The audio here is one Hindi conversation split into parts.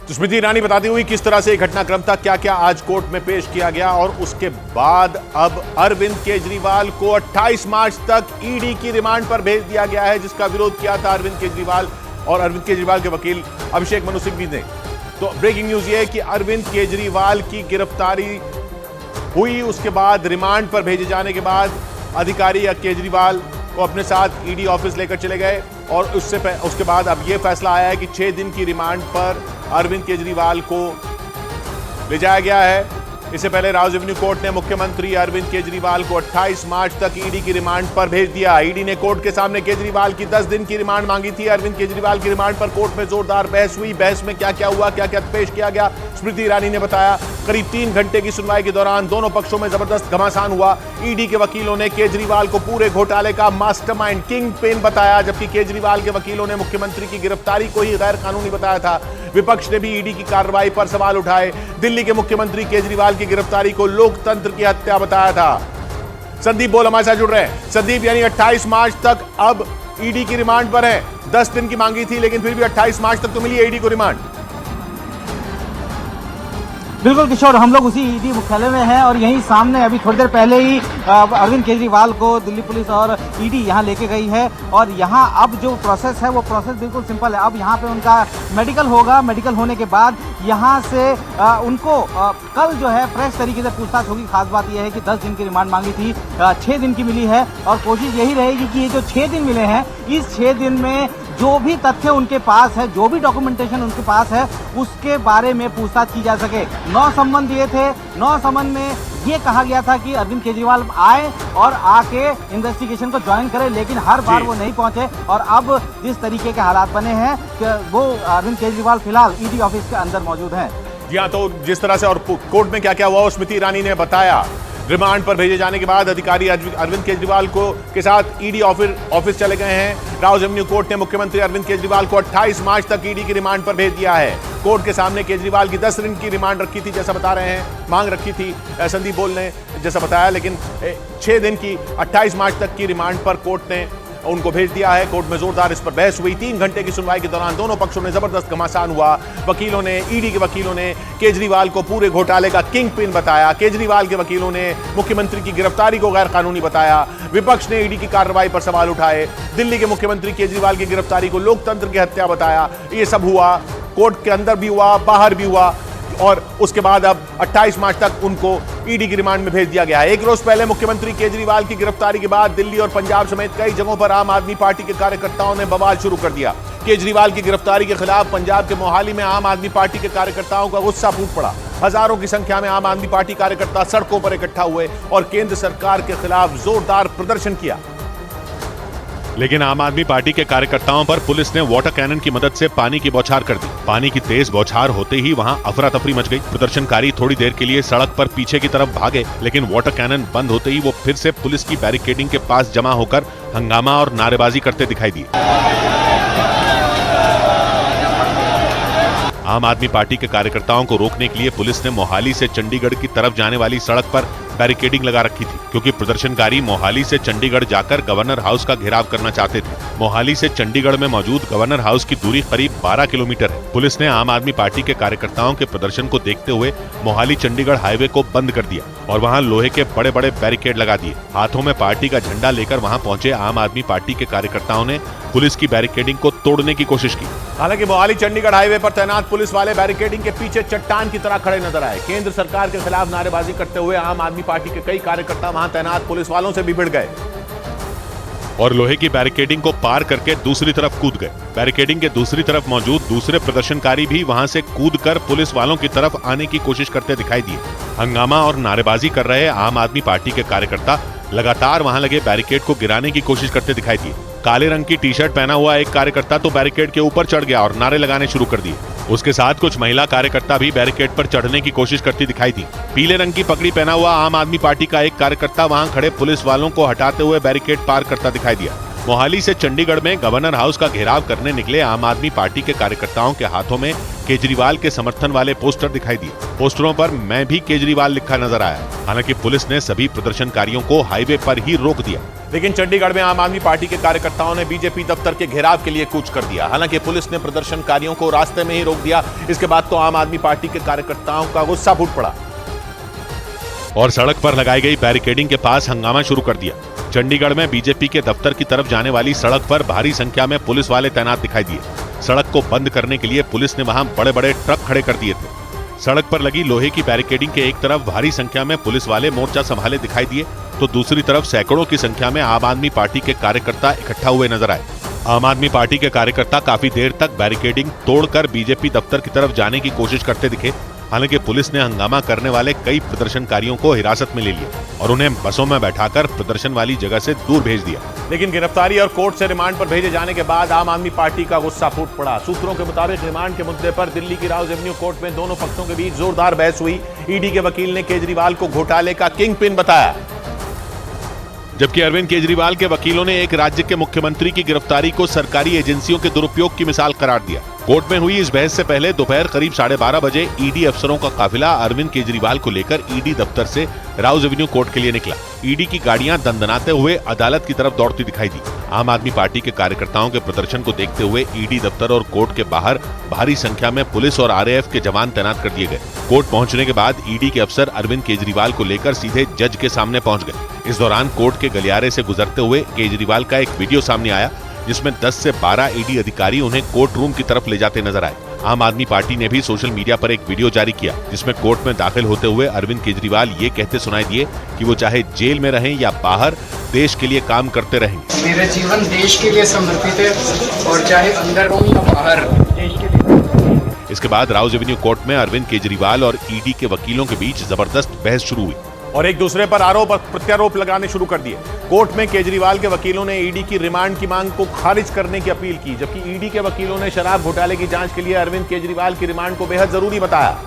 तो स्मृति ईरानी बताती हुई किस तरह से घटनाक्रम था, क्या क्या आज कोर्ट में पेश किया गया और उसके बाद अब अरविंद केजरीवाल को 28 मार्च तक ईडी की रिमांड पर भेज दिया गया है, जिसका विरोध किया था अरविंद केजरीवाल और अरविंद केजरीवाल के वकील अभिषेक मनु सिंघवी ने। तो ब्रेकिंग न्यूज ये है कि अरविंद केजरीवाल की गिरफ्तारी हुई, उसके बाद रिमांड पर भेजे जाने के बाद अधिकारी केजरीवाल को अपने साथ ईडी ऑफिस लेकर चले गए और उसके बाद अब यह फैसला आया है कि 6 दिन की रिमांड पर अरविंद केजरीवाल को ले जाया गया है। इससे पहले राव रेवेन्यू कोर्ट ने मुख्यमंत्री अरविंद केजरीवाल को 28 मार्च तक ईडी की रिमांड पर भेज दिया। ईडी ने कोर्ट के सामने केजरीवाल की 10 दिन की रिमांड मांगी थी। अरविंद केजरीवाल की रिमांड पर कोर्ट में जोरदार बहस हुई। बहस में क्या क्या हुआ, क्या क्या पेश किया गया, स्मृति ईरानी ने बताया। करीब 3 घंटे की सुनवाई के दौरान दोनों पक्षों में जबरदस्त घमासान हुआ। ईडी के वकीलों ने केजरीवाल को पूरे घोटाले का मास्टरमाइंड, किंग पिन बताया, जबकि केजरीवाल के वकीलों ने मुख्यमंत्री की गिरफ्तारी को ही गैर कानूनी बताया था। विपक्ष ने भी ईडी की कार्रवाई पर सवाल उठाए। दिल्ली के मुख्यमंत्री केजरीवाल की गिरफ्तारी को लोकतंत्र की हत्या बताया था। संदीप बोल हमारे साथ जुड़ रहे हैं। संदीप, यानी 28 मार्च तक अब ईडी की रिमांड पर है। 10 दिन की मांगी थी, लेकिन फिर भी 28 मार्च तक तो मिली ईडी को रिमांड। बिल्कुल किशोर, हम लोग उसी ईडी मुख्यालय में हैं और यहीं सामने अभी थोड़ी देर पहले ही अरविंद केजरीवाल को दिल्ली पुलिस और ईडी यहां लेके गई है। और यहां अब जो प्रोसेस है वो प्रोसेस बिल्कुल सिंपल है। अब यहां पे उनका मेडिकल होगा। मेडिकल होने के बाद यहां से उनको कल जो है फ्रेश तरीके से पूछताछ होगी। खास बात यह है कि 10 दिन की रिमांड मांगी थी, 6 दिन की मिली है और कोशिश यही रहेगी कि ये जो 6 दिन मिले हैं, इस 6 दिन में जो भी तथ्य उनके पास है, जो भी डॉक्यूमेंटेशन उनके पास है, उसके बारे में पूछताछ की जा सके। 9 समन दिए थे। 9 समन में ये कहा गया था कि अरविंद केजरीवाल आए और आके इन्वेस्टिगेशन को ज्वाइन करें, लेकिन हर बार वो नहीं पहुंचे। और अब जिस तरीके के हालात बने हैं कि वो अरविंद केजरीवाल फिलहाल ईडी ऑफिस के अंदर मौजूद हैं। जी हाँ, तो जिस तरह से और कोर्ट में क्या क्या हुआ स्मृति ईरानी ने बताया। रिमांड पर भेजे जाने के बाद अधिकारी अरविंद केजरीवाल को के साथ ईडी ऑफिस चले गए हैं। राव रेवेन्यू कोर्ट ने मुख्यमंत्री अरविंद केजरीवाल को 28 मार्च तक ईडी की रिमांड पर भेज दिया है। कोर्ट के सामने केजरीवाल की 10 दिन की रिमांड रखी थी, जैसा बता रहे हैं, मांग रखी थी संदीप बोल ने जैसा बताया, लेकिन 6 दिन की 28 मार्च तक की रिमांड पर कोर्ट ने उनको भेज दिया है। कोर्ट में जोरदार इस पर बहस हुई। 3 घंटे की सुनवाई के दौरान दोनों पक्षों में जबरदस्त घमासान हुआ। वकीलों ने, ईडी के वकीलों ने केजरीवाल को पूरे घोटाले का किंग पिन बताया। केजरीवाल के वकीलों ने मुख्यमंत्री की गिरफ्तारी को गैर कानूनी बताया। विपक्ष ने ईडी की कार्रवाई पर सवाल उठाए। दिल्ली के मुख्यमंत्री केजरीवाल की गिरफ्तारी को लोकतंत्र की हत्या बताया। ये सब हुआ, कोर्ट के अंदर भी हुआ, बाहर भी हुआ और उसके बाद अब 28 मार्च तक उनको ईडी की रिमांड में भेज दिया गया है। एक रोज पहले मुख्यमंत्री केजरीवाल की गिरफ्तारी के बाद दिल्ली और पंजाब समेत कई जगहों पर आम आदमी पार्टी के कार्यकर्ताओं ने बवाल शुरू कर दिया। केजरीवाल की गिरफ्तारी के खिलाफ पंजाब के मोहाली में आम आदमी पार्टी के कार्यकर्ताओं का गुस्सा फूट पड़ा। हजारों की संख्या में आम आदमी पार्टी कार्यकर्ता सड़कों पर इकट्ठा हुए और केंद्र सरकार के खिलाफ जोरदार प्रदर्शन किया। लेकिन आम आदमी पार्टी के कार्यकर्ताओं पर पुलिस ने वाटर कैनन की मदद से पानी की बौछार कर दी। पानी की तेज बौछार होते ही वहां अफरा तफरी मच गई। प्रदर्शनकारी थोड़ी देर के लिए सड़क पर पीछे की तरफ भागे, लेकिन वाटर कैनन बंद होते ही वो फिर से पुलिस की बैरिकेडिंग के पास जमा होकर हंगामा और नारेबाजी करते दिखाई दिए। आम आदमी पार्टी के कार्यकर्ताओं को रोकने के लिए पुलिस ने मोहाली से चंडीगढ़ की तरफ जाने वाली सड़क पर बैरिकेडिंग लगा रखी थी, क्योंकि प्रदर्शनकारी मोहाली से चंडीगढ़ जाकर गवर्नर हाउस का घेराव करना चाहते थे। मोहाली से चंडीगढ़ में मौजूद गवर्नर हाउस की दूरी करीब 12 किलोमीटर है। पुलिस ने आम आदमी पार्टी के कार्यकर्ताओं के प्रदर्शन को देखते हुए मोहाली चंडीगढ़ हाईवे को बंद कर दिया और वहां लोहे के बड़े बड़े बैरिकेड लगा दिए। हाथों में पार्टी का झंडा लेकर वहां पहुंचे आम आदमी पार्टी के कार्यकर्ताओं ने पुलिस की बैरिकेडिंग को तोड़ने की कोशिश की। हालांकि मोहाली चंडीगढ़ हाईवे पर तैनात पुलिस वाले बैरिकेडिंग के पीछे चट्टान की तरह खड़े नजर आए। केंद्र सरकार के खिलाफ नारेबाजी करते हुए आम आदमी पार्टी के कई कार्यकर्ता वहां तैनात पुलिस वालों से भी भिड़ गए और लोहे की बैरिकेडिंग को पार करके दूसरी तरफ कूद गए। बैरिकेडिंग के दूसरी तरफ मौजूद दूसरे प्रदर्शनकारी भी वहां से कूदकर पुलिस वालों की तरफ आने की कोशिश करते दिखाई दिए। हंगामा और नारेबाजी कर रहे आम आदमी पार्टी के कार्यकर्ता लगातार वहां लगे बैरिकेड को गिराने की कोशिश करते दिखाई दिए। काले रंग की टी शर्ट पहना हुआ एक कार्यकर्ता तो बैरिकेड के ऊपर चढ़ गया और नारे लगाने शुरू कर दिए। उसके साथ कुछ महिला कार्यकर्ता भी बैरिकेड पर चढ़ने की कोशिश करती दिखाई दी। पीले रंग की पगड़ी पहना हुआ आम आदमी पार्टी का एक कार्यकर्ता वहां खड़े पुलिस वालों को हटाते हुए बैरिकेड पार करता दिखाई दिया। मोहाली से चंडीगढ़ में गवर्नर हाउस का घेराव करने निकले आम आदमी पार्टी के कार्यकर्ताओं के हाथों में केजरीवाल के समर्थन वाले पोस्टर दिखाई दिए। पोस्टरों पर मैं भी केजरीवाल लिखा नजर आया। हालांकि पुलिस ने सभी प्रदर्शनकारियों को हाईवे पर ही रोक दिया। लेकिन चंडीगढ़ में आम आदमी पार्टी के कार्यकर्ताओं ने बीजेपी दफ्तर के घेराव के लिए कूच कर दिया। हालांकि पुलिस ने प्रदर्शनकारियों को रास्ते में ही रोक दिया। इसके बाद तो आम आदमी पार्टी के कार्यकर्ताओं का गुस्सा फूट पड़ा और सड़क पर लगाई गई बैरिकेडिंग के पास हंगामा शुरू कर दिया। चंडीगढ़ में बीजेपी के दफ्तर की तरफ जाने वाली सड़क पर भारी संख्या में पुलिस वाले तैनात दिखाई दिए। सड़क को बंद करने के लिए पुलिस ने वहां बड़े बड़े ट्रक खड़े कर दिए थे। सड़क पर लगी लोहे की बैरिकेडिंग के एक तरफ भारी संख्या में पुलिस वाले मोर्चा संभाले दिखाई दिए, तो दूसरी तरफ सैकड़ों की संख्या में आम आदमी पार्टी के कार्यकर्ता इकट्ठा हुए नजर आए। आम आदमी पार्टी के कार्यकर्ता काफी देर तक बैरिकेडिंग तोड़कर बीजेपी दफ्तर की तरफ जाने की कोशिश करते दिखे। हालांकि पुलिस ने हंगामा करने वाले कई प्रदर्शनकारियों को हिरासत में ले लिया और उन्हें बसों में बैठाकर प्रदर्शन वाली जगह से दूर भेज दिया। लेकिन गिरफ्तारी और कोर्ट से रिमांड पर भेजे जाने के बाद आम आदमी पार्टी का गुस्सा फूट पड़ा। सूत्रों के मुताबिक रिमांड के मुद्दे पर दिल्ली की राउज एवेन्यू कोर्ट में दोनों पक्षों के बीच जोरदार बहस हुई। ईडी के वकील ने केजरीवाल को घोटाले का किंग पिन बताया, जबकि अरविंद केजरीवाल के वकीलों ने एक राज्य के मुख्यमंत्री की गिरफ्तारी को सरकारी एजेंसियों के दुरुपयोग की मिसाल करार दिया। कोर्ट में हुई इस बहस से पहले दोपहर करीब 12:30 बजे ईडी अफसरों का काफिला अरविंद केजरीवाल को लेकर ईडी दफ्तर से राउज एवेन्यू कोर्ट के लिए निकला। ईडी की गाड़ियां दंदनाते हुए अदालत की तरफ दौड़ती दिखाई दी। आम आदमी पार्टी के कार्यकर्ताओं के प्रदर्शन को देखते हुए ईडी दफ्तर और कोर्ट के बाहर भारी संख्या में पुलिस और आरएएफ के जवान तैनात कर दिए गए। कोर्ट पहुंचने के बाद ईडी के अफसर अरविंद केजरीवाल को लेकर सीधे जज के सामने पहुंच गए। इस दौरान कोर्ट के गलियारे से गुजरते हुए केजरीवाल का एक वीडियो सामने आया, जिसमें 10 से 12 ईडी अधिकारी उन्हें कोर्ट रूम की तरफ ले जाते नजर आए। आम आदमी पार्टी ने भी सोशल मीडिया पर एक वीडियो जारी किया, जिसमें कोर्ट में दाखिल होते हुए अरविंद केजरीवाल ये कहते सुनाई दिए कि वो चाहे जेल में रहें या बाहर, देश के लिए काम करते रहेंगे। मेरा जीवन देश के लिए समर्पित है और चाहे अंदर हो या बाहर, देश के लिए। इसके बाद राउज एवेन्यू कोर्ट में अरविंद केजरीवाल और ईडी के वकीलों के बीच जबरदस्त बहस शुरू हुई और एक दूसरे पर आरोप और प्रत्यारोप लगाने शुरू कर दिए। कोर्ट में केजरीवाल के वकीलों ने ईडी की रिमांड की मांग को खारिज करने की अपील की, जबकि ईडी के वकीलों ने शराब घोटाले की जांच के लिए अरविंद केजरीवाल की रिमांड को बेहद जरूरी बताया।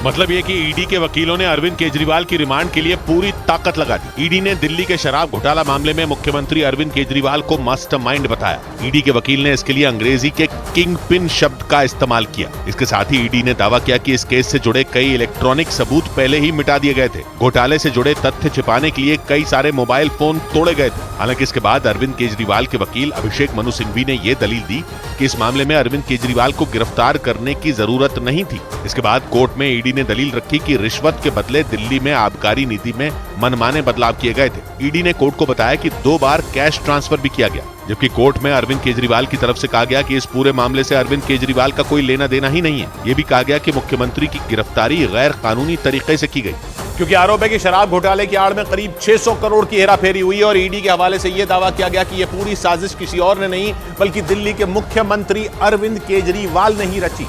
मतलब ये कि ईडी के वकीलों ने अरविंद केजरीवाल की रिमांड के लिए पूरी ताकत लगा दी। ईडी ने दिल्ली के शराब घोटाला मामले में मुख्यमंत्री अरविंद केजरीवाल को मास्टरमाइंड बताया। ईडी के वकील ने इसके लिए अंग्रेजी के किंग पिन शब्द का इस्तेमाल किया। इसके साथ ही ईडी ने दावा किया कि इस केस से जुड़े कई इलेक्ट्रॉनिक सबूत पहले ही मिटा दिए गए थे। घोटाले से जुड़े तथ्य छिपाने के लिए कई सारे मोबाइल फोन तोड़े गए थे। हालांकि इसके बाद अरविंद केजरीवाल के वकील अभिषेक मनु सिंघवी ने यह दलील दी कि इस मामले में अरविंद केजरीवाल को गिरफ्तार करने की जरूरत नहीं थी। इसके बाद कोर्ट में ईडी ने दलील रखी कि रिश्वत के बदले दिल्ली में आबकारी नीति में मनमाने बदलाव किए गए थे। ईडी ने कोर्ट को बताया कि 2 बार कैश ट्रांसफर भी किया गया, जबकि कोर्ट में अरविंद केजरीवाल की तरफ से कहा गया कि इस पूरे मामले से अरविंद केजरीवाल का कोई लेना देना ही नहीं है। ये भी कहा गया कि मुख्यमंत्री की गिरफ्तारी गैर कानूनी तरीके से की गई, क्योंकि आरोप है कि शराब घोटाले की आड़ में करीब 600 करोड़ की हेराफेरी हुई और ईडी के हवाले से यह दावा किया गया कि यह पूरी साजिश किसी और ने नहीं बल्कि दिल्ली के मुख्यमंत्री अरविंद केजरीवाल ने ही रची।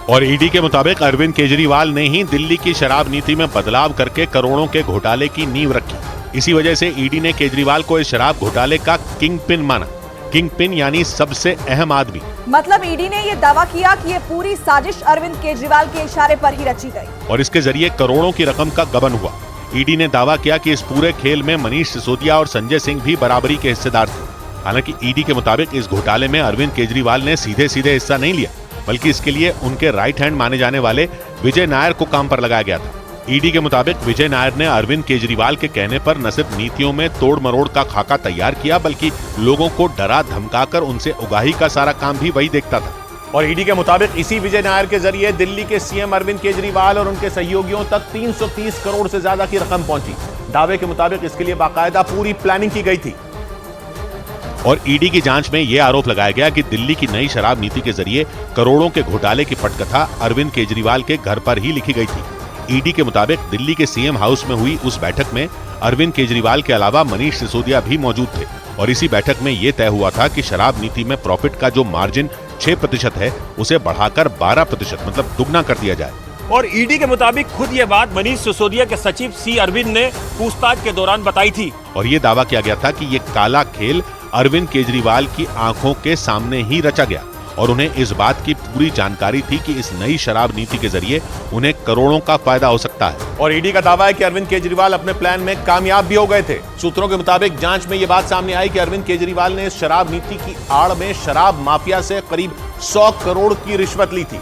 और ईडी के मुताबिक अरविंद केजरीवाल ने ही दिल्ली की शराब नीति में बदलाव करके करोड़ों के घोटाले की नींव रखी। इसी वजह से ईडी ने केजरीवाल को इस शराब घोटाले का किंग पिन माना। किंग पिन यानी सबसे अहम आदमी। मतलब ईडी ने यह दावा किया कि ये पूरी साजिश अरविंद केजरीवाल के इशारे पर ही रची गई और इसके जरिए करोड़ों की रकम का गबन हुआ। ईडी ने दावा किया कि इस पूरे खेल में मनीष सिसोदिया और संजय सिंह भी बराबरी के हिस्सेदार थे। हालांकि ईडी के मुताबिक इस घोटाले में अरविंद केजरीवाल ने सीधे सीधे हिस्सा नहीं लिया, बल्कि इसके लिए उनके राइट हैंड माने जाने वाले विजय नायर को काम पर लगाया गया था। ईडी के मुताबिक विजय नायर ने अरविंद केजरीवाल के कहने पर न सिर्फ नीतियों में तोड़ मरोड़ का खाका तैयार किया, बल्कि लोगों को डरा धमकाकर उनसे उगाही का सारा काम भी वही देखता था। और ईडी के मुताबिक इसी विजय नायर के जरिए दिल्ली के सीएम अरविंद केजरीवाल और उनके सहयोगियों तक 330 करोड़ से ज्यादा की रकम पहुंची। दावे के मुताबिक इसके लिए बाकायदा पूरी प्लानिंग की गई थी। और ईडी की जांच में यह आरोप लगाया गया कि दिल्ली की नई शराब नीति के जरिए करोड़ों के घोटाले की पटकथा अरविंद केजरीवाल के घर पर ही लिखी गई थी। ईडी के मुताबिक दिल्ली के सीएम हाउस में हुई उस बैठक में अरविंद केजरीवाल के अलावा मनीष सिसोदिया भी मौजूद थे और इसी बैठक में यह तय हुआ था कि शराब नीति में प्रॉफिट का जो मार्जिन 6% है उसे बढ़ाकर 12% मतलब दुगना कर दिया जाए। और ईडी के मुताबिक खुद ये बात मनीष सिसोदिया के सचिव सी अरविंद ने पूछताछ के दौरान बताई थी और ये दावा किया गया था कि ये काला खेल अरविंद केजरीवाल की आंखों के सामने ही रचा गया और उन्हें इस बात की पूरी जानकारी थी कि इस नई शराब नीति के जरिए उन्हें करोड़ों का फायदा हो सकता है। और ईडी का दावा है कि अरविंद केजरीवाल अपने प्लान में कामयाब भी हो गए थे। सूत्रों के मुताबिक जांच में यह बात सामने आई कि अरविंद केजरीवाल ने इस शराब नीति की आड़ में शराब माफिया से करीब 100 करोड़ की रिश्वत ली थी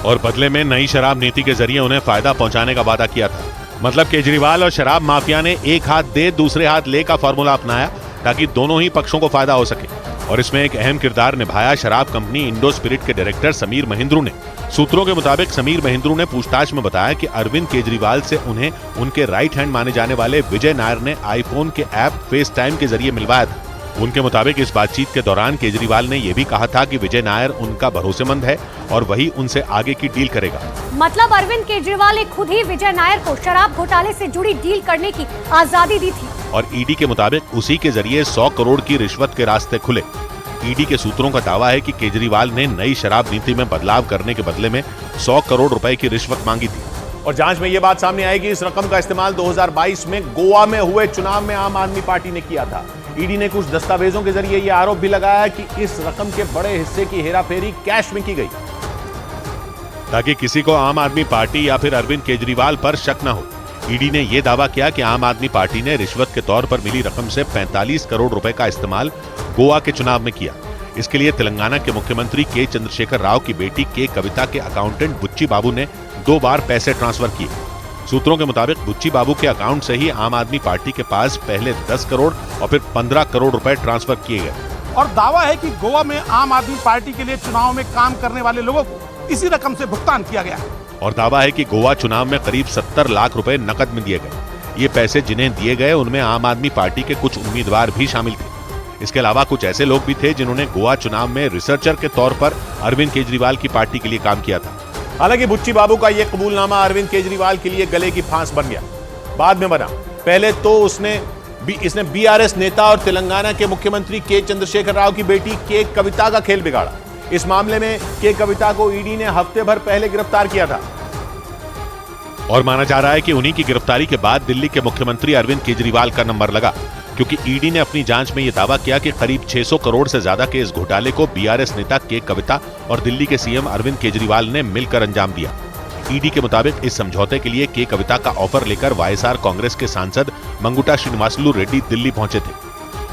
और बदले में नई शराब नीति के जरिए उन्हें फायदा पहुंचाने का वादा किया था। मतलब केजरीवाल और शराब माफिया ने एक हाथ दे दूसरे हाथ ले का फॉर्मूला अपनाया ताकि दोनों ही पक्षों को फायदा हो सके। और इसमें एक अहम किरदार निभाया शराब कंपनी इंडो स्पिरिट के डायरेक्टर समीर महिंद्रू ने। सूत्रों के मुताबिक समीर महिंद्रू ने पूछताछ में बताया कि अरविंद केजरीवाल से उन्हें उनके राइट हैंड माने जाने वाले विजय नायर ने आईफोन के ऐप फेस टाइम के जरिए मिलवाया था। उनके मुताबिक इस बातचीत के दौरान केजरीवाल ने यह भी कहा था कि विजय नायर उनका भरोसेमंद है और वही उनसे आगे की डील करेगा। मतलब अरविंद केजरीवाल ने खुद ही विजय नायर को शराब घोटाले से जुड़ी डील करने की आजादी दी थी और ईडी के मुताबिक उसी के जरिए 100 करोड़ की रिश्वत के रास्ते खुले। ईडी के सूत्रों का दावा है कि केजरीवाल ने नई शराब नीति में बदलाव करने के बदले में 100 करोड़ रुपए की रिश्वत मांगी थी। और जांच में यह बात सामने आई कि इस रकम का इस्तेमाल 2022 में गोवा में हुए चुनाव में आम आदमी पार्टी ने किया था। ईडी ने कुछ दस्तावेजों के जरिए यह आरोप भी लगाया कि इस रकम के बड़े हिस्से की हेराफेरी कैश में की गई ताकि किसी को आम आदमी पार्टी या फिर अरविंद केजरीवाल पर शक न हो। ईडी ने यह दावा किया कि आम आदमी पार्टी ने रिश्वत के तौर पर मिली रकम से 45 करोड़ रुपए का इस्तेमाल गोवा के चुनाव में किया। इसके लिए तेलंगाना के मुख्यमंत्री के चंद्रशेखर राव की बेटी के कविता के अकाउंटेंट बुच्ची बाबू ने 2 बार पैसे ट्रांसफर किए। सूत्रों के मुताबिक बुच्ची बाबू के अकाउंट से ही आम आदमी पार्टी के पास पहले 10 करोड़ और फिर 15 करोड़ रुपए ट्रांसफर किए गए। और दावा है कि गोवा में आम आदमी पार्टी के लिए चुनाव में काम करने वाले लोगों को इसी रकम से भुगतान किया गया है। और दावा है कि गोवा चुनाव में करीब 70 लाख रुपए नकद में दिए गए। ये पैसे जिन्हें दिए गए उनमें आम आदमी पार्टी के कुछ उम्मीदवार भी शामिल थे। इसके अलावा कुछ ऐसे लोग भी थे जिन्होंने गोवा चुनाव में रिसर्चर के तौर पर अरविंद केजरीवाल की पार्टी के लिए काम किया था। हालांकि बुच्ची बाबू का यह कबूलनामा अरविंद केजरीवाल के लिए गले की फांस बन गया। बाद में बना। पहले तो इसने बीआरएस नेता और तेलंगाना के मुख्यमंत्री के चंद्रशेखर राव की बेटी के कविता का खेल बिगाड़ा। इस मामले में के कविता को ईडी ने हफ्ते भर पहले गिरफ्तार किया था और माना जा रहा है कि उन्हीं की गिरफ्तारी के बाद दिल्ली के मुख्यमंत्री अरविंद केजरीवाल का नंबर लगा, क्योंकि ईडी ने अपनी जांच में यह दावा किया कि करीब 600 करोड़ से ज्यादा के इस घोटाले को बीआरएस नेता के कविता और दिल्ली के सीएम अरविंद केजरीवाल ने मिलकर अंजाम दिया। ईडी के मुताबिक इस समझौते के लिए के कविता का ऑफर लेकर वाईएसआर कांग्रेस के सांसद मंगुटा श्रीनिवासलू रेड्डी दिल्ली पहुंचे थे।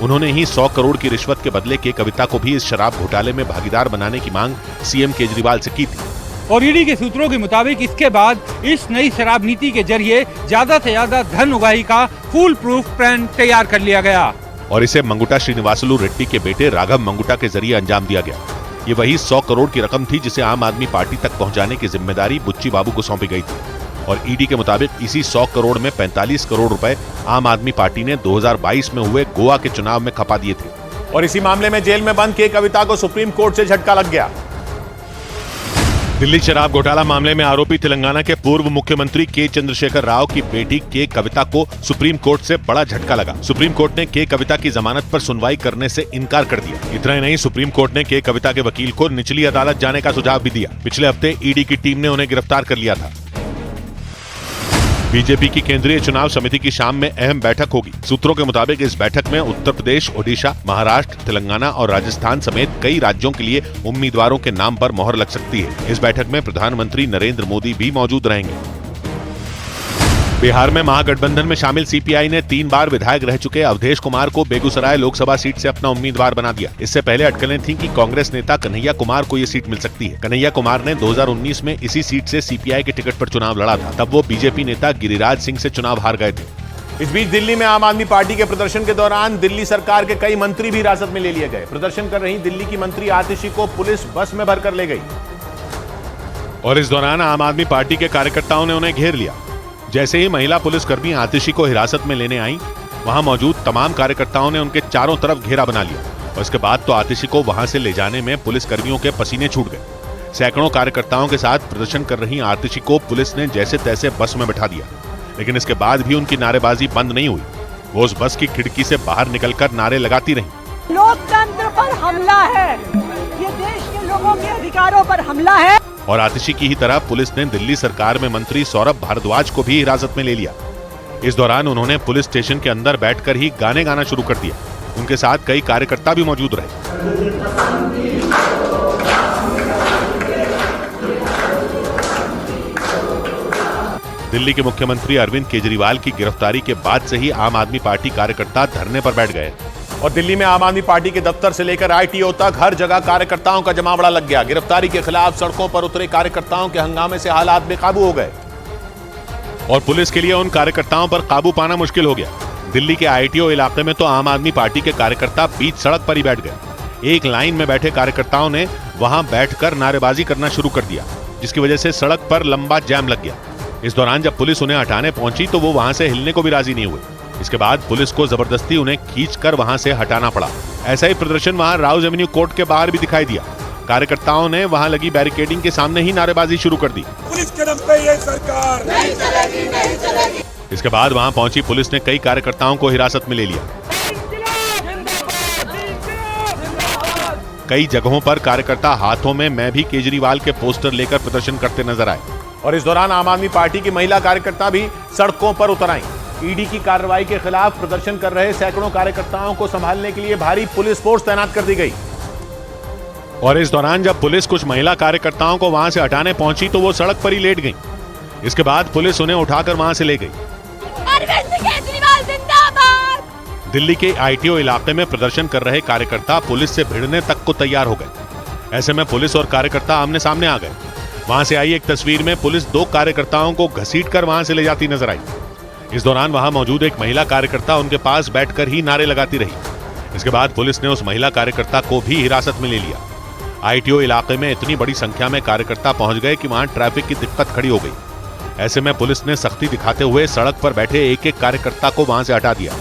उन्होंने ही 100 करोड़ की रिश्वत के बदले के कविता को भी इस शराब घोटाले में भागीदार बनाने की मांग सीएम केजरीवाल से की थी। और ईडी के सूत्रों के मुताबिक इसके बाद इस नई शराब नीति के जरिए ज्यादा से ज्यादा धन उगाही का फुल प्रूफ प्लान तैयार कर लिया गया और इसे मंगुटा श्रीनिवासलू रेड्डी के बेटे राघव मंगुटा के जरिए अंजाम दिया गया। ये वही 100 करोड़ की रकम थी जिसे आम आदमी पार्टी तक पहुंचाने की जिम्मेदारी बुच्ची बाबू को सौंपी गई थी। और ईडी के मुताबिक इसी 100 करोड़ में 45 करोड़ रुपए आम आदमी पार्टी ने 2022 में हुए गोवा के चुनाव में खपा दिए थे। और इसी मामले में जेल में बंद के कविता को सुप्रीम कोर्ट से झटका लग गया। दिल्ली शराब घोटाला मामले में आरोपी तेलंगाना के पूर्व मुख्यमंत्री के चंद्रशेखर राव की बेटी के कविता को सुप्रीम कोर्ट से बड़ा झटका लगा। सुप्रीम कोर्ट ने के कविता की जमानत पर सुनवाई करने से इनकार कर दिया। इतना ही नहीं, सुप्रीम कोर्ट ने के कविता के वकील को निचली अदालत जाने का सुझाव भी दिया। पिछले हफ्ते ईडी की टीम ने उन्हें गिरफ्तार कर लिया था। बीजेपी की केंद्रीय चुनाव समिति की शाम में अहम बैठक होगी। सूत्रों के मुताबिक इस बैठक में उत्तर प्रदेश, ओडिशा, महाराष्ट्र, तेलंगाना और राजस्थान समेत कई राज्यों के लिए उम्मीदवारों के नाम पर मोहर लग सकती है। इस बैठक में प्रधानमंत्री नरेंद्र मोदी भी मौजूद रहेंगे। बिहार में महागठबंधन में शामिल सीपीआई ने 3 बार विधायक रह चुके अवधेश कुमार को बेगूसराय लोकसभा सीट से अपना उम्मीदवार बना दिया। इससे पहले अटकलें थीं कि कांग्रेस नेता कन्हैया कुमार को ये सीट मिल सकती है। कन्हैया कुमार ने 2019 में इसी सीट से सीपीआई के टिकट पर चुनाव लड़ा था। तब वो बीजेपी नेता गिरिराज सिंह से चुनाव हार गए थे। इस बीच दिल्ली में आम आदमी पार्टी के प्रदर्शन के दौरान दिल्ली सरकार के कई मंत्री भी हिरासत में ले लिए गए। प्रदर्शन कर रही दिल्ली की मंत्री आतिशी को पुलिस बस में भरकर ले गई और इस दौरान आम आदमी पार्टी के कार्यकर्ताओं ने उन्हें घेर लिया। जैसे ही महिला पुलिसकर्मी आतिशी को हिरासत में लेने आई, वहां मौजूद तमाम कार्यकर्ताओं ने उनके चारों तरफ घेरा बना लिया और इसके बाद तो आतिशी को वहां से ले जाने में पुलिसकर्मियों के पसीने छूट गए। सैकड़ों कार्यकर्ताओं के साथ प्रदर्शन कर रही आतिशी को पुलिस ने जैसे तैसे बस में बैठा दिया, लेकिन इसके बाद भी उनकी नारेबाजी बंद नहीं हुई। वो उस बस की खिड़की से बाहर निकलकर नारे लगाती रहीं। लोकतंत्र पर हमला है, ये देश के लोगों के अधिकारों पर हमला है। और आतिशी की ही तरह पुलिस ने दिल्ली सरकार में मंत्री सौरभ भारद्वाज को भी हिरासत में ले लिया। इस दौरान उन्होंने पुलिस स्टेशन के अंदर बैठकर ही गाने गाना शुरू कर दिया। उनके साथ कई कार्यकर्ता भी मौजूद रहे। दिल्ली के मुख्यमंत्री अरविंद केजरीवाल की गिरफ्तारी के बाद से ही आम आदमी पार्टी कार्यकर्ता धरने पर बैठ गए और दिल्ली में आम आदमी पार्टी के दफ्तर से लेकर आईटीओ तक हर जगह कार्यकर्ताओं का जमावड़ा लग गया। गिरफ्तारी के खिलाफ सड़कों पर उतरे कार्यकर्ताओं के हंगामे से हालात बेकाबू हो गए और पुलिस के लिए उन कार्यकर्ताओं पर काबू पाना मुश्किल हो गया। दिल्ली के आईटीओ इलाके में तो आम आदमी पार्टी के कार्यकर्ता बीच सड़क पर ही बैठ गए। एक लाइन में बैठे कार्यकर्ताओं ने वहां बैठकर नारेबाजी करना शुरू कर दिया, जिसकी वजह से सड़क पर लंबा जाम लग गया। इस दौरान जब पुलिस उन्हें हटाने पहुंची तो वो वहां से हिलने को भी राजी नहीं हुए। इसके बाद पुलिस को जबरदस्ती उन्हें खींचकर वहां से हटाना पड़ा। ऐसा ही प्रदर्शन वहां राउज एवेन्यू कोर्ट के बाहर भी दिखाई दिया। कार्यकर्ताओं ने वहां लगी बैरिकेडिंग के सामने ही नारेबाजी शुरू कर दी। पुलिस के दम पे ये सरकार नहीं चलेगी, नहीं चलेगी। इसके बाद वहां पहुंची पुलिस ने कई कार्यकर्ताओं को हिरासत में ले लिया। कई जगहों पर कार्यकर्ता हाथों में मैं भी केजरीवाल के पोस्टर लेकर प्रदर्शन करते नजर आए और इस दौरान आम आदमी पार्टी की महिला कार्यकर्ता भी सड़कों पर उतर आईं। ईडी की कार्रवाई के खिलाफ प्रदर्शन कर रहे सैकड़ों कार्यकर्ताओं को संभालने के लिए भारी पुलिस फोर्स तैनात कर दी गई। और इस दौरान जब पुलिस कुछ महिला कार्यकर्ताओं को वहां से हटाने पहुंची तो वो सड़क पर ही लेट गईं। इसके बाद पुलिस उन्हें उठाकर वहां से ले गई। अरविंद केजरीवाल जिंदाबाद। दिल्ली के आईटीओ इलाके में प्रदर्शन कर रहे कार्यकर्ता पुलिस से भिड़ने तक को तैयार हो गए। ऐसे में पुलिस और कार्यकर्ता आमने सामने आ गए। वहां से आई एक तस्वीर में पुलिस दो कार्यकर्ताओं को घसीटकर वहां से ले जाती नजर आई। इस दौरान वहां मौजूद एक महिला कार्यकर्ता उनके पास बैठकर ही नारे लगाती रही। इसके बाद पुलिस ने उस महिला कार्यकर्ता को भी हिरासत में ले लिया। आईटीओ इलाके में इतनी बड़ी संख्या में कार्यकर्ता पहुंच गए कि वहां ट्रैफिक की दिक्कत खड़ी हो गई। ऐसे में पुलिस ने सख्ती दिखाते हुए सड़क पर बैठे एक एक कार्यकर्ता को वहां से हटा दिया।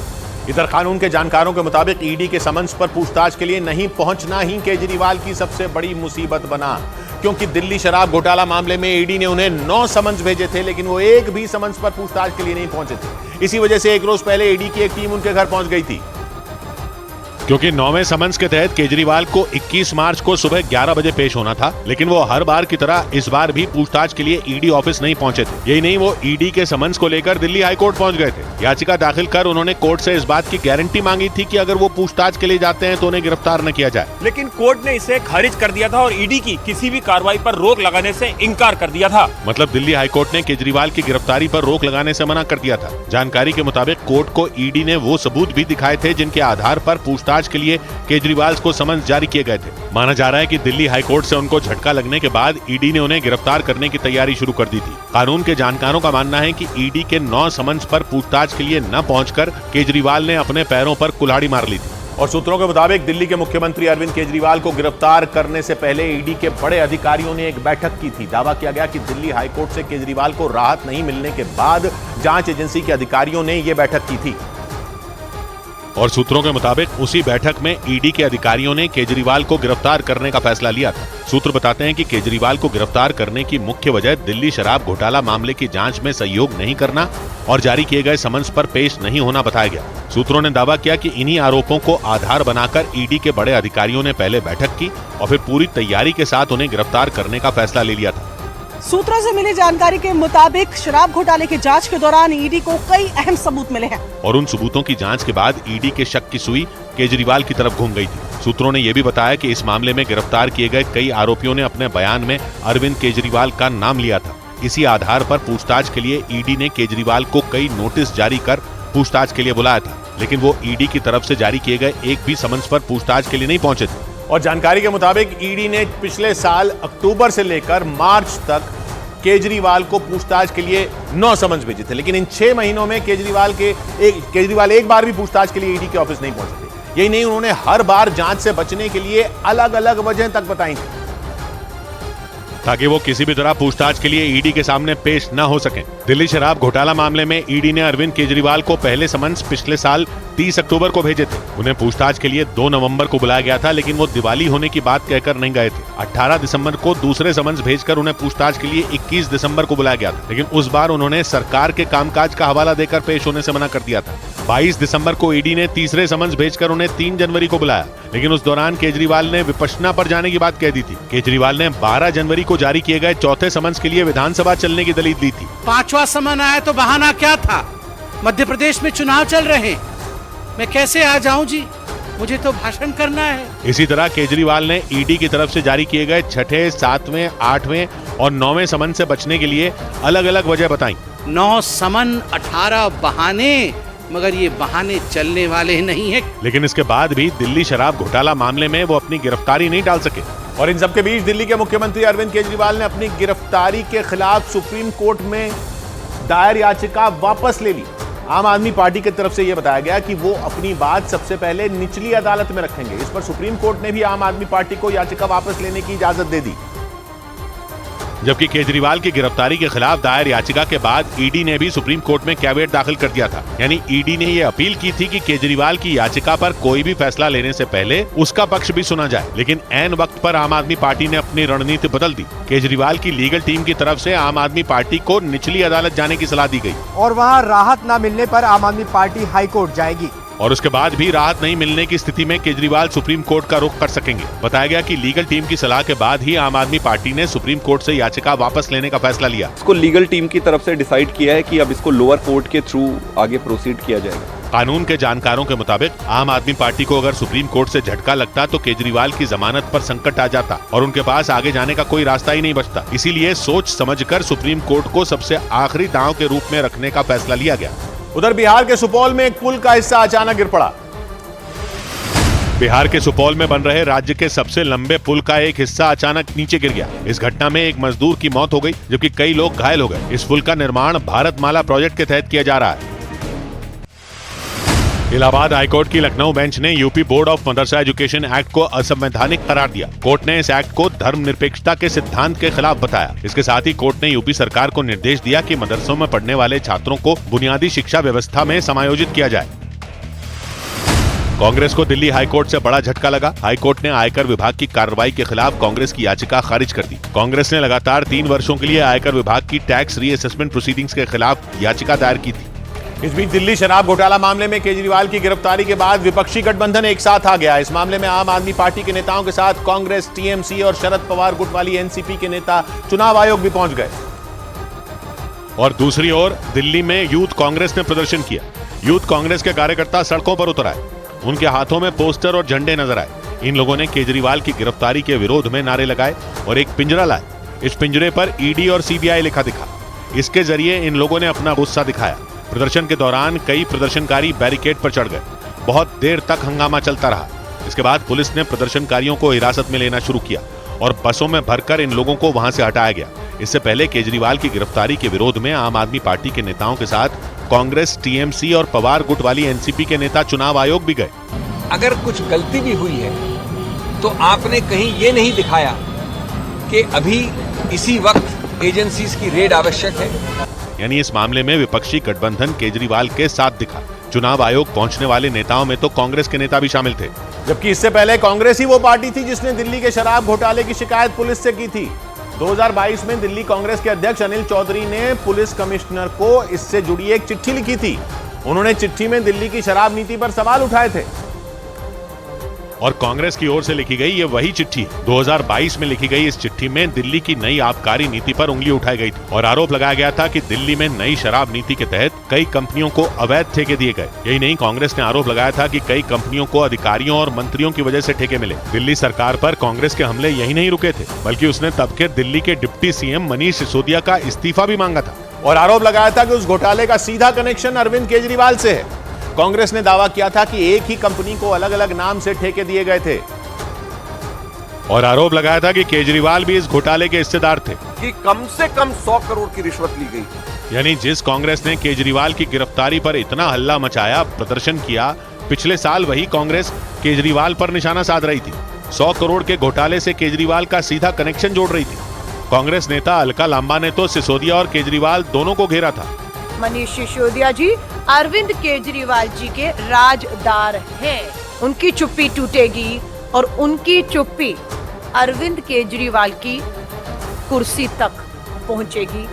इधर कानून के जानकारों के मुताबिक ईडी के समन्स पर पूछताछ के लिए नहीं पहुंचना ही केजरीवाल की सबसे बड़ी मुसीबत बना, क्योंकि दिल्ली शराब घोटाला मामले में ईडी ने उन्हें 9 समन्स भेजे थे, लेकिन वो एक भी समन्स पर पूछताछ के लिए नहीं पहुंचे थे। इसी वजह से एक रोज पहले ईडी की एक टीम उनके घर पहुंच गई थी, क्योंकि 9वें समन्स के तहत केजरीवाल को 21 मार्च को सुबह 11 बजे पेश होना था, लेकिन वो हर बार की तरह इस बार भी पूछताछ के लिए ईडी ऑफिस नहीं पहुंचे थे। यही नहीं, वो ईडी के समन्स को लेकर दिल्ली हाईकोर्ट पहुंच गए थे। याचिका दाखिल कर उन्होंने कोर्ट से इस बात की गारंटी मांगी थी कि अगर वो पूछताछ के लिए जाते हैं तो उन्हें गिरफ्तार न किया जाए, लेकिन कोर्ट ने इसे खारिज कर दिया था और ईडी की किसी भी कार्रवाई पर रोक लगाने से इनकार कर दिया था। मतलब दिल्ली हाईकोर्ट ने केजरीवाल की गिरफ्तारी पर रोक लगाने से मना कर दिया था। जानकारी के मुताबिक कोर्ट को ईडी ने वो सबूत भी दिखाए थे जिनके आधार पर पूछताछ के लिए केजरीवाल को समन्स जारी किए गए थे। माना जा रहा है कि दिल्ली हाईकोर्ट से उनको झटका लगने के बाद ईडी ने उन्हें गिरफ्तार करने की तैयारी शुरू कर दी थी। कानून के जानकारों का मानना है कि ईडी के 9 समन्स पर पूछताछ के लिए न पहुंचकर केजरीवाल ने अपने पैरों पर कुल्हाड़ी मार ली थी। और सूत्रों के मुताबिक दिल्ली के मुख्यमंत्री अरविंद केजरीवाल को गिरफ्तार करने से पहले ईडी के बड़े अधिकारियों ने एक बैठक की थी। दावा किया गया कि दिल्ली हाईकोर्ट से केजरीवाल को राहत नहीं मिलने के बाद जांच एजेंसी के अधिकारियों ने यह बैठक की थी। और सूत्रों के मुताबिक उसी बैठक में ईडी के अधिकारियों ने केजरीवाल को गिरफ्तार करने का फैसला लिया था। सूत्र बताते हैं कि केजरीवाल को गिरफ्तार करने की मुख्य वजह दिल्ली शराब घोटाला मामले की जांच में सहयोग नहीं करना और जारी किए गए समन्स पर पेश नहीं होना बताया गया। सूत्रों ने दावा किया कि इन्हीं आरोपों को आधार बनाकर ईडी के बड़े अधिकारियों ने पहले बैठक की और फिर पूरी तैयारी के साथ उन्हें गिरफ्तार करने का फैसला ले लिया था। सूत्रों से मिली जानकारी के मुताबिक शराब घोटाले की जांच के दौरान ईडी को कई अहम सबूत मिले हैं और उन सबूतों की जांच के बाद ईडी के शक की सुई केजरीवाल की तरफ घूम गई थी। सूत्रों ने यह भी बताया कि इस मामले में गिरफ्तार किए गए कई आरोपियों ने अपने बयान में अरविंद केजरीवाल का नाम लिया था। इसी आधार पर पूछताछ के लिए ईडी ने केजरीवाल को कई नोटिस जारी कर पूछताछ के लिए बुलाया था, लेकिन वो ईडी की तरफ से जारी किए गए एक भी समन्स पर पूछताछ के लिए नहीं पहुंचे थे। और जानकारी के मुताबिक ईडी ने पिछले साल अक्टूबर से लेकर मार्च तक केजरीवाल को पूछताछ के लिए 9 समन्स भेजे थे, लेकिन इन 6 महीनों में केजरीवाल एक बार भी पूछताछ के लिए ईडी के ऑफिस नहीं पहुंचे थे। यही नहीं, उन्होंने हर बार जांच से बचने के लिए अलग अलग वजह तक बताई थी ताकि वो किसी भी तरह पूछताछ के लिए ईडी के सामने पेश न हो सकें। दिल्ली शराब घोटाला मामले में ईडी ने अरविंद केजरीवाल को पहले समन्स पिछले साल 30 अक्टूबर को भेजे थे। उन्हें पूछताछ के लिए 2 नवंबर को बुलाया गया था, लेकिन वो दिवाली होने की बात कहकर नहीं गए थे। 18 दिसंबर को दूसरे समन्स भेजकर उन्हें पूछताछ के लिए 21 दिसंबर को बुलाया गया था, लेकिन उस बार उन्होंने सरकार के कामकाज का हवाला देकर पेश होने से मना कर दिया था। 22 दिसंबर को ईडी ने तीसरे समन्स भेजकर उन्हें 3 जनवरी को बुलाया, लेकिन उस दौरान केजरीवाल ने विपश्यना पर जाने की बात कह दी थी। केजरीवाल ने 12 जनवरी को जारी किए गए चौथे समन्स के लिए विधानसभा चलने की दलील दी थी। 5वां समन आया तो बहाना क्या था? मध्य प्रदेश में चुनाव चल रहे, मैं कैसे आ जाऊं जी, मुझे तो भाषण करना है। इसी तरह केजरीवाल ने ईडी की तरफ से जारी किए गए 6ठे, 7वें, 8वें और 9वें समन से बचने के लिए अलग अलग वजह बताई। 9 समन 18 बहाने, मगर ये बहाने चलने वाले नहीं है। लेकिन इसके बाद भी दिल्ली शराब घोटाला मामले में वो अपनी गिरफ्तारी नहीं डाल सके। और इन सबके बीच दिल्ली के मुख्यमंत्री अरविंद केजरीवाल ने अपनी गिरफ्तारी के खिलाफ सुप्रीम कोर्ट में दायर याचिका वापस ले ली। आम आदमी पार्टी की तरफ से यह बताया गया कि वो अपनी बात सबसे पहले निचली अदालत में रखेंगे। इस पर सुप्रीम कोर्ट ने भी आम आदमी पार्टी को याचिका वापस लेने की इजाजत दे दी। जबकि केजरीवाल की गिरफ्तारी के खिलाफ दायर याचिका के बाद ईडी ने भी सुप्रीम कोर्ट में कैविएट दाखिल कर दिया था। यानी ईडी ने यह अपील की थी कि केजरीवाल की याचिका पर कोई भी फैसला लेने से पहले उसका पक्ष भी सुना जाए। लेकिन ऐन वक्त पर आम आदमी पार्टी ने अपनी रणनीति बदल दी। केजरीवाल की लीगल टीम की तरफ से आम आदमी पार्टी को निचली अदालत जाने की सलाह दी गई और वहाँ राहत न मिलने पर आम आदमी पार्टी हाई कोर्ट जाएगी। और उसके बाद भी राहत नहीं मिलने की स्थिति में केजरीवाल सुप्रीम कोर्ट का रुख कर सकेंगे। बताया गया कि लीगल टीम की सलाह के बाद ही आम आदमी पार्टी ने सुप्रीम कोर्ट से याचिका वापस लेने का फैसला लिया। इसको लीगल टीम की तरफ से डिसाइड किया है कि अब इसको लोअर कोर्ट के थ्रू आगे प्रोसीड किया जाएगा। कानून के जानकारों के मुताबिक आम आदमी पार्टी को अगर सुप्रीम कोर्ट से झटका लगता तो केजरीवाल की जमानत पर संकट आ जाता और उनके पास आगे जाने का कोई रास्ता ही नहीं बचता। इसीलिए सोच समझकर सुप्रीम कोर्ट को सबसे आखिरी दांव के रूप में रखने का फैसला लिया गया। उधर बिहार के सुपौल में एक पुल का हिस्सा अचानक गिर पड़ा। बिहार के सुपौल में बन रहे राज्य के सबसे लंबे पुल का एक हिस्सा अचानक नीचे गिर गया। इस घटना में एक मजदूर की मौत हो गई जबकि कई लोग घायल हो गए। इस पुल का निर्माण भारतमाला प्रोजेक्ट के तहत किया जा रहा है। इलाहाबाद हाईकोर्ट की लखनऊ बेंच ने UP board of Madrasa education act को असंवैधानिक करार दिया। कोर्ट ने इस एक्ट को धर्मनिरपेक्षता के सिद्धांत के खिलाफ बताया। इसके साथ ही कोर्ट ने यूपी सरकार को निर्देश दिया कि मदरसों में पढ़ने वाले छात्रों को बुनियादी शिक्षा व्यवस्था में समायोजित किया जाए। कांग्रेस को दिल्ली हाईकोर्ट से बड़ा झटका लगा। हाईकोर्ट ने आयकर विभाग की कार्रवाई के खिलाफ कांग्रेस की याचिका खारिज कर दी। कांग्रेस ने लगातार 3 वर्षों के लिए आयकर विभाग की टैक्स रीअसेसमेंट प्रोसीडिंग्स के खिलाफ याचिका दायर की थी। इस बीच दिल्ली शराब घोटाला मामले में केजरीवाल की गिरफ्तारी के बाद विपक्षी गठबंधन एक साथ आ गया। इस मामले में आम आदमी पार्टी के नेताओं के साथ कांग्रेस, टीएमसी और शरद पवार गुट वाली एनसीपी के नेता चुनाव आयोग भी पहुंच गए। और दूसरी ओर दिल्ली में यूथ कांग्रेस ने प्रदर्शन किया। यूथ कांग्रेस के कार्यकर्ता सड़कों पर उतर आए। उनके हाथों में पोस्टर और झंडे नजर आए। इन लोगों ने केजरीवाल की गिरफ्तारी के विरोध में नारे लगाए और एक पिंजरा लाए। इस पिंजरे पर ईडी और सीबीआई लिखा दिखा। इसके जरिए इन लोगों ने अपना गुस्सा दिखाया। प्रदर्शन के दौरान कई प्रदर्शनकारी बैरिकेड पर चढ़ गए। बहुत देर तक हंगामा चलता रहा। इसके बाद पुलिस ने प्रदर्शनकारियों को हिरासत में लेना शुरू किया और बसों में भरकर इन लोगों को वहां से हटाया गया। इससे पहले केजरीवाल की गिरफ्तारी के विरोध में आम आदमी पार्टी के नेताओं के साथ कांग्रेस, टीएमसी और पवार गुट वाली एनसीपी के नेता चुनाव आयोग भी गए। अगर कुछ गलती भी हुई है तो आपने कहीं ये नहीं दिखाया कि अभी इसी वक्त एजेंसीज की रेड आवश्यक है। यानी इस मामले में विपक्षी गठबंधन केजरीवाल के साथ दिखा। चुनाव आयोग पहुंचने वाले नेताओं में तो कांग्रेस के नेता भी शामिल थे। जबकि इससे पहले कांग्रेस ही वो पार्टी थी जिसने दिल्ली के शराब घोटाले की शिकायत पुलिस से की थी। 2022 में दिल्ली कांग्रेस के अध्यक्ष अनिल चौधरी ने पुलिस कमिश्नर को इससे जुड़ी एक चिट्ठी लिखी थी। उन्होंने चिट्ठी में दिल्ली की शराब नीति पर सवाल उठाए थे और कांग्रेस की ओर से लिखी गई ये वही चिट्ठी 2022 में लिखी गई। इस चिट्ठी में दिल्ली की नई आबकारी नीति पर उंगली उठाई गई थी और आरोप लगाया गया था कि दिल्ली में नई शराब नीति के तहत कई कंपनियों को अवैध ठेके दिए गए। यही नहीं, कांग्रेस ने आरोप लगाया था कि कई कंपनियों को अधिकारियों और मंत्रियों की वजह से ठेके मिले। दिल्ली सरकार पर कांग्रेस के हमले यही नहीं रुके थे, बल्कि उसने तब के दिल्ली के डिप्टी सीएम मनीष सिसोदिया का इस्तीफा भी मांगा था और आरोप लगाया था कि उस घोटाले का सीधा कनेक्शन अरविंद केजरीवाल से है। कांग्रेस ने दावा किया था कि एक ही कंपनी को अलग अलग नाम से ठेके दिए गए थे और आरोप लगाया था कि केजरीवाल भी इस घोटाले के हिस्सेदार थे कि कम से कम 100 करोड़ की रिश्वत ली गई। यानी जिस कांग्रेस ने केजरीवाल की गिरफ्तारी पर इतना हल्ला मचाया, प्रदर्शन किया, पिछले साल वही कांग्रेस केजरीवाल पर निशाना साध रही थी। 100 करोड़ के घोटाले से केजरीवाल का सीधा कनेक्शन जोड़ रही थी। कांग्रेस नेता अलका लांबा ने तो सिसोदिया और केजरीवाल दोनों को घेरा था। मनीष सिसोदिया जी अरविंद केजरीवाल जी के राजदार हैं। उनकी चुप्पी टूटेगी और उनकी चुप्पी अरविंद केजरीवाल की कुर्सी तक पहुंचेगी।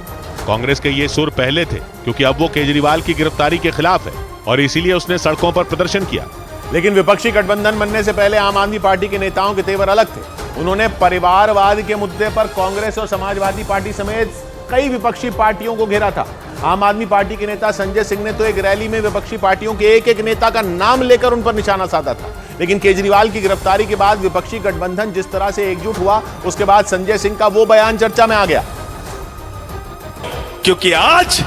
कांग्रेस के ये सुर पहले थे क्योंकि अब वो केजरीवाल की गिरफ्तारी के खिलाफ है और इसीलिए उसने सड़कों पर प्रदर्शन किया। लेकिन विपक्षी गठबंधन बनने से पहले आम आदमी पार्टी के नेताओं के तेवर अलग थे। उन्होंने परिवारवाद के मुद्दे पर कांग्रेस और समाजवादी पार्टी समेत कई विपक्षी पार्टियों को घेरा था। आम आदमी पार्टी के नेता संजय सिंह ने तो एक रैली में विपक्षी पार्टियों के एक एक नेता का नाम लेकर उन पर निशाना साधा था। लेकिन केजरीवाल की गिरफ्तारी के बाद विपक्षी गठबंधन जिस तरह से एकजुट हुआ, उसके बाद संजय सिंह का वो बयान चर्चा में आ गया। क्योंकि आज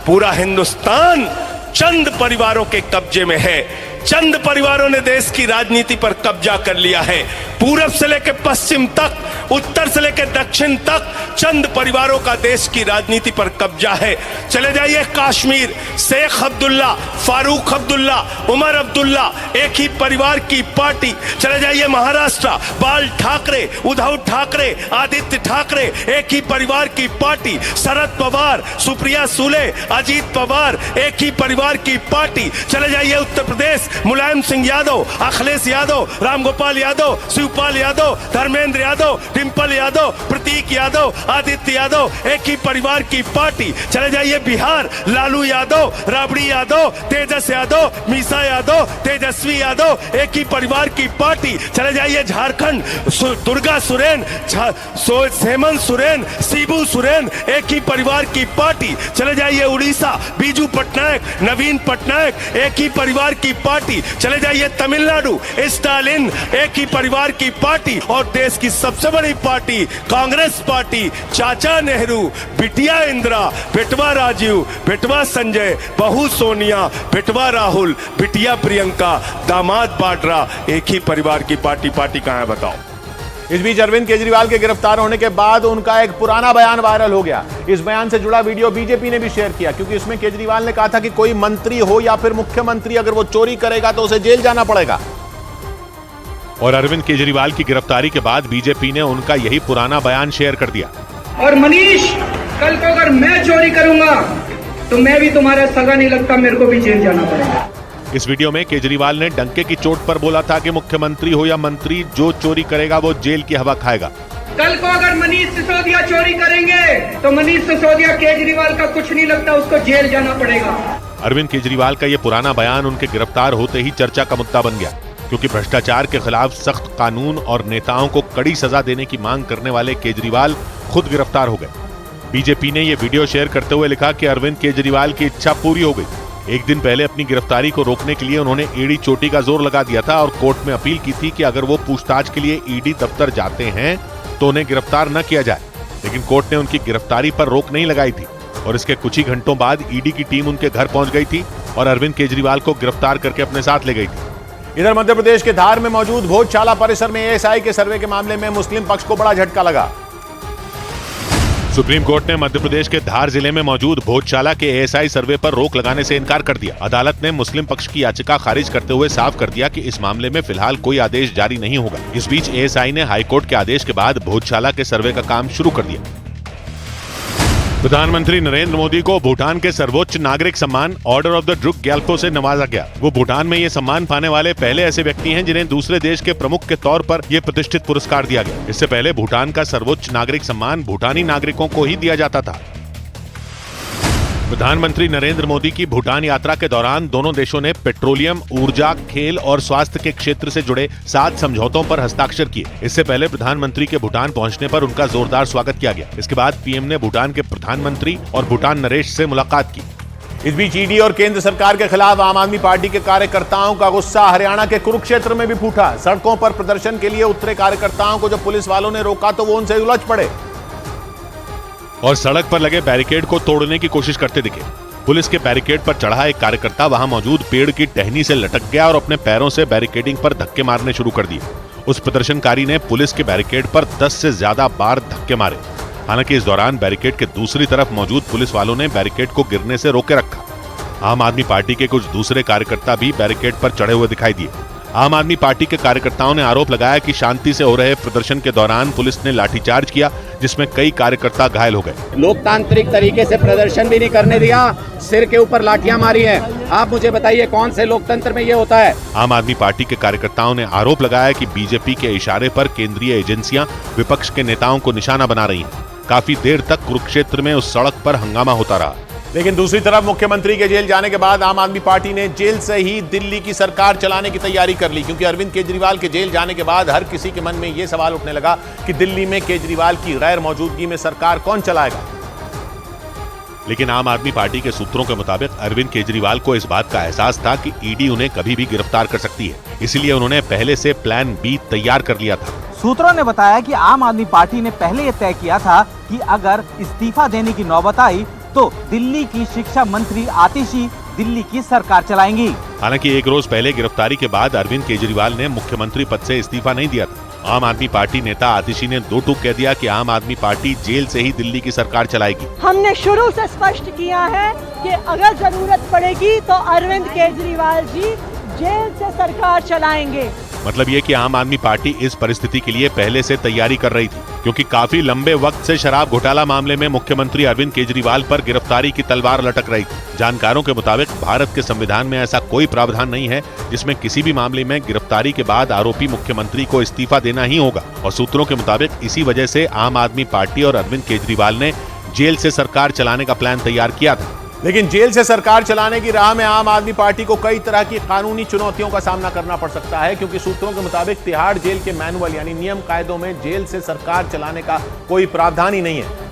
पूरा हिंदुस्तान चंद परिवारों के कब्जे में है। चंद परिवारों ने देश की राजनीति पर कब्जा कर लिया है। पूरब से लेकर पश्चिम तक, उत्तर से लेकर दक्षिण तक चंद परिवारों का देश की राजनीति पर कब्जा है। चले जाइए कश्मीर, शेख अब्दुल्ला, फारूक अब्दुल्ला, उमर अब्दुल्ला, एक ही परिवार की पार्टी। चले जाइए महाराष्ट्र, बाल ठाकरे, उद्धव ठाकरे, आदित्य ठाकरे, एक ही परिवार की पार्टी। शरद पवार, सुप्रिया सुले, अजीत पवार, एक ही परिवार की पार्टी। चले जाइए उत्तर प्रदेश, मुलायम सिंह यादव, अखिलेश यादव, रामगोपाल यादव, शिवपाल यादव, धर्मेंद्र यादव, डिंपल यादव, प्रतीक यादव, आदित्य यादव, एक ही परिवार की पार्टी। चले जाइए बिहार, लालू यादव, राबड़ी यादव, तेजस यादव, मीसा यादव, तेजस्वी यादव, एक ही परिवार की पार्टी। चले जाइए झारखंड, दुर्गा सोरेन, हेमंत सोरेन, शिबू सोरेन, एक ही परिवार की पार्टी। चले जाइए उड़ीसा, बीजू पटनायक, नवीन पटनायक, एक ही परिवार की पार्टी। चले जाइए तमिलनाडु, स्टालिन, एक ही परिवार की पार्टी। और देश की सबसे बड़ी पार्टी कांग्रेस पार्टी, चाचा नेहरू, बिटिया इंदिरा, बेटवा राजीव, बेटवा संजय, बहू सोनिया, बेटवा राहुल, बिटिया प्रियंका, दामाद वाड्रा, एक ही परिवार की पार्टी। पार्टी कहां है बताओ? इस बीच अरविंद केजरीवाल के गिरफ्तार होने के बाद उनका एक पुराना बयान वायरल हो गया। इस बयान से जुड़ा वीडियो बीजेपी ने भी शेयर किया, क्योंकि इसमें केजरीवाल ने कहा था कि कोई मंत्री हो या फिर मुख्यमंत्री अगर वो चोरी करेगा तो उसे जेल जाना पड़ेगा। और अरविंद केजरीवाल की गिरफ्तारी के बाद बीजेपी ने उनका यही पुराना बयान शेयर कर दिया। और मनीष, कल को अगर मैं चोरी करूंगा तो मैं भी तुम्हारा सगा नहीं लगता, मेरे को भी जेल जाना पड़ेगा। इस वीडियो में केजरीवाल ने डंके की चोट पर बोला था कि मुख्यमंत्री हो या मंत्री, जो चोरी करेगा वो जेल की हवा खाएगा। कल को अगर मनीष सिसोदिया चोरी करेंगे तो मनीष सिसोदिया केजरीवाल का कुछ नहीं लगता, उसको जेल जाना पड़ेगा। अरविंद केजरीवाल का ये पुराना बयान उनके गिरफ्तार होते ही चर्चा का मुद्दा बन गया, क्योंकि भ्रष्टाचार के खिलाफ सख्त कानून और नेताओं को कड़ी सजा देने की मांग करने वाले केजरीवाल खुद गिरफ्तार हो गए। बीजेपी ने ये वीडियो शेयर करते हुए लिखा कि अरविंद केजरीवाल की इच्छा पूरी हो गई। एक दिन पहले अपनी गिरफ्तारी को रोकने के लिए उन्होंने ईडी चोटी का जोर लगा दिया था और कोर्ट में अपील की थी कि अगर वो पूछताछ के लिए ईडी दफ्तर जाते हैं तो उन्हें गिरफ्तार न किया जाए, लेकिन कोर्ट ने उनकी गिरफ्तारी पर रोक नहीं लगाई थी। और इसके कुछ ही घंटों बाद ईडी की टीम उनके घर पहुंच गई थी और अरविंद केजरीवाल को गिरफ्तार करके अपने साथ ले गई थी। इधर मध्य प्रदेश के धार में मौजूद भोजशाला परिसर में एएसआई के सर्वे के मामले में मुस्लिम पक्ष को बड़ा झटका लगा। सुप्रीम कोर्ट ने मध्य प्रदेश के धार जिले में मौजूद भोजशाला के एएसआई सर्वे पर रोक लगाने से इनकार कर दिया। अदालत ने मुस्लिम पक्ष की याचिका खारिज करते हुए साफ कर दिया कि इस मामले में फिलहाल कोई आदेश जारी नहीं होगा। इस बीच एएसआई ने हाईकोर्ट के आदेश के बाद भोजशाला के सर्वे का काम शुरू कर दिया। प्रधानमंत्री नरेंद्र मोदी को भूटान के सर्वोच्च नागरिक सम्मान order of the Druk Gyalpo से नवाजा गया। वो भूटान में ये सम्मान पाने वाले पहले ऐसे व्यक्ति हैं जिन्हें दूसरे देश के प्रमुख के तौर पर यह प्रतिष्ठित पुरस्कार दिया गया। इससे पहले भूटान का सर्वोच्च नागरिक सम्मान भूटानी नागरिकों को ही दिया जाता था। प्रधानमंत्री नरेंद्र मोदी की भूटान यात्रा के दौरान दोनों देशों ने पेट्रोलियम, ऊर्जा, खेल और स्वास्थ्य के क्षेत्र से जुड़े 7 समझौतों पर हस्ताक्षर किए। इससे पहले प्रधानमंत्री के भूटान पहुंचने पर उनका जोरदार स्वागत किया गया। इसके बाद पीएम ने भूटान के प्रधानमंत्री और भूटान नरेश से मुलाकात की। इस बीच ईडी और केंद्र सरकार के खिलाफ आम आदमी पार्टी के कार्यकर्ताओं का गुस्सा हरियाणा के कुरुक्षेत्र में भी फूटा। सड़कों पर प्रदर्शन के लिए उतरे कार्यकर्ताओं को जब पुलिस वालों ने रोका तो वो उनसे उलझ पड़े और सड़क पर लगे बैरिकेड को तोड़ने की कोशिश करते दिखे। पुलिस के बैरिकेड पर चढ़ा एक कार्यकर्ता वहां मौजूद पेड़ की टहनी से लटक गया और अपने पैरों से बैरिकेडिंग पर धक्के मारने शुरू कर दिए। उस प्रदर्शनकारी ने पुलिस के बैरिकेड पर 10 से ज्यादा बार धक्के मारे। हालांकि इस दौरान बैरिकेड के दूसरी तरफ मौजूद पुलिस वालों ने बैरिकेड को गिरने से रोके रखा। आम आदमी पार्टी के कुछ दूसरे कार्यकर्ता भी बैरिकेड पर चढ़े हुए दिखाई दिए। आम आदमी पार्टी के कार्यकर्ताओं ने आरोप लगाया कि शांति से हो रहे प्रदर्शन के दौरान पुलिस ने लाठीचार्ज किया, जिसमें कई कार्यकर्ता घायल हो गए। लोकतांत्रिक तरीके से प्रदर्शन भी नहीं करने दिया, सिर के ऊपर लाठियां मारी हैं। आप मुझे बताइए कौन से लोकतंत्र में ये होता है? आम आदमी पार्टी के कार्यकर्ताओं ने आरोप लगाया कि बीजेपी के इशारे पर केंद्रीय एजेंसियां विपक्ष के नेताओं को निशाना बना रही हैं। काफी देर तक कुरुक्षेत्र में उस सड़क पर हंगामा होता रहा। लेकिन दूसरी तरफ मुख्यमंत्री के जेल जाने के बाद आम आदमी पार्टी ने जेल से ही दिल्ली की सरकार चलाने की तैयारी कर ली, क्योंकि अरविंद केजरीवाल के जेल जाने के बाद हर किसी के मन में यह सवाल उठने लगा कि दिल्ली में केजरीवाल की गैर मौजूदगी में सरकार कौन चलाएगा। लेकिन आम आदमी पार्टी के सूत्रों के मुताबिक अरविंद केजरीवाल को इस बात का एहसास था कि ईडी उन्हें कभी भी गिरफ्तार कर सकती है, इसलिए उन्होंने पहले से प्लान बी तैयार कर लिया था। सूत्रों ने बताया कि आम आदमी पार्टी ने पहले यह तय किया था कि अगर इस्तीफा देने की नौबत आई तो दिल्ली की शिक्षा मंत्री आतिशी दिल्ली की सरकार चलाएंगी। हालांकि एक रोज पहले गिरफ्तारी के बाद अरविंद केजरीवाल ने मुख्यमंत्री पद से इस्तीफा नहीं दिया था। आम आदमी पार्टी नेता आतिशी ने दो टूक कह दिया कि आम आदमी पार्टी जेल से ही दिल्ली की सरकार चलाएगी। हमने शुरू से स्पष्ट किया है कि अगर जरूरत पड़ेगी तो अरविंद केजरीवाल जी जेल से सरकार चलाएंगे। मतलब ये कि आम आदमी पार्टी इस परिस्थिति के लिए पहले से तैयारी कर रही थी, क्योंकि काफी लंबे वक्त से शराब घोटाला मामले में मुख्यमंत्री अरविंद केजरीवाल पर गिरफ्तारी की तलवार लटक रही थी। जानकारों के मुताबिक भारत के संविधान में ऐसा कोई प्रावधान नहीं है जिसमें किसी भी मामले में गिरफ्तारी के बाद आरोपी मुख्यमंत्री को इस्तीफा देना ही होगा। और सूत्रों के मुताबिक इसी वजह से आम आदमी पार्टी और अरविंद केजरीवाल ने जेल से सरकार चलाने का प्लान तैयार किया था। लेकिन जेल से सरकार चलाने की राह में आम आदमी पार्टी को कई तरह की कानूनी चुनौतियों का सामना करना पड़ सकता है, क्योंकि सूत्रों के मुताबिक तिहाड़ जेल के मैनुअल यानी नियम कायदों में जेल से सरकार चलाने का कोई प्रावधान ही नहीं है।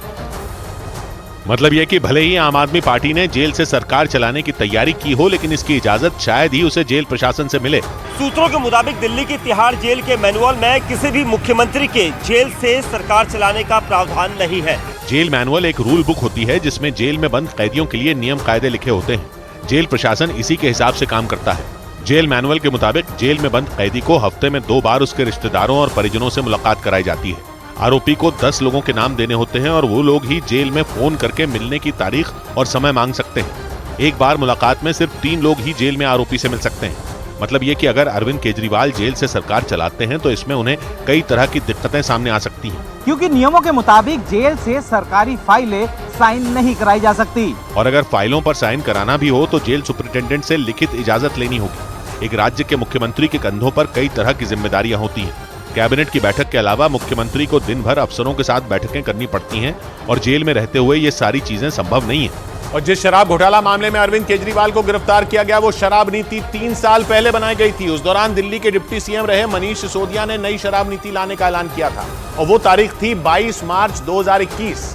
मतलब यह कि भले ही आम आदमी पार्टी ने जेल से सरकार चलाने की तैयारी की हो, लेकिन इसकी इजाजत शायद ही उसे जेल प्रशासन से मिले। सूत्रों के मुताबिक दिल्ली की तिहाड़ जेल के मैनुअल में किसी भी मुख्यमंत्री के जेल से सरकार चलाने का प्रावधान नहीं है। जेल मैनुअल एक रूल बुक होती है जिसमें जेल में बंद कैदियों के लिए नियम कायदे लिखे होते हैं। जेल प्रशासन इसी के हिसाब से काम करता है। जेल मैनुअल के मुताबिक जेल में बंद कैदी को हफ्ते में 2 बार उसके रिश्तेदारों और परिजनों से मुलाकात कराई जाती है। आरोपी को 10 लोगों के नाम देने होते हैं और वो लोग ही जेल में फोन करके मिलने की तारीख और समय मांग सकते हैं। एक बार मुलाकात में सिर्फ 3 लोग ही जेल में आरोपी से मिल सकते हैं। मतलब ये कि अगर अरविंद केजरीवाल जेल से सरकार चलाते हैं तो इसमें उन्हें कई तरह की दिक्कतें सामने आ सकती हैं, क्योंकि नियमों के मुताबिक जेल से सरकारी फाइलें साइन नहीं कराई जा सकती। और अगर फाइलों पर साइन कराना भी हो तो जेल सुपरिटेंडेंट से लिखित इजाजत लेनी होगी। एक राज्य के मुख्यमंत्री के कंधों पर कई तरह की जिम्मेदारियां होती हैं। कैबिनेट की बैठक के अलावा मुख्यमंत्री को दिन भर अफसरों के साथ बैठकें करनी पड़ती हैं और जेल में रहते हुए ये सारी चीजें संभव नहीं है। और जिस शराब घोटाला मामले में अरविंद केजरीवाल को गिरफ्तार किया गया, वो शराब नीति 3 साल पहले बनाई गई थी। उस दौरान दिल्ली के डिप्टी सीएम रहे मनीष सिसोदिया ने नई शराब नीति लाने का ऐलान किया था और वो तारीख थी 22 मार्च 2021।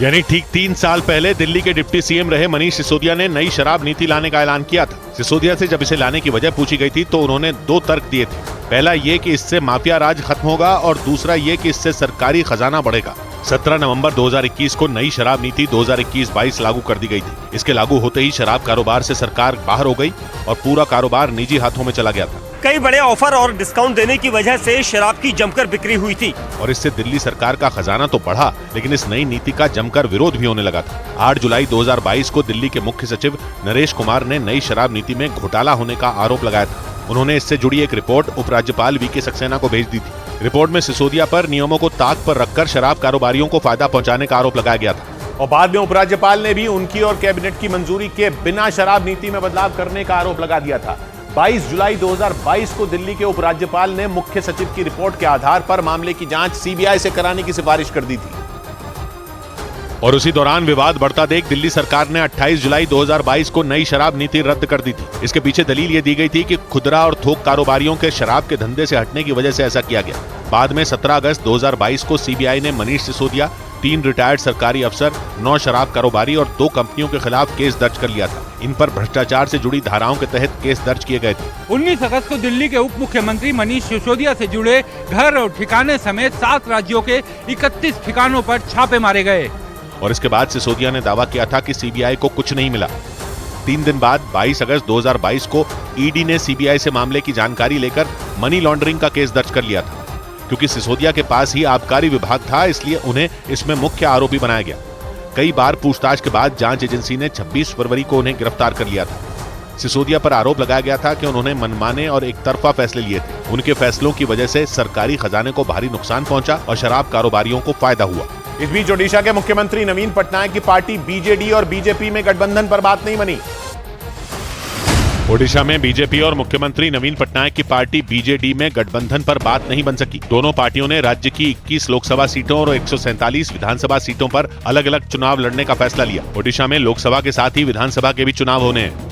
यानी ठीक 3 साल पहले दिल्ली के डिप्टी सीएम रहे मनीष सिसोदिया ने नई शराब नीति लाने का ऐलान किया था। सिसोदिया से जब इसे लाने की वजह पूछी गई थी तो उन्होंने 2 तर्क दिए थे। पहला ये कि इससे माफिया राज खत्म होगा और दूसरा ये कि इससे सरकारी खजाना बढ़ेगा। 17 नवंबर 2021 को नई शराब नीति 2021-22 लागू कर दी गई थी। इसके लागू होते ही शराब कारोबार से सरकार बाहर हो गई और पूरा कारोबार निजी हाथों में चला गया था। कई बड़े ऑफर और डिस्काउंट देने की वजह से शराब की जमकर बिक्री हुई थी और इससे दिल्ली सरकार का खजाना तो बढ़ा, लेकिन इस नई नीति का जमकर विरोध भी होने लगा था। 8 जुलाई 2022 को दिल्ली के मुख्य सचिव नरेश कुमार ने नई शराब नीति में घोटाला होने का आरोप लगाया था। उन्होंने इससे जुड़ी एक रिपोर्ट उपराज्यपाल वीके सक्सेना को भेज दी थी। रिपोर्ट में सिसोदिया पर नियमों को ताक पर रखकर शराब कारोबारियों को फायदा पहुंचाने का आरोप लगाया गया था। और बाद में उपराज्यपाल ने भी उनकी और कैबिनेट की मंजूरी के बिना शराब नीति में बदलाव करने का आरोप लगा दिया था। 22 जुलाई 2022 को दिल्ली के उपराज्यपाल ने मुख्य सचिव की रिपोर्ट के आधार पर मामले की जांच सीबीआई से कराने की सिफारिश कर दी थी। और उसी दौरान विवाद बढ़ता देख दिल्ली सरकार ने 28 जुलाई 2022 को नई शराब नीति रद्द कर दी थी। इसके पीछे दलील ये दी गई थी कि खुदरा और थोक कारोबारियों के शराब के धंधे से हटने की वजह से ऐसा किया गया। बाद में 17 अगस्त 2022 को सीबीआई ने मनीष सिसोदिया, 3 रिटायर्ड सरकारी अफसर, 9 शराब कारोबारी और 2 कंपनियों के खिलाफ केस दर्ज कर लिया था। इन पर भ्रष्टाचार से जुड़ी धाराओं के तहत केस दर्ज किए गए थे। 19 अगस्त को दिल्ली के उप मुख्यमंत्री मनीष सिसोदिया से जुड़े घर और ठिकाने समेत 7 राज्यों के 31 ठिकानों पर छापे मारे गए। और इसके बाद सिसोदिया ने दावा किया था कि सीबीआई को कुछ नहीं मिला। 3 दिन बाद 22 अगस्त 2022 को ईडी ने सीबीआई से मामले की जानकारी लेकर मनी लॉन्ड्रिंग का केस दर्ज कर लिया था। क्योंकि सिसोदिया के पास ही आबकारी विभाग था, इसलिए उन्हें इसमें मुख्य आरोपी बनाया गया। कई बार पूछताछ के बाद जांच एजेंसी ने 26 फरवरी को उन्हें गिरफ्तार कर लिया था। सिसोदिया पर आरोप लगाया गया था कि उन्होंने मनमाने और एक तरफा फैसले लिए थे। उनके फैसलों की वजह से सरकारी खजाने को भारी नुकसान पहुंचा और शराब कारोबारियों को फायदा हुआ। इस बीच ओडिशा के मुख्यमंत्री नवीन पटनायक की पार्टी बीजेडी और बीजेपी में गठबंधन पर बात नहीं बनी। ओडिशा में बीजेपी और मुख्यमंत्री नवीन पटनायक की पार्टी बीजेडी में गठबंधन पर बात नहीं बन सकी। दोनों पार्टियों ने राज्य की 21 लोकसभा सीटों और 147 विधानसभा सीटों पर अलग अलग चुनाव लड़ने का फैसला लिया। ओडिशा में लोकसभा के साथ ही विधानसभा के भी चुनाव होने हैं।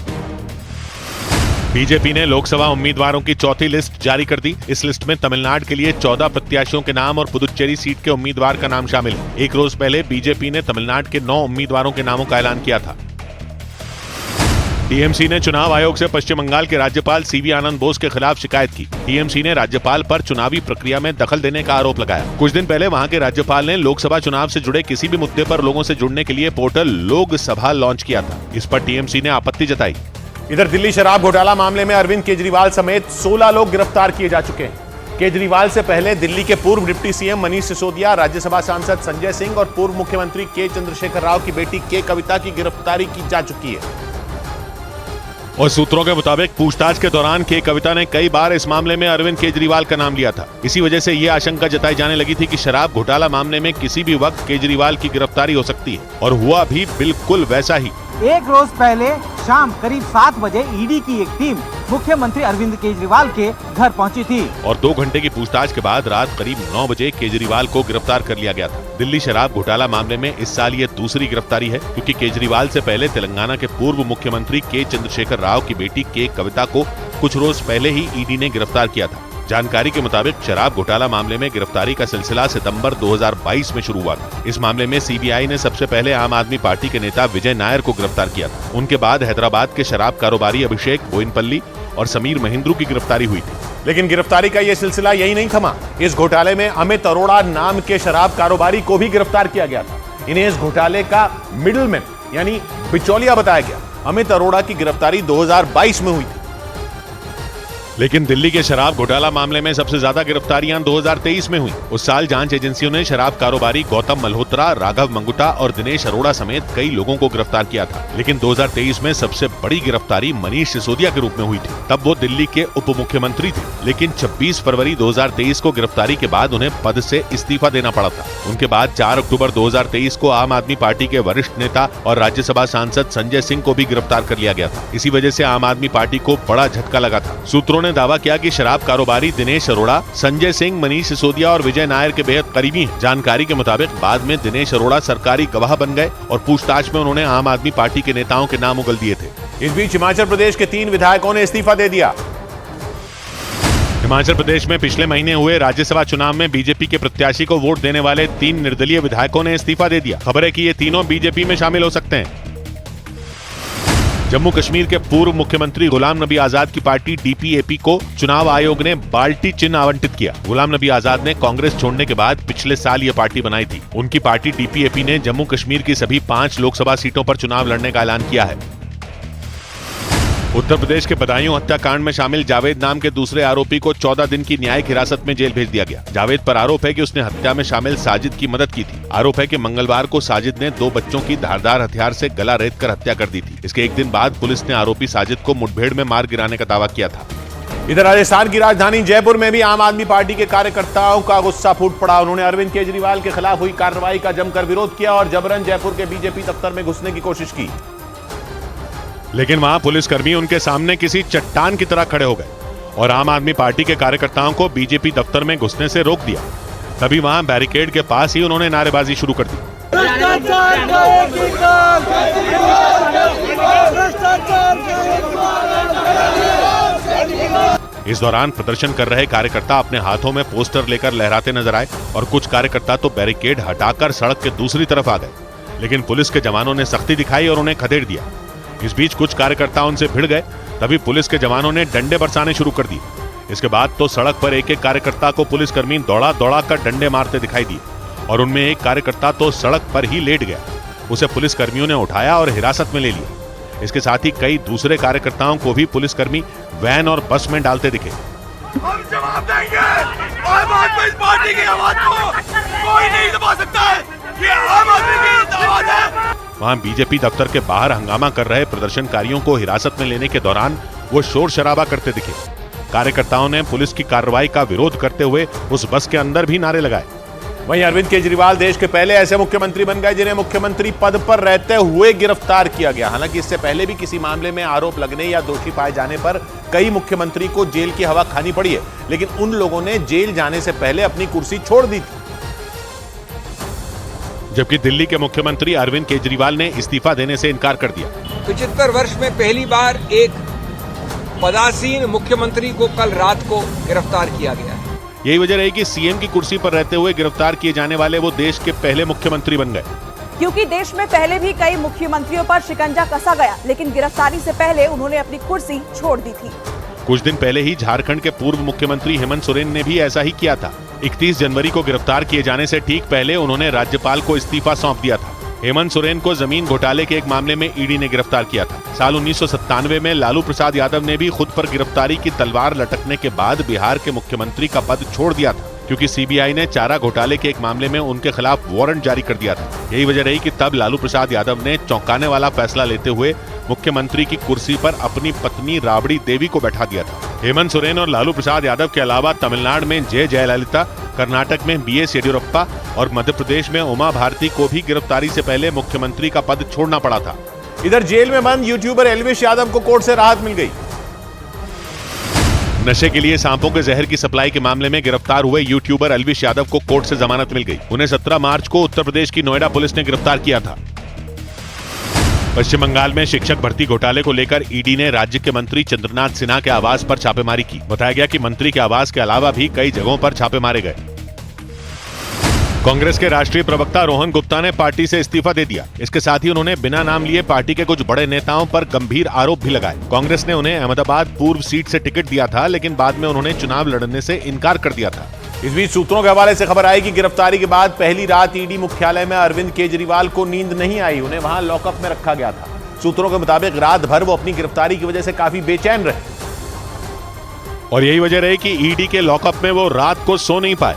बीजेपी ने लोकसभा उम्मीदवारों की चौथी लिस्ट जारी कर दी। इस लिस्ट में तमिलनाडु के लिए 14 प्रत्याशियों के नाम और पुदुचेरी सीट के उम्मीदवार का नाम शामिल है। एक रोज पहले बीजेपी ने तमिलनाडु के 9 उम्मीदवारों के नामों का ऐलान किया था। टीएमसी ने चुनाव आयोग से पश्चिम बंगाल के राज्यपाल सीवी आनंद बोस के खिलाफ शिकायत की। टीएमसी ने राज्यपाल पर चुनावी प्रक्रिया में दखल देने का आरोप लगाया। कुछ दिन पहले वहां के राज्यपाल ने लोकसभा चुनाव से जुड़े किसी भी मुद्दे पर लोगों से जुड़ने के लिए पोर्टल लोक सभा लॉन्च किया था। इस पर टीएमसी ने आपत्ति जताई। इधर दिल्ली शराब घोटाला मामले में अरविंद केजरीवाल समेत 16 लोग गिरफ्तार किए जा चुके हैं। केजरीवाल से पहले दिल्ली के पूर्व डिप्टी सीएम मनीष सिसोदिया, राज्यसभा सांसद संजय सिंह और पूर्व मुख्यमंत्री के चंद्रशेखर राव की बेटी के कविता की गिरफ्तारी की जा चुकी है। और सूत्रों के मुताबिक पूछताछ के दौरान के कविता ने कई बार इस मामले में अरविंद केजरीवाल का नाम लिया था। इसी वजह से ये आशंका जताई जाने लगी थी कि शराब घोटाला मामले में किसी भी वक्त केजरीवाल की गिरफ्तारी हो सकती है, और हुआ भी बिल्कुल वैसा ही। एक रोज पहले शाम करीब 7 बजे ईडी की एक टीम मुख्यमंत्री अरविंद केजरीवाल के घर पहुंची थी और 2 घंटे की पूछताछ के बाद रात करीब 9 बजे केजरीवाल को गिरफ्तार कर लिया गया था। दिल्ली शराब घोटाला मामले में इस साल ये दूसरी गिरफ्तारी है, क्योंकि केजरीवाल से पहले तेलंगाना के पूर्व मुख्यमंत्री के चंद्रशेखर राव की बेटी के कविता को कुछ रोज पहले ही ईडी ने गिरफ्तार किया था। जानकारी के मुताबिक शराब घोटाला मामले में गिरफ्तारी का सिलसिला सितंबर 2022 में शुरू हुआ था। इस मामले में सीबीआई ने सबसे पहले आम आदमी पार्टी के नेता विजय नायर को गिरफ्तार किया था। उनके बाद हैदराबाद के शराब कारोबारी अभिषेक बोयिनपल्ली और समीर महेंद्रू की गिरफ्तारी हुई थी। लेकिन गिरफ्तारी का यह सिलसिला यही नहीं थमा। इस घोटाले में अमित अरोड़ा नाम के शराब कारोबारी को भी गिरफ्तार किया गया था। इन्हें इस घोटाले का मिडलमैन यानी बिचौलिया बताया गया। अमित अरोड़ा की गिरफ्तारी 2022 में हुई थी। लेकिन दिल्ली के शराब घोटाला मामले में सबसे ज्यादा गिरफ्तारियां 2023 में हुई। उस साल जांच एजेंसियों ने शराब कारोबारी गौतम मल्होत्रा, राघव मंगुटा और दिनेश अरोड़ा समेत कई लोगों को गिरफ्तार किया था। लेकिन 2023 में सबसे बड़ी गिरफ्तारी मनीष सिसोदिया के रूप में हुई थी। तब वो दिल्ली के उप मुख्यमंत्री थे, लेकिन 26 फरवरी 2023 को गिरफ्तारी के बाद उन्हें पद से इस्तीफा देना पड़ा था। उनके बाद 4 अक्टूबर 2023 को आम आदमी पार्टी के वरिष्ठ नेता और राज्यसभा सांसद संजय सिंह को भी गिरफ्तार कर लिया गया था। इसी वजह से आम आदमी पार्टी को बड़ा झटका लगा था। सूत्रों ने दावा किया कि शराब कारोबारी दिनेश अरोड़ा, संजय सिंह, मनीष सिसोदिया और विजय नायर के बेहद करीबी हैं। जानकारी के मुताबिक बाद में दिनेश अरोड़ा सरकारी गवाह बन गए और पूछताछ में उन्होंने आम आदमी पार्टी के नेताओं के नाम उगल दिए थे। इस बीच हिमाचल प्रदेश के 3 विधायकों ने इस्तीफा दे दिया। हिमाचल प्रदेश में पिछले महीने हुए राज्यसभा चुनाव में बीजेपी के प्रत्याशी को वोट देने वाले 3 निर्दलीय विधायकों ने इस्तीफा दे दिया। खबर है कि ये तीनों बीजेपी में शामिल हो सकते हैं। जम्मू कश्मीर के पूर्व मुख्यमंत्री गुलाम नबी आजाद की पार्टी डीपीएपी को चुनाव आयोग ने बाल्टी चिन्ह आवंटित किया। गुलाम नबी आजाद ने कांग्रेस छोड़ने के बाद पिछले साल ये पार्टी बनाई थी। उनकी पार्टी डीपीएपी ने जम्मू कश्मीर की सभी 5 लोकसभा सीटों पर चुनाव लड़ने का ऐलान किया है। उत्तर प्रदेश के बदायूं हत्याकांड में शामिल जावेद नाम के दूसरे आरोपी को 14 दिन की न्यायिक हिरासत में जेल भेज दिया गया। जावेद पर आरोप है कि उसने हत्या में शामिल साजिद की मदद की थी। आरोप है कि मंगलवार को साजिद ने 2 बच्चों की धारदार हथियार से गला रेतकर हत्या कर दी थी। इसके एक दिन बाद पुलिस ने आरोपी साजिद को मुठभेड़ में मार गिराने का दावा किया था। इधर राजस्थान की राजधानी जयपुर में भी आम आदमी पार्टी के कार्यकर्ताओं का गुस्सा फूट पड़ा। उन्होंने अरविंद केजरीवाल के खिलाफ हुई कार्रवाई का जमकर विरोध किया और जबरन जयपुर के बीजेपी दफ्तर में घुसने की कोशिश की। लेकिन वहां पुलिसकर्मी उनके सामने किसी चट्टान की तरह खड़े हो गए और आम आदमी पार्टी के कार्यकर्ताओं को बीजेपी दफ्तर में घुसने से रोक दिया। तभी वहां बैरिकेड के पास ही उन्होंने नारेबाजी शुरू कर दी। इस दौरान प्रदर्शन कर रहे कार्यकर्ता अपने हाथों में पोस्टर लेकर लहराते नजर आए और कुछ कार्यकर्ता तो बैरिकेड हटाकर सड़क के दूसरी तरफ आ गए। लेकिन पुलिस के जवानों ने सख्ती दिखाई और उन्हें खदेड़ दिया। इस बीच कुछ कार्यकर्ता उनसे भिड़ गए। तभी पुलिस के जवानों ने डंडे बरसाने शुरू कर दिए। इसके बाद तो सड़क पर एक एक कार्यकर्ता को पुलिसकर्मी दौड़ा दौड़ा कर डंडे मारते दिखाई दिए और उनमें एक कार्यकर्ता तो सड़क पर ही लेट गया। उसे पुलिसकर्मियों ने उठाया और हिरासत में ले लिया। इसके साथ ही कई दूसरे कार्यकर्ताओं को भी पुलिसकर्मी वैन और बस में डालते दिखे। हम जवाब देंगे। आम आदमी पार्टी की आवाज को कोई नहीं दबा सकता है। ये आम आदमी की आवाज है। वहां बीजेपी दफ्तर के बाहर हंगामा कर रहे प्रदर्शनकारियों को हिरासत में लेने के दौरान वो शोर शराबा करते दिखे। कार्यकर्ताओं ने पुलिस की कार्रवाई का विरोध करते हुए उस बस के अंदर भी नारे लगाए। वहीं अरविंद केजरीवाल देश के पहले ऐसे मुख्यमंत्री बन गए जिन्हें मुख्यमंत्री पद पर रहते हुए गिरफ्तार किया गया। हालांकि इससे पहले भी किसी मामले में आरोप लगने या दोषी पाए जाने पर कई मुख्यमंत्री को जेल की हवा खानी पड़ी है, लेकिन उन लोगों ने जेल जाने से पहले अपनी कुर्सी छोड़ दी थी। जबकि दिल्ली के मुख्यमंत्री अरविंद केजरीवाल ने इस्तीफा देने से इनकार कर दिया। 75 वर्ष में पहली बार एक पदासीन मुख्यमंत्री को कल रात को गिरफ्तार किया गया है। यही वजह रही कि सीएम की कुर्सी पर रहते हुए गिरफ्तार किए जाने वाले वो देश के पहले मुख्यमंत्री बन गए। क्योंकि देश में पहले भी कई मुख्यमंत्रियों पर शिकंजा कसा गया, लेकिन गिरफ्तारी से पहले उन्होंने अपनी कुर्सी छोड़ दी थी। कुछ दिन पहले ही झारखंड के पूर्व मुख्यमंत्री हेमंत सोरेन ने भी ऐसा ही किया था। 31 जनवरी को गिरफ्तार किए जाने से ठीक पहले उन्होंने राज्यपाल को इस्तीफा सौंप दिया था। हेमंत सोरेन को जमीन घोटाले के एक मामले में ईडी ने गिरफ्तार किया था। साल 1997 में लालू प्रसाद यादव ने भी खुद पर गिरफ्तारी की तलवार लटकने के बाद बिहार के मुख्यमंत्री का पद छोड़ दिया था, क्योंकि सीबीआई ने चारा घोटाले के एक मामले में उनके खिलाफ वारंट जारी कर दिया था। यही वजह रही कि तब लालू प्रसाद यादव ने चौंकाने वाला फैसला लेते हुए मुख्यमंत्री की कुर्सी पर अपनी पत्नी राबड़ी देवी को बैठा दिया था। हेमंत सोरेन और लालू प्रसाद यादव के अलावा तमिलनाडु में जयललिता, कर्नाटक में बीएस येडियुरप्पा और मध्य प्रदेश में उमा भारती को भी गिरफ्तारी से पहले मुख्यमंत्री का पद छोड़ना पड़ा था। इधर जेल में बंद यूट्यूबर एल्विश यादव को कोर्ट से राहत मिल गई। नशे के लिए सांपों के जहर की सप्लाई के मामले में गिरफ्तार हुए यूट्यूबर एल्विश यादव को कोर्ट से जमानत मिल गई। उन्हें 17 मार्च को उत्तर प्रदेश की नोएडा पुलिस ने गिरफ्तार किया था। पश्चिम बंगाल में शिक्षक भर्ती घोटाले को लेकर ईडी ने राज्य के मंत्री चंद्रनाथ सिन्हा के आवास पर छापेमारी की। बताया गया कि मंत्री के आवास के अलावा भी कई जगहों पर छापे मारे गए। कांग्रेस के राष्ट्रीय प्रवक्ता रोहन गुप्ता ने पार्टी से इस्तीफा दे दिया। इसके साथ ही उन्होंने बिना नाम लिए पार्टी के कुछ बड़े नेताओं पर गंभीर आरोप भी लगाए। कांग्रेस ने उन्हें अहमदाबाद पूर्व सीट से टिकट दिया था, लेकिन बाद में उन्होंने चुनाव लड़ने से इनकार कर दिया था। इस बीच सूत्रों के हवाले से खबर आई कि गिरफ्तारी के बाद पहली रात ईडी मुख्यालय में अरविंद केजरीवाल को नींद नहीं आई। उन्हें वहां लॉकअप में रखा गया था। सूत्रों के मुताबिक रात भर वो अपनी गिरफ्तारी की वजह से काफी बेचैन रहे और यही वजह रही कि ईडी के लॉकअप में वो रात को सो नहीं पाए।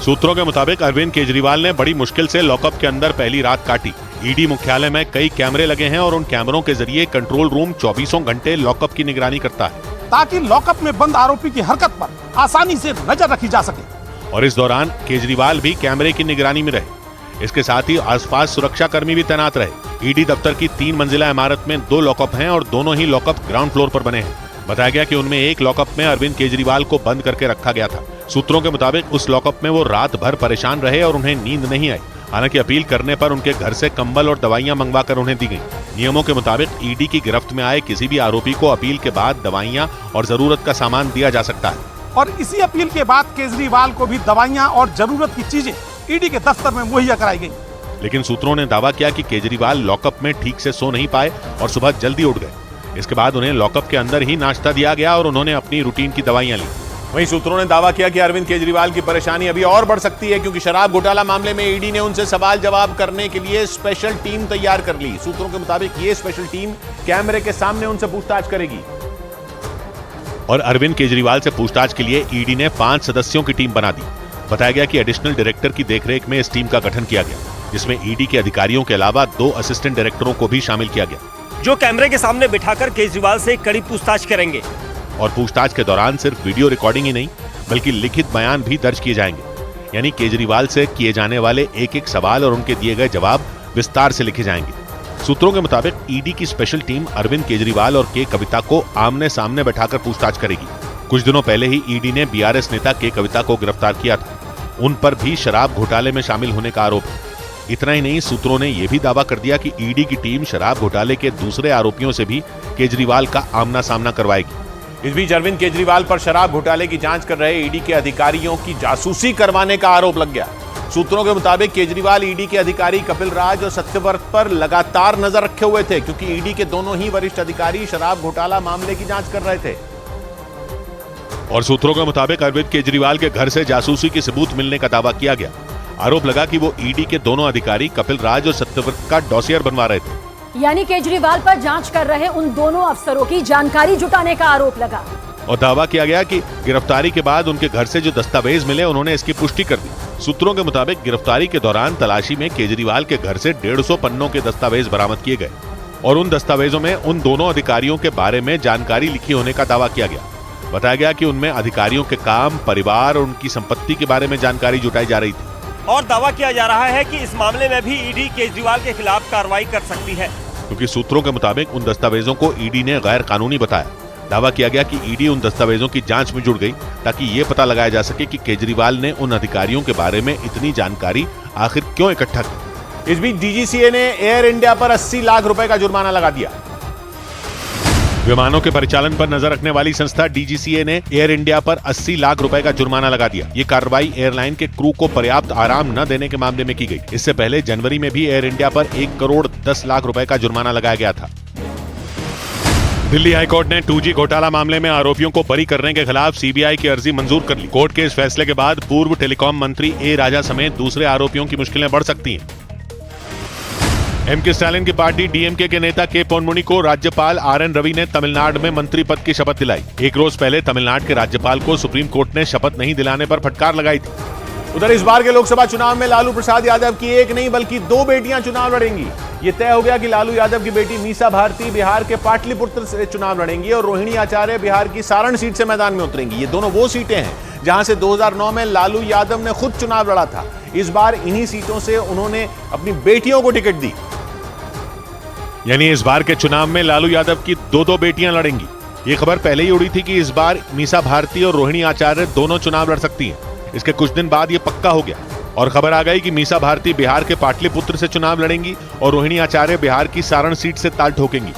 सूत्रों के मुताबिक अरविंद केजरीवाल ने बड़ी मुश्किल से लॉकअप के अंदर पहली रात काटी। ईडी मुख्यालय में कई कैमरे लगे हैं और उन कैमरों के जरिए कंट्रोल रूम 24 घंटे लॉकअप की निगरानी करता है, ताकि लॉकअप में बंद आरोपी की हरकत पर आसानी से नजर रखी जा सके। और इस दौरान केजरीवाल भी कैमरे की निगरानी में रहे। इसके साथ ही आसपास सुरक्षा कर्मी भी तैनात रहे। ईडी दफ्तर की 3 मंजिला इमारत में 2 लॉकअप हैं और दोनों ही लॉकअप ग्राउंड फ्लोर पर बने हैं। बताया गया कि उनमें एक लॉकअप में अरविंद केजरीवाल को बंद करके रखा गया था। सूत्रों के मुताबिक उस लॉकअप में वो रात भर परेशान रहे और उन्हें नींद नहीं आई। हालांकि अपील करने पर उनके घर से कंबल और दवाइयां मंगवाकर उन्हें दी गई। नियमों के मुताबिक ईडी की गिरफ्त में आए किसी भी आरोपी को अपील के बाद दवाइयां और जरूरत का सामान दिया जा सकता है। और इसी अपील के बाद केजरीवाल को भी दवाइयां और जरूरत की चीजें ईडी के दफ्तर में मुहैया कराई गई। लेकिन सूत्रों ने दावा किया कि केजरीवाल लॉकअप में ठीक से सो नहीं पाए और सुबह जल्दी उठ गए। इसके बाद उन्हें लॉकअप के अंदर ही नाश्ता दिया गया और उन्होंने अपनी रूटीन की दवाइयां ली। वहीं सूत्रों ने दावा किया कि अरविंद केजरीवाल की परेशानी अभी और बढ़ सकती है, क्योंकि शराब घोटाला मामले में ईडी ने उनसे सवाल जवाब करने के लिए स्पेशल टीम तैयार कर ली। सूत्रों के मुताबिक ये स्पेशल टीम कैमरे के सामने उनसे पूछताछ करेगी। और अरविंद केजरीवाल से पूछताछ के लिए ईडी ने 5 सदस्यों की टीम बना दी। बताया गया कि एडिशनल डायरेक्टर की देखरेख में इस टीम का गठन किया गया, जिसमें ईडी के अधिकारियों के अलावा 2 असिस्टेंट डायरेक्टरों को भी शामिल किया गया, जो कैमरे के सामने बिठाकर केजरीवाल से कड़ी पूछताछ करेंगे। और पूछताछ के दौरान सिर्फ वीडियो रिकॉर्डिंग ही नहीं, बल्कि लिखित बयान भी दर्ज किए जाएंगे। यानी केजरीवाल से किए जाने वाले एक-एक सवाल और उनके दिए गए जवाब विस्तार से लिखे जाएंगे। सूत्रों के मुताबिक ईडी की स्पेशल टीम अरविंद केजरीवाल और के कविता को आमने सामने बैठाकर पूछताछ करेगी। कुछ दिनों पहले ही ईडी ने बीआरएस नेता के कविता को गिरफ्तार किया था। उन पर भी शराब घोटाले में शामिल होने का आरोप है। इतना ही नहीं, सूत्रों ने यह भी दावा कर दिया कि ईडी की टीम शराब घोटाले के दूसरे आरोपियों से भी केजरीवाल का आमना सामना करवाएगी। इस बीच अरविंद केजरीवाल पर शराब घोटाले की जांच कर रहे ईडी के अधिकारियों की जासूसी करवाने का आरोप लग गया। सूत्रों के मुताबिक केजरीवाल ईडी के अधिकारी कपिल राज और सत्यव्रत पर लगातार नजर रखे हुए थे, क्योंकि ईडी के दोनों ही वरिष्ठ अधिकारी शराब घोटाला मामले की जांच कर रहे थे। और सूत्रों के मुताबिक अरविंद केजरीवाल के घर से जासूसी के सबूत मिलने का दावा किया गया। आरोप लगा कि वो ईडी के दोनों अधिकारी कपिल राज और सत्यव्रत का डॉसियर बनवा रहे थे। यानी केजरीवाल पर जांच कर रहे उन दोनों अफसरों की जानकारी जुटाने का आरोप लगा। और दावा किया गया कि गिरफ्तारी के बाद उनके घर से जो दस्तावेज मिले उन्होंने इसकी पुष्टि कर दी। सूत्रों के मुताबिक गिरफ्तारी के दौरान तलाशी में केजरीवाल के घर से 150 पन्नों के दस्तावेज बरामद किए गए और उन दस्तावेजों में उन दोनों अधिकारियों के बारे में जानकारी लिखी होने का दावा किया गया। बताया गया कि उनमें अधिकारियों के काम, परिवार और उनकी संपत्ति के बारे में जानकारी जुटाई जा रही थी। और दावा किया जा रहा है कि इस मामले में भी ईडी केजरीवाल के खिलाफ कार्रवाई कर सकती है, क्योंकि सूत्रों के मुताबिक उन दस्तावेजों को ईडी ने गैर कानूनी बताया। दावा किया गया कि ईडी उन दस्तावेजों की जांच में जुड़ गई ताकि ये पता लगाया जा सके कि केजरीवाल ने उन अधिकारियों के बारे में इतनी जानकारी आखिर क्यों इकट्ठा की। इस बीच डीजीसीए ने एयर इंडिया पर 80 लाख रुपए का जुर्माना लगा दिया। विमानों के परिचालन पर नजर रखने वाली संस्था डीजीसीए ने एयर इंडिया पर 80 लाख रुपए का जुर्माना लगा दिया। ये कार्रवाई एयरलाइन के क्रू को पर्याप्त आराम न देने के मामले में की गई। इससे पहले जनवरी में भी एयर इंडिया पर 1 करोड़ 10 लाख रुपए का जुर्माना लगाया गया था। दिल्ली हाईकोर्ट ने 2G घोटाला मामले में आरोपियों को बरी करने के खिलाफ सीबीआई की अर्जी मंजूर कर ली। कोर्ट के इस फैसले के बाद पूर्व टेलीकॉम मंत्री ए राजा समेत दूसरे आरोपियों की मुश्किलें बढ़ सकती हैं। एमके स्टालिन की पार्टी डीएमके के नेता के पोनमुनी को राज्यपाल आरएन रवि ने तमिलनाडु में मंत्री पद की शपथ दिलाई। एक रोज पहले तमिलनाडु के राज्यपाल को सुप्रीम कोर्ट ने शपथ नहीं दिलाने पर फटकार लगाई थी। उधर इस बार के लोकसभा चुनाव में लालू प्रसाद यादव की एक नहीं बल्कि 2 बेटियां चुनाव लड़ेंगी। ये तय हो गया कि लालू यादव की बेटी मीसा भारती बिहार के पाटलिपुत्र से चुनाव लड़ेंगी और रोहिणी आचार्य बिहार की सारण सीट से मैदान में उतरेंगी। ये दोनों वो सीटें हैं जहां से 2009 में लालू यादव ने खुद चुनाव लड़ा था। इस बार इन्हीं सीटों से उन्होंने अपनी बेटियों को टिकट दी। यानी इस बार के चुनाव में लालू यादव की 2 बेटियां लड़ेंगी। ये खबर पहले ही उड़ी थी कि इस बार मीसा भारती और रोहिणी आचार्य दोनों चुनाव लड़ सकती हैं। इसके कुछ दिन बाद ये पक्का हो गया और खबर आ गई कि मीसा भारती बिहार के पाटलिपुत्र से चुनाव लड़ेंगी और रोहिणी आचार्य बिहार की सारण सीट से ताल ठोकेंगी।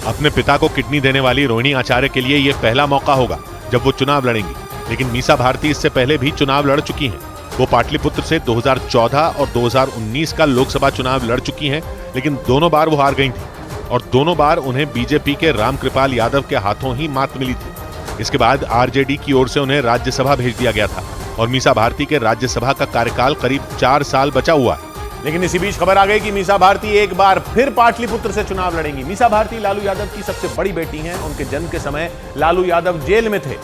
अपने पिता को किडनी देने वाली रोहिणी आचार्य के लिए यह पहला मौका होगा जब वो चुनाव लड़ेंगी। लेकिन मीसा भारती इससे पहले भी चुनाव लड़ चुकी हैं। वो पाटलिपुत्र से 2014 और 2019 का लोकसभा चुनाव लड़ चुकी हैं, लेकिन दोनों बार वो हार गई थी और दोनों बार उन्हें बीजेपी के रामकृपाल यादव के हाथों ही मात मिली थी। इसके बाद आरजेडी की ओर से उन्हें राज्यसभा भेज दिया गया था और मीसा भारती के राज्यसभा का कार्यकाल करीब 4 साल बचा हुआ है। लेकिन इसी बीच खबर आ गई कि मीसा भारती एक बार फिर पाटलिपुत्र से चुनाव लड़ेंगी। मीसा भारती लालू यादव की सबसे बड़ी बेटी हैं। उनके जन्म के समय लालू यादव जेल में थे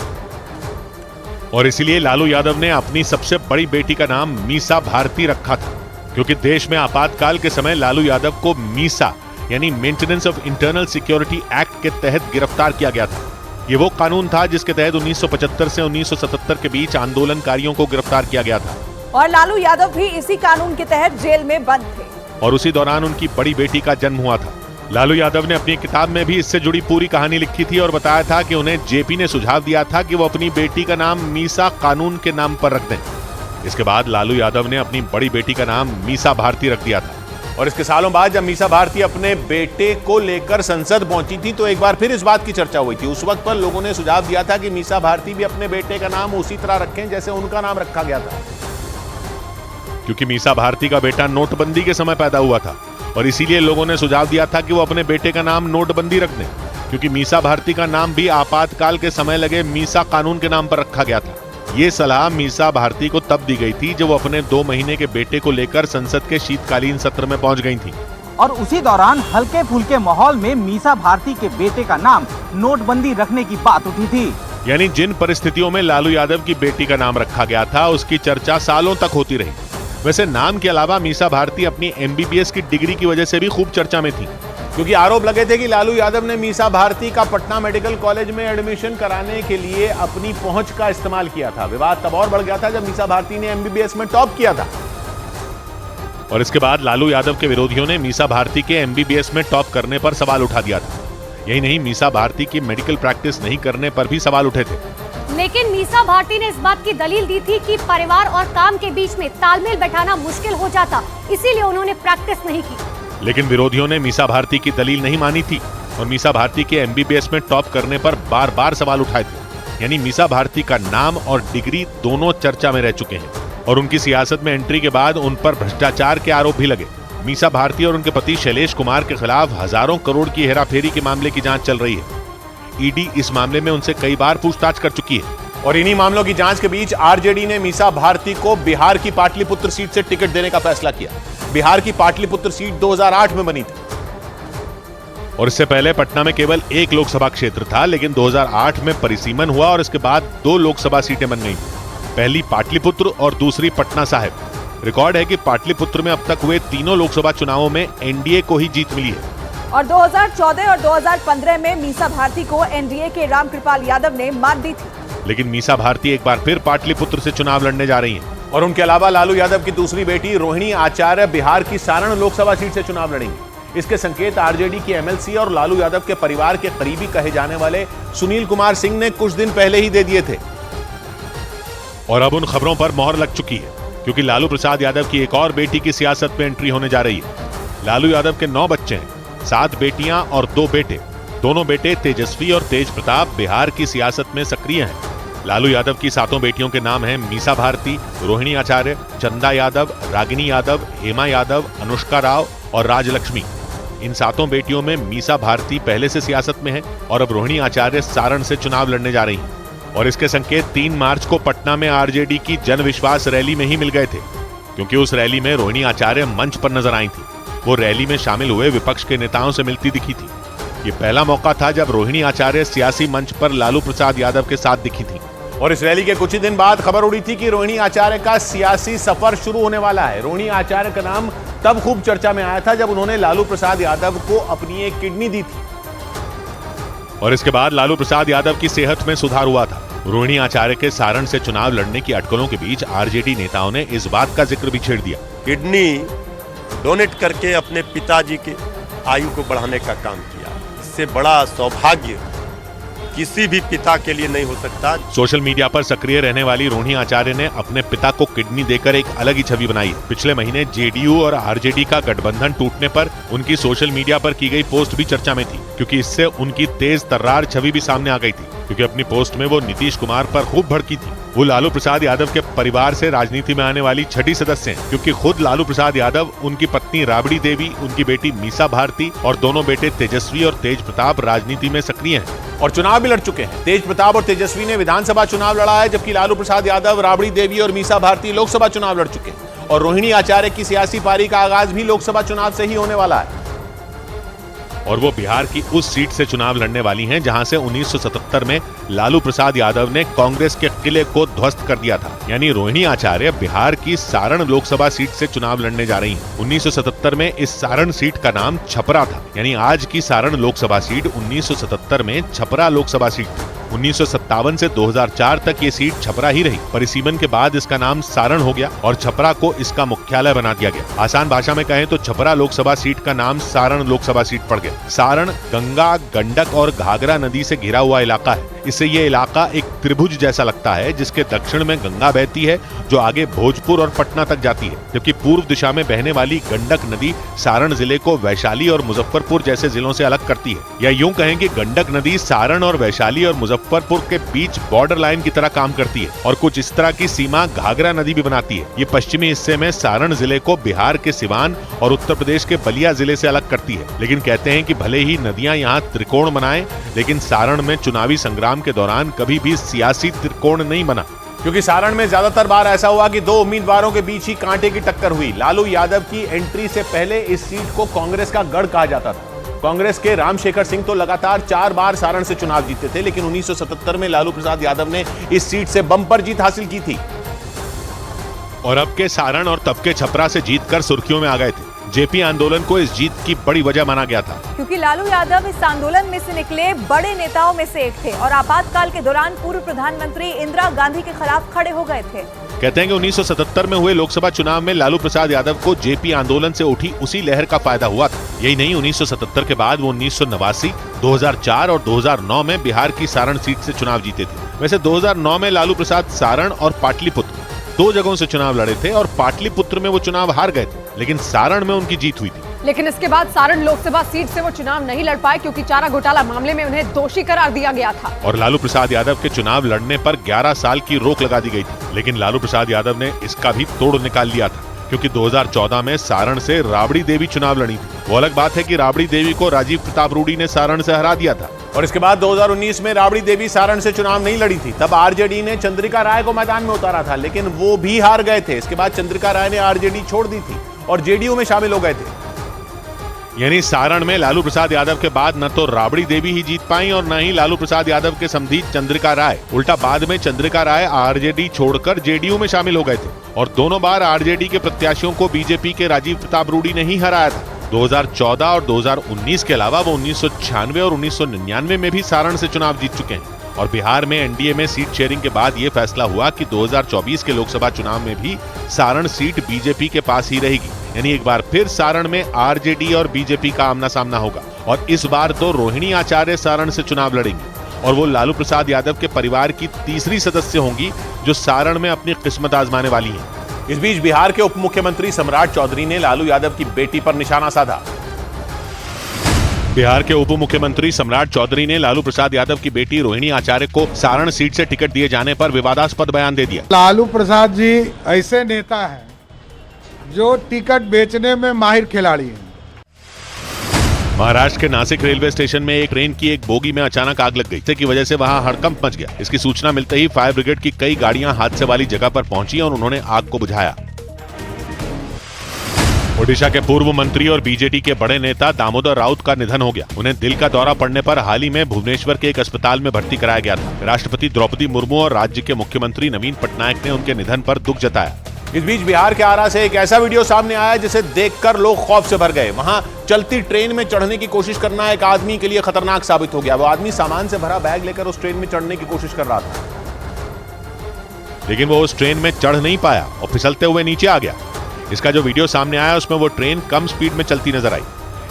और इसीलिए लालू यादव ने अपनी सबसे बड़ी बेटी का नाम मीसा भारती रखा था, क्योंकि देश में आपातकाल के समय लालू यादव को मीसा यानी maintenance of internal security act के तहत गिरफ्तार किया गया था। ये वो कानून था जिसके तहत 1975 से 1977 के बीच आंदोलनकारियों को गिरफ्तार किया गया था और लालू यादव भी इसी कानून के तहत जेल में बंद थे और उसी दौरान उनकी बड़ी बेटी का जन्म हुआ था। लालू यादव ने अपनी किताब में भी इससे जुड़ी पूरी कहानी लिखी थी और बताया था कि उन्हें जेपी ने सुझाव दिया था कि वो अपनी बेटी का नाम मीसा कानून के नाम पर रख दें। इसके बाद लालू यादव ने अपनी बड़ी बेटी का नाम मीसा भारती रख दिया था और इसके सालों बाद जब मीसा भारती अपने बेटे को लेकर संसद पहुंची थी तो एक बार फिर इस बात की चर्चा हुई थी। उस वक्त पर लोगों ने सुझाव दिया था कि मीसा भारती भी अपने बेटे का नाम उसी तरह रखें जैसे उनका नाम रखा गया था, क्योंकि मीसा भारती का बेटा नोटबंदी के समय पैदा हुआ था और इसीलिए लोगों ने सुझाव दिया था कि वो अपने बेटे का नाम नोटबंदी रख दें, क्योंकि मीसा भारती का नाम भी आपातकाल के समय लगे मीसा कानून के नाम पर रखा गया था। ये सलाह मीसा भारती को तब दी गई थी जब वो अपने 2 महीने के बेटे को लेकर संसद के शीतकालीन सत्र में पहुंच गई थी और उसी दौरान हल्के फुल्के माहौल में मीसा भारती के बेटे का नाम नोटबंदी रखने की बात उठी थी। यानी जिन परिस्थितियों में लालू यादव की बेटी का नाम रखा गया था उसकी चर्चा सालों तक होती रही। वैसे नाम के अलावा मीसा भारती अपनी MBBS की डिग्री की वजह से भी खूब चर्चा में थी, क्योंकि आरोप लगे थे कि लालू यादव ने मीसा भारती का पटना मेडिकल कॉलेज में एडमिशन कराने के लिए अपनी पहुंच का इस्तेमाल किया था। विवाद तब और बढ़ गया था जब मीसा भारती ने MBBS में टॉप किया था और इसके बाद लालू यादव के विरोधियों ने मीसा भारती के MBBS में टॉप करने पर सवाल उठा दिया था। यही नहीं, मीसा भारती की मेडिकल प्रैक्टिस नहीं करने पर भी सवाल उठे थे। लेकिन मीसा भारती ने इस बात की दलील दी थी कि परिवार और काम के बीच में तालमेल बैठाना मुश्किल हो जाता, इसीलिए उन्होंने प्रैक्टिस नहीं की। लेकिन विरोधियों ने मीसा भारती की दलील नहीं मानी थी और मीसा भारती के MBBS में टॉप करने पर बार बार सवाल उठाए थे। यानी मीसा भारती का नाम और डिग्री दोनों चर्चा में रह चुके हैं और उनकी सियासत में एंट्री के बाद उन पर भ्रष्टाचार के आरोप भी लगे। मीसा भारती और उनके पति शैलेश कुमार के खिलाफ हजारों करोड़ की हेराफेरी के मामले की जांच चल रही है। ईडी इस मामले में उनसे कई बार पूछताछ कर चुकी है और इन्हीं मामलों की जांच के बीच आरजेडी ने मीसा भारती को बिहार की पाटलिपुत्र सीट से टिकट देने का फैसला किया। बिहार की पाटलिपुत्र सीट 2008 में बनी थी और इससे पहले पटना में केवल 1 लोकसभा क्षेत्र था, लेकिन 2008 में परिसीमन हुआ और इसके बाद 2 लोकसभा सीटें बन गईं। पहली पाटलिपुत्र और दूसरी पटना साहिब। रिकॉर्ड है कि पाटलिपुत्र में अब तक हुए तीनों लोकसभा चुनावों में एनडीए को ही जीत मिली है और 2014 और 2015 में मीसा भारती को एनडीए के रामकृपाल यादव ने मात दी थी। लेकिन मीसा भारती एक बार फिर पाटलिपुत्र से चुनाव लड़ने जा रही हैं और उनके अलावा लालू यादव की दूसरी बेटी रोहिणी आचार्य बिहार की सारण लोकसभा सीट से चुनाव लड़ेंगी। इसके संकेत आरजेडी की एमएलसी और लालू यादव के परिवार के करीबी कहे जाने वाले सुनील कुमार सिंह ने कुछ दिन पहले ही दे दिए थे और अब उन खबरों पर मोहर लग चुकी है, क्योंकि लालू प्रसाद यादव की एक और बेटी की सियासत में एंट्री होने जा रही है। लालू यादव के 9 बच्चे हैं, 7 बेटियां और 2 बेटे दोनों बेटे तेजस्वी और तेज प्रताप बिहार की सियासत में सक्रिय हैं। लालू यादव की 7 बेटियों के नाम हैं मीसा भारती, रोहिणी आचार्य, चंदा यादव, रागिनी यादव, हेमा यादव, अनुष्का राव और राजलक्ष्मी। इन 7 बेटियों में मीसा भारती पहले से सियासत में है और अब रोहिणी आचार्य सारण से चुनाव लड़ने जा रही हैं। और इसके संकेत 3 मार्च को पटना में आरजेडी की जन विश्वास रैली में ही मिल गए थे, क्योंकि उस रैली में रोहिणी आचार्य मंच पर नजर आई थी। वो रैली में शामिल हुए विपक्ष के नेताओं से मिलती दिखी थी। ये पहला मौका था जब रोहिणी आचार्य सियासी मंच पर लालू प्रसाद यादव के साथ दिखी थी। और इस रैली के कुछ ही दिन बाद खबर उड़ी थी कि रोहिणी आचार्य का सियासी सफर शुरू होने वाला है। रोहिणी आचार्य का नाम तब खूब चर्चा में आया था जब उन्होंने लालू प्रसाद यादव को अपनी एक किडनी दी थी। और इसके बाद लालू प्रसाद यादव की सेहत में सुधार हुआ था। रोहिणी आचार्य के सारण से चुनाव लड़ने की अटकलों के बीच आरजेडी नेताओं ने इस बात का जिक्र भी छेड़ दिया। किडनी डोनेट करके अपने पिताजी के आयु को बढ़ाने का काम किया। इससे बड़ा सौभाग्य किसी भी पिता के लिए नहीं हो सकता। सोशल मीडिया पर सक्रिय रहने वाली रोहिणी आचार्य ने अपने पिता को किडनी देकर एक अलग ही छवि बनाई। पिछले महीने जेडीयू और आरजेडी का गठबंधन टूटने पर उनकी सोशल मीडिया पर की गई पोस्ट भी चर्चा में थी, क्योंकि इससे उनकी तेज तर्रार छवि भी सामने आ गई थी। क्योंकि अपनी पोस्ट में वो नीतीश कुमार पर खूब भड़की थी। वो लालू प्रसाद यादव के परिवार से राजनीति में आने वाली छठी सदस्य हैं, क्योंकि खुद लालू प्रसाद यादव, उनकी पत्नी राबड़ी देवी, उनकी बेटी मीसा भारती और दोनों बेटे तेजस्वी और तेज प्रताप राजनीति में सक्रिय हैं और चुनाव भी लड़ चुके हैं। तेज प्रताप और तेजस्वी ने विधानसभा चुनाव लड़ा है, जबकि लालू प्रसाद यादव, राबड़ी देवी और मीसा भारती लोकसभा चुनाव लड़ चुके हैं। और रोहिणी आचार्य की सियासी पारी का आगाज भी लोकसभा चुनाव से ही होने वाला है। और वो बिहार की उस सीट से चुनाव लड़ने वाली हैं जहां से 1977 में लालू प्रसाद यादव ने कांग्रेस के किले को ध्वस्त कर दिया था। यानी रोहिणी आचार्य बिहार की सारण लोकसभा सीट से चुनाव लड़ने जा रही हैं। 1977 में इस सारण सीट का नाम छपरा था। यानी आज की सारण लोकसभा सीट 1977 में छपरा लोकसभा सीट थी। 1957 से 2004 तक ये सीट छपरा ही रही। परिसीमन के बाद इसका नाम सारण हो गया और छपरा को इसका मुख्यालय बना दिया गया। आसान भाषा में कहें तो छपरा लोकसभा सीट का नाम सारण लोकसभा सीट पड़ गया। सारण गंगा, गंडक और घाघरा नदी से घिरा हुआ इलाका है। इससे ये इलाका एक त्रिभुज जैसा लगता है, जिसके दक्षिण में गंगा बहती है जो आगे भोजपुर और पटना तक जाती है, जबकि पूर्व दिशा में बहने वाली गंडक नदी सारण जिले को वैशाली और मुजफ्फरपुर जैसे जिलों से अलग करती है। या यूं कहें कि गंडक नदी सारण और वैशाली और मुजफ्फरपुर के बीच बॉर्डर लाइन की तरह काम करती है और कुछ इस तरह की सीमा घाघरा नदी भी बनाती है। ये पश्चिमी हिस्से में सारण जिले को बिहार के सिवान और उत्तर प्रदेश के बलिया जिले से अलग करती है। लेकिन कहते हैं कि भले ही नदियां यहाँ त्रिकोण बनाएं, लेकिन सारण में चुनावी संग्राम के दौरान कभी भी सियासी त्रिकोण नहीं बना, क्योंकि सारण में ज्यादातर बार ऐसा हुआ कि 2 उम्मीदवारों के बीच ही कांटे की टक्कर हुई। लालू यादव की एंट्री से पहले इस सीट को कांग्रेस का गढ़ कहा जाता था। कांग्रेस के रामशेखर सिंह तो लगातार 4 बार सारण से चुनाव जीते थे, लेकिन 1977 में लालू प्रसाद यादव ने इस सीट से बम्पर जीत हासिल की थी। और अब के सारण और तब के छपरा से जीतकर सुर्खियों में आ गए थे। जेपी आंदोलन को इस जीत की बड़ी वजह माना गया था, क्योंकि लालू यादव इस आंदोलन में से निकले बड़े नेताओं में से एक थे और आपातकाल के दौरान पूर्व प्रधानमंत्री इंदिरा गांधी के खिलाफ खड़े हो गए थे। कहते हैं कि 1977 में हुए लोकसभा चुनाव में लालू प्रसाद यादव को जेपी आंदोलन से उठी उसी लहर का फायदा हुआ था। यही नहीं, 1977 के बाद वो 1989, 2004 और 2009 में बिहार की सारण सीट से चुनाव जीते थे। वैसे 2009 में लालू प्रसाद सारण और पाटलिपुत्र 2 जगहों से चुनाव लड़े थे और पाटलिपुत्र में वो चुनाव हार गए थे, लेकिन सारण में उनकी जीत हुई थी। लेकिन इसके बाद सारण लोकसभा सीट से वो चुनाव नहीं लड़ पाए, क्योंकि चारा घोटाला मामले में उन्हें दोषी करार दिया गया था। और लालू प्रसाद यादव के चुनाव लड़ने पर 11 साल की रोक लगा दी गई थी। लेकिन लालू प्रसाद यादव ने इसका भी तोड़ निकाल लिया था, क्योंकि 2014 में सारण से राबड़ी देवी चुनाव लड़ी थी। वो अलग बात है कि राबड़ी देवी को राजीव प्रताप रूडी ने सारण से हरा दिया था। और इसके बाद 2019 में राबड़ी देवी सारण से चुनाव नहीं लड़ी थी। तब आरजेडी ने चंद्रिका राय को मैदान में उतारा था, लेकिन वो भी हार गए थे। इसके बाद चंद्रिका राय ने आरजेडी छोड़ दी थी और जेडीयू में शामिल हो गए थे। यानी सारण में लालू प्रसाद यादव के बाद न तो राबड़ी देवी ही जीत पाई और न ही लालू प्रसाद यादव के समधी चंद्रिका राय। उल्टा बाद में चंद्रिका राय आरजेडी छोड़कर जेडीयू में शामिल हो गए थे और दोनों बार आरजेडी के प्रत्याशियों को बीजेपी के राजीव प्रताप रूडी ने ही हराया था। 2014 और 2019 के अलावा वो 1996 और 1999 में भी सारण से चुनाव जीत चुके हैं। और बिहार में एनडीए में सीट शेयरिंग के बाद ये फैसला हुआ कि 2024 के लोकसभा चुनाव में भी सारण सीट बीजेपी के पास ही रहेगी। यानी एक बार फिर सारण में आरजेडी और बीजेपी का आमना सामना होगा और इस बार तो रोहिणी आचार्य सारण से चुनाव लड़ेंगी और वो लालू प्रसाद यादव के परिवार की तीसरी सदस्य होंगी जो सारण में अपनी किस्मत आजमाने वाली हैं। इस बीच बिहार के उप मुख्यमंत्री सम्राट चौधरी ने लालू यादव की बेटी पर निशाना साधा। बिहार के उप मुख्यमंत्री सम्राट चौधरी ने लालू प्रसाद यादव की बेटी रोहिणी आचार्य को सारण सीट से टिकट दिए जाने पर विवादास्पद बयान दे दिया। लालू प्रसाद जी ऐसे नेता हैं जो टिकट बेचने में माहिर खिलाड़ी हैं। महाराष्ट्र के नासिक रेलवे स्टेशन में एक ट्रेन की एक बोगी में अचानक आग लग गई, जिसकी वजह से वहां हड़कंप मच गया। इसकी सूचना मिलते ही फायर ब्रिगेड की कई गाड़ियां हादसे वाली जगह पर पहुंची और उन्होंने आग को बुझाया। ओडिशा के पूर्व मंत्री और बीजेडी के बड़े नेता दामोदर राउत का निधन हो गया। उन्हें दिल का दौरा पड़ने पर हाल ही में भुवनेश्वर के एक अस्पताल में भर्ती कराया गया था। राष्ट्रपति द्रौपदी मुर्मू और राज्य के मुख्यमंत्री नवीन पटनायक ने उनके निधन पर दुख जताया। इस बीच बिहार के आरा से एक ऐसा वीडियो सामने आया जिसे देखकर लोग खौफ से भर गए। वहां चलती ट्रेन में चढ़ने की कोशिश करना एक आदमी के लिए खतरनाक साबित हो गया। वो आदमी सामान से भरा बैग लेकर उस ट्रेन में चढ़ने की कोशिश कर रहा था, लेकिन वो उस ट्रेन में चढ़ नहीं पाया और फिसलते हुए नीचे आ गया। इसका जो वीडियो सामने आया उसमें वो ट्रेन कम स्पीड में चलती नजर आई।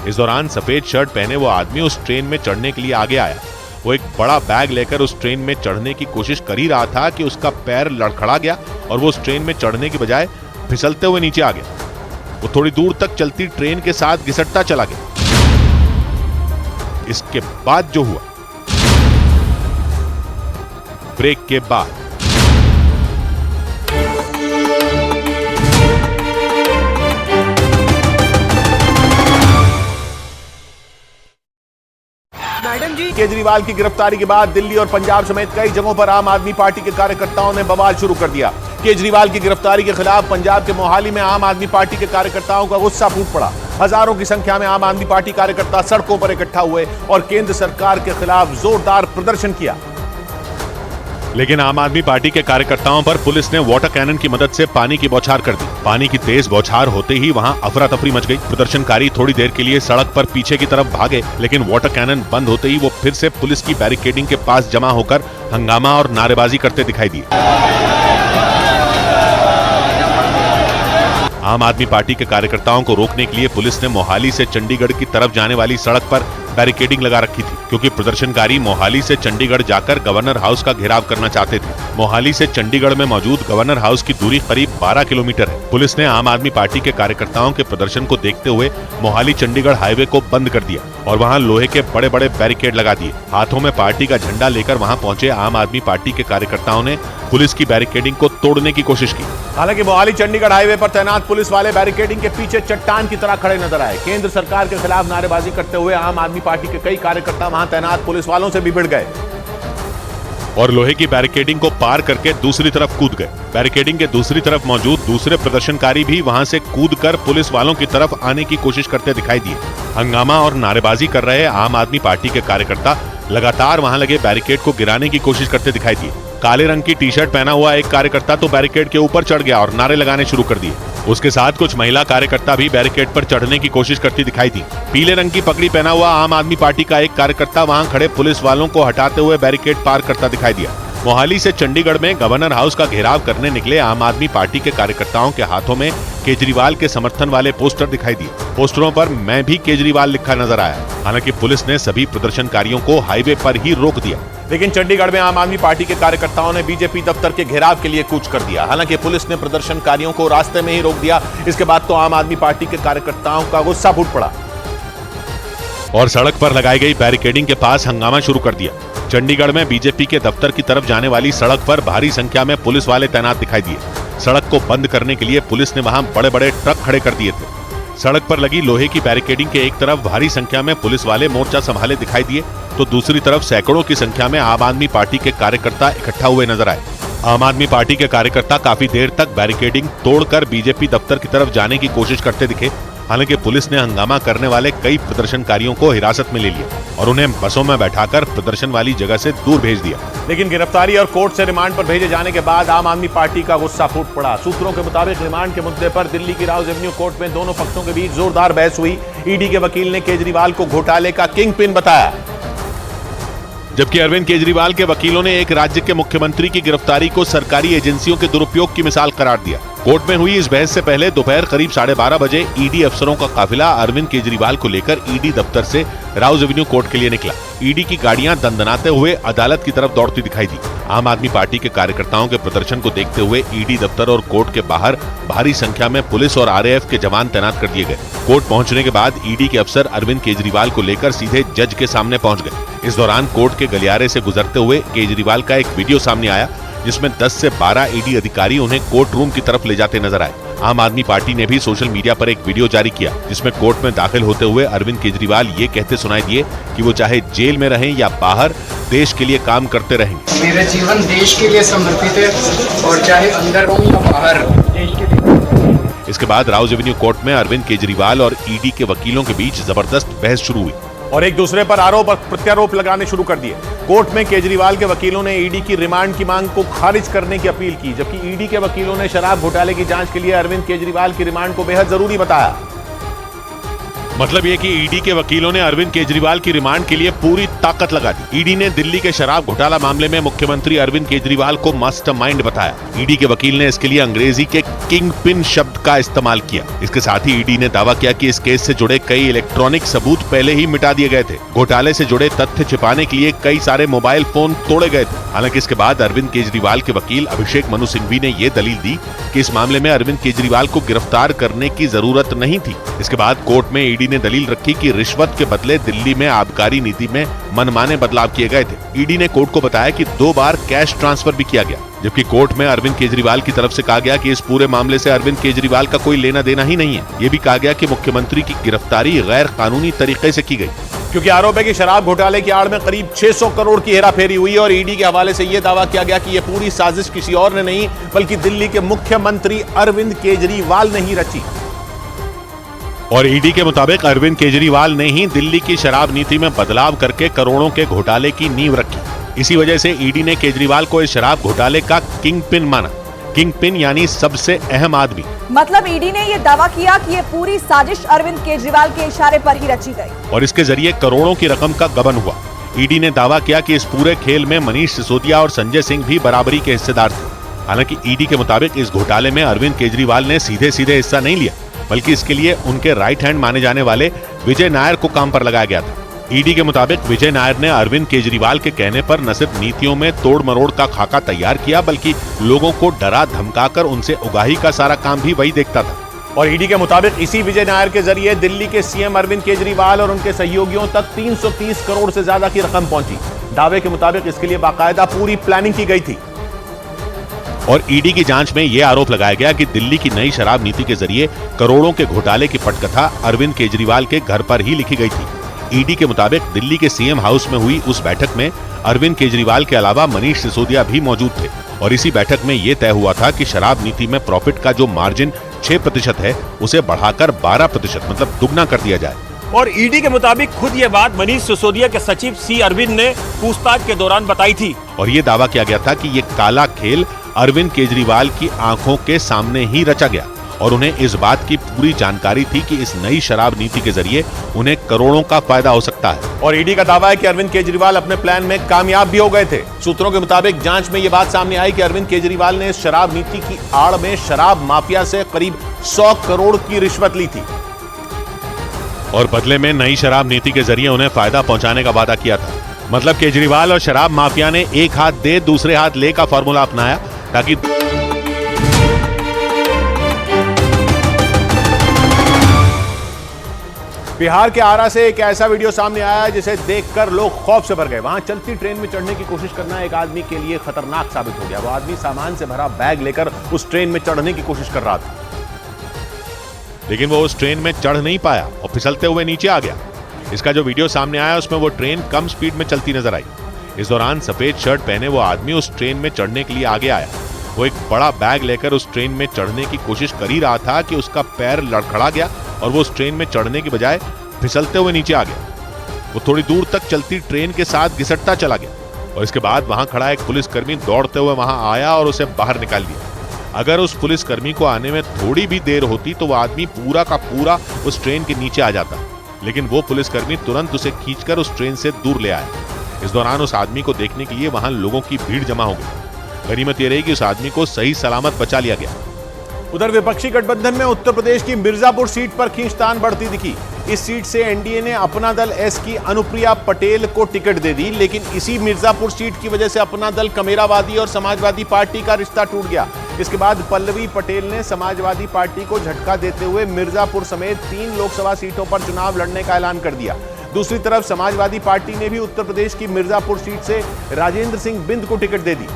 इस दौरान सफेद शर्ट पहने वो आदमी उस ट्रेन में चढ़ने के लिए आगे आया। वो एक बड़ा बैग लेकर उस ट्रेन में चढ़ने की कोशिश कर ही रहा था कि उसका पैर लड़खड़ा गया और वो उस ट्रेन में चढ़ने की बजाय फिसलते हुए नीचे आ गया। वो थोड़ी दूर तक चलती ट्रेन के साथ घिसटता चला गया। इसके बाद जो हुआ, ब्रेक के बाद मैडम जी, केजरीवाल की गिरफ्तारी के बाद दिल्ली और पंजाब समेत कई जगहों पर आम आदमी पार्टी के कार्यकर्ताओं ने बवाल शुरू कर दिया। केजरीवाल की गिरफ्तारी के खिलाफ पंजाब के मोहाली में आम आदमी पार्टी के कार्यकर्ताओं का गुस्सा फूट पड़ा। हजारों की संख्या में आम आदमी पार्टी कार्यकर्ता सड़कों पर इकट्ठा हुए और केंद्र सरकार के खिलाफ जोरदार प्रदर्शन किया। लेकिन आम आदमी पार्टी के कार्यकर्ताओं पर पुलिस ने वाटर कैनन की मदद से पानी की बौछार कर दी। पानी की तेज बौछार होते ही वहां अफरा तफरी मच गई। प्रदर्शनकारी थोड़ी देर के लिए सड़क पर पीछे की तरफ भागे, लेकिन वाटर कैनन बंद होते ही वो फिर से पुलिस की बैरिकेडिंग के पास जमा होकर हंगामा और नारेबाजी करते दिखाई दिए। आम आदमी पार्टी के कार्यकर्ताओं को रोकने के लिए पुलिस ने मोहाली से चंडीगढ़ की तरफ जाने वाली सड़क पर बैरिकेडिंग लगा रखी थी, क्योंकि प्रदर्शनकारी मोहाली से चंडीगढ़ जाकर गवर्नर हाउस का घेराव करना चाहते थे। मोहाली से चंडीगढ़ में मौजूद गवर्नर हाउस की दूरी करीब 12 किलोमीटर है। पुलिस ने आम आदमी पार्टी के कार्यकर्ताओं के प्रदर्शन को देखते हुए मोहाली चंडीगढ़ हाईवे को बंद कर दिया और वहां लोहे के बड़े बड़े बैरिकेड लगा दिए। हाथों में पार्टी का झंडा लेकर वहां पहुंचे आम आदमी पार्टी के कार्यकर्ताओं ने पुलिस की बैरिकेडिंग को तोड़ने की कोशिश की। हालांकि मोहाली चंडीगढ़ हाईवे पर तैनात पुलिस वाले बैरिकेडिंग के पीछे चट्टान की तरह खड़े नजर आए। केंद्र सरकार के खिलाफ नारेबाजी करते हुए आम आदमी पार्टी के कई कार्यकर्ता वहां तैनात पुलिस वालों से भी भिड़ गए और लोहे की बैरिकेडिंग को पार करके दूसरी तरफ कूद गए। बैरिकेडिंग के दूसरी तरफ मौजूद दूसरे प्रदर्शनकारी भी वहां से कूदकर पुलिस वालों की तरफ आने की कोशिश करते दिखाई दिए। हंगामा और नारेबाजी कर रहे आम आदमी पार्टी के कार्यकर्ता लगातार वहां लगे बैरिकेड को गिराने की कोशिश करते दिखाई दिए। काले रंग की टी शर्ट पहना हुआ एक कार्यकर्ता तो बैरिकेड के ऊपर चढ़ गया और नारे लगाने शुरू कर दिए। उसके साथ कुछ महिला कार्यकर्ता भी बैरिकेड पर चढ़ने की कोशिश करती दिखाई दी। पीले रंग की पगड़ी पहना हुआ आम आदमी पार्टी का एक कार्यकर्ता वहां खड़े पुलिस वालों को हटाते हुए बैरिकेड पार करता दिखाई दिया। मोहाली से चंडीगढ़ में गवर्नर हाउस का घेराव करने निकले आम आदमी पार्टी के कार्यकर्ताओं के हाथों में केजरीवाल के समर्थन वाले पोस्टर दिखाई दिए। पोस्टरों पर मैं भी केजरीवाल लिखा नजर आया। हालांकि पुलिस ने सभी प्रदर्शनकारियों को हाईवे पर ही रोक दिया। लेकिन चंडीगढ़ में आम आदमी पार्टी के कार्यकर्ताओं ने बीजेपी दफ्तर के घेराव के लिए कूच कर दिया। हालांकि पुलिस ने प्रदर्शनकारियों को रास्ते में ही रोक दिया। इसके बाद तो आम आदमी पार्टी के कार्यकर्ताओं का गुस्सा फूट पड़ा और सड़क पर लगाई गई बैरिकेडिंग के पास हंगामा शुरू कर दिया। चंडीगढ़ में बीजेपी के दफ्तर की तरफ जाने वाली सड़क पर भारी संख्या में पुलिस वाले तैनात दिखाई दिए। सड़क को बंद करने के लिए पुलिस ने वहां बड़े बड़े ट्रक खड़े कर दिए थे। सड़क पर लगी लोहे की बैरिकेडिंग के एक तरफ भारी संख्या में पुलिस वाले मोर्चा संभाले दिखाई दिए, तो दूसरी तरफ सैकड़ों की संख्या में आम आदमी पार्टी के कार्यकर्ता इकट्ठा हुए नजर आए। आम आदमी पार्टी के कार्यकर्ता काफी देर तक बैरिकेडिंग तोड़कर बीजेपी दफ्तर की तरफ जाने की कोशिश करते दिखे। हालांकि पुलिस ने हंगामा करने वाले कई प्रदर्शनकारियों को हिरासत में ले लिया और उन्हें बसों में बैठाकर प्रदर्शन वाली जगह से दूर भेज दिया। लेकिन गिरफ्तारी और कोर्ट से रिमांड पर भेजे जाने के बाद आम आदमी पार्टी का गुस्सा फूट पड़ा। सूत्रों के मुताबिक रिमांड के मुद्दे पर दिल्ली की राउज एवेन्यू कोर्ट में दोनों पक्षों के बीच जोरदार बहस हुई। ईडी के वकील ने केजरीवाल को घोटाले का किंग पिन बताया। जबकि अरविंद केजरीवाल के वकीलों ने एक राज्य के मुख्यमंत्री की गिरफ्तारी को सरकारी एजेंसियों के दुरुपयोग की मिसाल करार दिया। कोर्ट में हुई इस बहस से पहले दोपहर करीब 12:30 बजे ईडी अफसरों का काफिला अरविंद केजरीवाल को लेकर ईडी दफ्तर से राउज एवेन्यू कोर्ट के लिए निकला। ईडी की गाड़ियां दंदनाते हुए अदालत की तरफ दौड़ती दिखाई दी। आम आदमी पार्टी के कार्यकर्ताओं के प्रदर्शन को देखते हुए ईडी दफ्तर और कोर्ट के बाहर भारी संख्या में पुलिस और आरएएफ के जवान तैनात कर दिए गए। कोर्ट पहुंचने के बाद ईडी के अफसर अरविंद केजरीवाल को लेकर सीधे जज के सामने पहुंच गए। इस दौरान कोर्ट के गलियारे से गुजरते हुए केजरीवाल का एक वीडियो सामने आया, जिसमें 10 से 12 ईडी अधिकारी उन्हें कोर्ट रूम की तरफ ले जाते नजर आए। आम आदमी पार्टी ने भी सोशल मीडिया पर एक वीडियो जारी किया, जिसमें कोर्ट में दाखिल होते हुए अरविंद केजरीवाल ये कहते सुनाई दिए कि वो चाहे जेल में रहें या बाहर, देश के लिए काम करते रहेंगे। मेरा जीवन देश के लिए समर्पित है और चाहे अंदर हो या बाहर, देश के लिए। इसके बाद राउज एवेन्यू कोर्ट में अरविंद केजरीवाल और ईडी के वकीलों के बीच जबरदस्त बहस शुरू हुई और एक दूसरे पर आरोप और प्रत्यारोप लगाने शुरू कर दिए। कोर्ट में केजरीवाल के वकीलों ने ईडी की रिमांड की मांग को खारिज करने की अपील की, जबकि ईडी के वकीलों ने शराब घोटाले की जांच के लिए अरविंद केजरीवाल की रिमांड को बेहद जरूरी बताया। मतलब ये कि ईडी के वकीलों ने अरविंद केजरीवाल की रिमांड के लिए पूरी ताकत लगा दी। ईडी ने दिल्ली के शराब घोटाला मामले में मुख्यमंत्री अरविंद केजरीवाल को मास्टरमाइंड बताया। ईडी के वकील ने इसके लिए अंग्रेजी के किंग पिन शब्द का इस्तेमाल किया। इसके साथ ही ईडी ने दावा किया कि इस केस से जुड़े कई इलेक्ट्रॉनिक सबूत पहले ही मिटा दिए गए थे। घोटाले से जुड़े तथ्य छिपाने के लिए कई सारे मोबाइल फोन तोड़े गए थे। हालांकि इसके बाद अरविंद केजरीवाल के वकील अभिषेक मनु सिंघवी ने ये दलील दी कि इस मामले में अरविंद केजरीवाल को गिरफ्तार करने की जरूरत नहीं थी। इसके बाद कोर्ट में ईडी ने दलील रखी कि रिश्वत के बदले दिल्ली में आबकारी नीति में मनमाने बदलाव किए गए थे। ईडी ने कोर्ट को बताया कि 2 बार कैश ट्रांसफर भी किया गया, जबकि कोर्ट में अरविंद केजरीवाल की तरफ से कहा गया कि इस पूरे मामले से अरविंद केजरीवाल का कोई लेना देना ही नहीं है। ये भी कहा गया कि मुख्यमंत्री की गिरफ्तारी गैर कानूनी तरीके से की गई, क्योंकि आरोप है कि शराब घोटाले की आड़ में करीब 600 करोड़ की हेराफेरी हुई और ईडी के हवाले से यह दावा किया गया कि यह पूरी साजिश किसी और ने नहीं बल्कि दिल्ली के मुख्यमंत्री अरविंद केजरीवाल ने ही रची। और ईडी के मुताबिक अरविंद केजरीवाल ने ही दिल्ली की शराब नीति में बदलाव करके करोड़ों के घोटाले की नींव रखी। इसी वजह से ईडी ने केजरीवाल को इस शराब घोटाले का किंग पिन माना। किंग पिन यानी सबसे अहम आदमी। मतलब ईडी ने यह दावा किया कि यह पूरी साजिश अरविंद केजरीवाल के इशारे पर ही रची गई और इसके जरिए करोड़ों की रकम का गबन हुआ। ईडी ने दावा किया कि इस पूरे खेल में मनीष सिसोदिया और संजय सिंह भी बराबरी के हिस्सेदार थे। हालांकि ईडी के मुताबिक इस घोटाले में अरविंद केजरीवाल ने सीधे सीधे हिस्सा नहीं लिया, बल्कि इसके लिए उनके राइट हैंड माने जाने वाले विजय नायर को काम पर लगाया गया था। ईडी के मुताबिक विजय नायर ने अरविंद केजरीवाल के कहने पर न सिर्फ नीतियों में तोड़ मरोड़ का खाका तैयार किया, बल्कि लोगों को डरा धमकाकर उनसे उगाही का सारा काम भी वही देखता था। और ईडी के मुताबिक इसी विजय नायर के जरिए दिल्ली के सीएम अरविंद केजरीवाल और उनके सहयोगियों तक 330 करोड़ से ज्यादा की रकम पहुंची। दावे के मुताबिक इसके लिए बाकायदा पूरी प्लानिंग की गई थी। और ईडी की जांच में यह आरोप लगाया गया कि दिल्ली की नई शराब नीति के जरिए करोड़ों के घोटाले की पटकथा अरविंद केजरीवाल के घर पर ही लिखी गई थी। ईडी के मुताबिक दिल्ली के सीएम हाउस में हुई उस बैठक में अरविंद केजरीवाल के अलावा मनीष सिसोदिया भी मौजूद थे और इसी बैठक में यह तय हुआ था कि शराब नीति में प्रॉफिट का जो मार्जिन 6% है उसे बढ़ाकर 12% मतलब दुगना कर दिया जाए। और ईडी के मुताबिक खुद ये बात मनीष सिसोदिया के सचिव सी अरविंद ने पूछताछ के दौरान बताई थी और ये दावा किया गया था कि ये काला खेल अरविंद केजरीवाल की आंखों के सामने ही रचा गया और उन्हें इस बात की पूरी जानकारी थी कि इस नई शराब नीति के जरिए उन्हें करोड़ों का फायदा हो सकता है। और ईडी का दावा है कि अरविंद केजरीवाल अपने प्लान में कामयाब भी हो गए थे। सूत्रों के मुताबिक जांच में यह बात सामने आई कि अरविंद केजरीवाल ने इस शराब नीति की आड़ में शराब माफिया से करीब 100 करोड़ की रिश्वत ली थी और बदले में नई शराब नीति के जरिए उन्हें फायदा पहुंचाने का वादा किया था। मतलब केजरीवाल और शराब माफिया ने एक हाथ दे दूसरे हाथ ले का फॉर्मूला अपनाया ताकि बिहार के आरा से एक ऐसा वीडियो सामने आया जिसे देखकर लोग खौफ से भर गए। वहां चलती ट्रेन में चढ़ने की कोशिश करना एक आदमी के लिए खतरनाक साबित हो गया। वो आदमी सामान से भरा बैग लेकर उस ट्रेन में चढ़ने की कोशिश कर रहा था, लेकिन वो उस ट्रेन में चढ़ नहीं पाया और फिसलते हुए नीचे आ गया। इसका जो वीडियो सामने आया उसमें वो ट्रेन कम स्पीड में चलती नजर आई। इस दौरान सफेद शर्ट पहने वो आदमी उस ट्रेन में चढ़ने के लिए आगे आया। वो एक बड़ा बैग लेकर उस ट्रेन में चढ़ने की कोशिश कर ही रहा था कि उसका पैर लड़खड़ा गया और वो उस ट्रेन में चढ़ने की बजाय फिसलते हुए नीचे आ गया। वो थोड़ी दूर तक चलती ट्रेन के साथ घिसटता चला गया और इसके बाद वहां खड़ा एक पुलिसकर्मी दौड़ते हुए वहां आया और उसे बाहर निकाल दिया। अगर उस पुलिसकर्मी को आने में थोड़ी भी देर होती तो वो आदमी पूरा का पूरा उस ट्रेन के नीचे आ जाता, लेकिन वो पुलिसकर्मी तुरंत उसे खींचकर उस ट्रेन से दूर ले आया। इस दौरान उस आदमी को देखने के लिए वहां लोगों की भीड़ जमा हो गई। गनीमत यह रही कि उस आदमी को सही सलामत बचा लिया गया। उधर विपक्षी गठबंधन में उत्तर प्रदेश की मिर्जापुर सीट पर खींचतान बढ़ती दिखी। इस सीट से एनडीए ने अपना दल एस की अनुप्रिया पटेल को टिकट दे दी, लेकिन इसी मिर्जापुर सीट की वजह से अपना दल कमेरावादी और समाजवादी पार्टी का रिश्ता टूट गया। इसके बाद पल्लवी पटेल ने समाजवादी पार्टी को झटका देते हुए मिर्जापुर समेत 3 लोकसभा सीटों पर चुनाव लड़ने का ऐलान कर दिया। दूसरी तरफ समाजवादी पार्टी ने भी उत्तर प्रदेश की मिर्जापुर सीट से राजेंद्र सिंह बिंद को टिकट दे दी।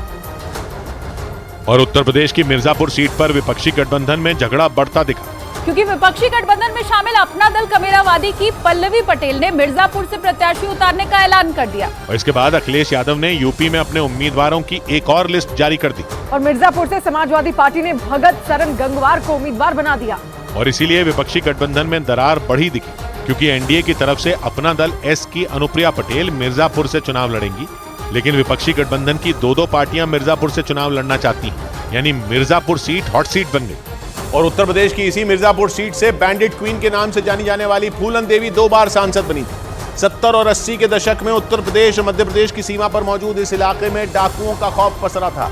और उत्तर प्रदेश की मिर्जापुर सीट पर विपक्षी गठबंधन में झगड़ा बढ़ता दिखा, क्योंकि विपक्षी गठबंधन में शामिल अपना दल कमेरावादी की पल्लवी पटेल ने मिर्जापुर से प्रत्याशी उतारने का ऐलान कर दिया। और इसके बाद अखिलेश यादव ने यूपी में अपने उम्मीदवारों की एक और लिस्ट जारी कर दी और मिर्जापुर से समाजवादी पार्टी ने भगत सरन गंगवार को उम्मीदवार बना दिया। और इसीलिए विपक्षी गठबंधन में दरार बढ़ी दिखी, क्योंकि एनडीए की तरफ से अपना दल एस की अनुप्रिया पटेल मिर्जापुर से चुनाव लड़ेंगी, लेकिन विपक्षी गठबंधन की 2 पार्टियां मिर्जापुर से चुनाव लड़ना चाहती हैं, यानी मिर्जापुर सीट हॉट सीट बन गई। और उत्तर प्रदेश की इसी मिर्जापुर सीट से बैंडिट क्वीन के नाम से जानी जाने वाली फूलन देवी 2 बार सांसद बनी थी। 70 और 80 के दशक में उत्तर प्रदेश और मध्य प्रदेश की सीमा पर मौजूद इस इलाके में डाकुओं का खौफ पसरा था।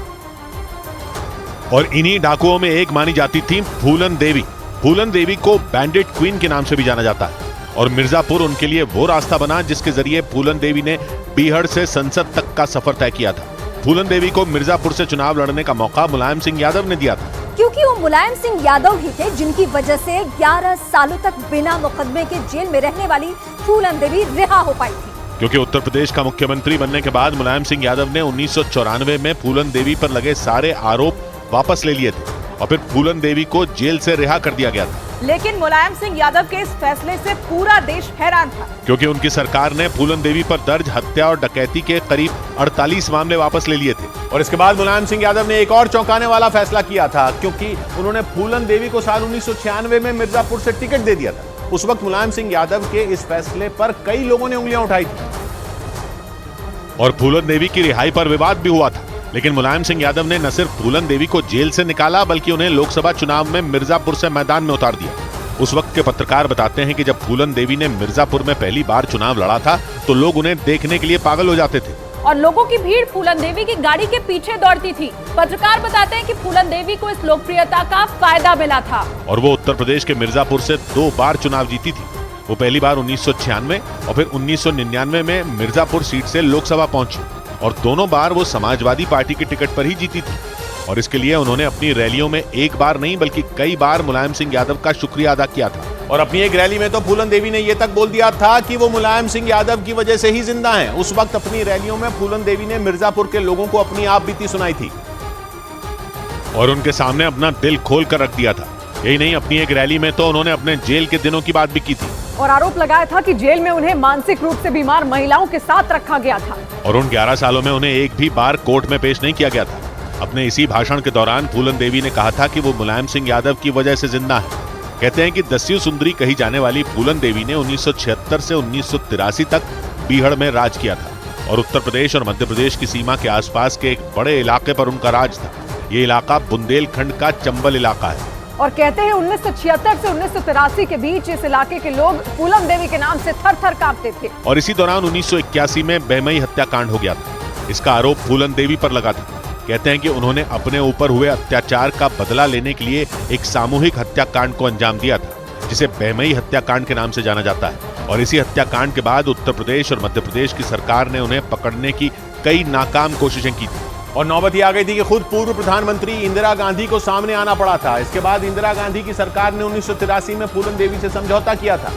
और इन्हीं डाकुओं में एक मानी जाती थी फूलन देवी। फूलन देवी को बैंडिट क्वीन के नाम से भी जाना जाता है और मिर्जापुर उनके लिए वो रास्ता बना जिसके जरिए फूलन देवी ने बीहड़ से संसद तक का सफर तय किया था। फूलन देवी को मिर्जापुर से चुनाव लड़ने का मौका मुलायम सिंह यादव ने दिया था, क्योंकि वो मुलायम सिंह यादव ही थे जिनकी वजह से 11 सालों तक बिना मुकदमे के जेल में रहने वाली फूलन देवी रिहा हो पाई थी। क्योंकि उत्तर प्रदेश का मुख्यमंत्री बनने के बाद मुलायम सिंह यादव ने 1994 में फूलन देवी पर लगे सारे आरोप वापस ले लिए थे और फिर फूलन देवी को जेल से रिहा कर दिया गया था। लेकिन मुलायम सिंह यादव के इस फैसले से पूरा देश हैरान था, क्योंकि उनकी सरकार ने फूलन देवी पर दर्ज हत्या और डकैती के करीब 48 मामले वापस ले लिए थे। और इसके बाद मुलायम सिंह यादव ने एक और चौंकाने वाला फैसला किया था, क्योंकि उन्होंने फूलन देवी को साल 1996 में मिर्जापुर से टिकट दे दिया था। उस वक्त मुलायम सिंह यादव के इस फैसले पर कई लोगों ने उंगलियां उठाई थी और फूलन देवी की रिहाई पर विवाद भी हुआ था। लेकिन मुलायम सिंह यादव ने न सिर्फ फूलन देवी को जेल से निकाला, बल्कि उन्हें लोकसभा चुनाव में मिर्जापुर से मैदान में उतार दिया। उस वक्त के पत्रकार बताते हैं कि जब फूलन देवी ने मिर्जापुर में पहली बार चुनाव लड़ा था तो लोग उन्हें देखने के लिए पागल हो जाते थे और लोगों की भीड़ फूलन देवी की गाड़ी के पीछे दौड़ती थी। पत्रकार बताते हैं कि फूलन देवी को इस लोकप्रियता का फायदा मिला था और वो उत्तर प्रदेश के मिर्जापुर से 2 बार चुनाव जीती थी। वो पहली बार 1996 और फिर 1999 में मिर्जापुर सीट से लोकसभा पहुंची और दोनों बार वो समाजवादी पार्टी की टिकट पर ही जीती थी। और इसके लिए उन्होंने अपनी रैलियों में एक बार नहीं बल्कि कई बार मुलायम सिंह यादव का शुक्रिया अदा किया था। और अपनी एक रैली में तो फूलन देवी ने यह तक बोल दिया था कि वो मुलायम सिंह यादव की वजह से ही जिंदा हैं। उस वक्त अपनी रैलियों में फूलन देवी ने मिर्जापुर के लोगों को अपनी आप बीती सुनाई थी और उनके सामने अपना दिल खोल कर रख दिया था। यही नहीं, अपनी एक रैली में तो उन्होंने अपने जेल के दिनों की बात भी की थी और आरोप लगाया था कि जेल में उन्हें मानसिक रूप से बीमार महिलाओं के साथ रखा गया था और उन 11 सालों में उन्हें एक भी बार कोर्ट में पेश नहीं किया गया था। अपने इसी भाषण के दौरान फूलन देवी ने कहा था कि वो मुलायम सिंह यादव की वजह से जिंदा है। कहते हैं कि दस्यु सुंदरी कही जाने वाली फूलन देवी ने 1976 से 1983 तक बीहड़ में राज किया था और उत्तर प्रदेश और मध्य प्रदेश की सीमा के आसपास के एक बड़े इलाके पर उनका राज था। ये इलाका बुंदेलखंड का चंबल इलाका है और कहते हैं 1976 से 1983 के बीच इस इलाके के लोग फूलन देवी के नाम से थर-थर कांपते थे। और इसी दौरान 1981 में बहमई हत्याकांड हो गया था। इसका आरोप फूलन देवी पर लगा था। कहते हैं कि उन्होंने अपने ऊपर हुए अत्याचार का बदला लेने के लिए एक सामूहिक हत्याकांड को अंजाम दिया था, जिसे बहमई हत्याकांड के नाम से जाना जाता है। और इसी हत्याकांड के बाद उत्तर प्रदेश और मध्य प्रदेश की सरकार ने उन्हें पकड़ने की कई नाकाम कोशिशें की थी और नौबत ये आ गई थी कि खुद पूर्व प्रधानमंत्री इंदिरा गांधी को सामने आना पड़ा था। इसके बाद इंदिरा गांधी की सरकार ने 1983 में फूलन देवी से समझौता किया था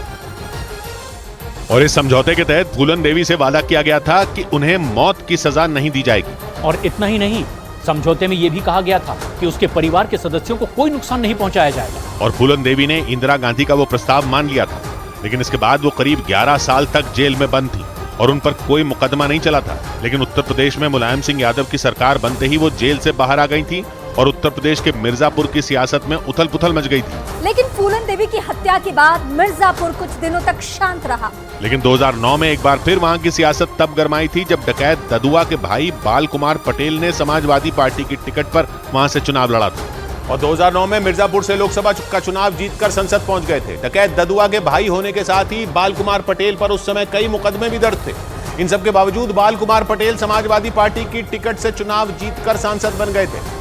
और इस समझौते के तहत फूलन देवी से वादा किया गया था कि उन्हें मौत की सजा नहीं दी जाएगी। और इतना ही नहीं, समझौते में यह भी कहा गया था कि उसके परिवार के सदस्यों को कोई नुकसान नहीं पहुंचाया जाएगा। और फूलन देवी ने इंदिरा गांधी का वो प्रस्ताव मान लिया था, लेकिन इसके बाद वो करीब 11 साल तक जेल में बंद थी और उन पर कोई मुकदमा नहीं चला था। लेकिन उत्तर प्रदेश में मुलायम सिंह यादव की सरकार बनते ही वो जेल से बाहर आ गई थी और उत्तर प्रदेश के मिर्जापुर की सियासत में उथल पुथल मच गई थी। लेकिन फूलन देवी की हत्या के बाद मिर्जापुर कुछ दिनों तक शांत रहा। लेकिन 2009 में एक बार फिर वहां की सियासत तब गरमाई थी जब डकैत ददुआ के भाई बाल कुमार पटेल ने समाजवादी पार्टी की टिकट पर वहां से चुनाव लड़ा था और 2009 में मिर्जापुर से लोकसभा का चुनाव जीतकर संसद पहुंच गए थे। डकैत ददुआ के भाई होने के साथ ही बाल कुमार पटेल पर उस समय कई मुकदमे भी दर्ज थे। इन सब के बावजूद बाल कुमार पटेल समाजवादी पार्टी की टिकट से चुनाव जीतकर सांसद बन गए थे।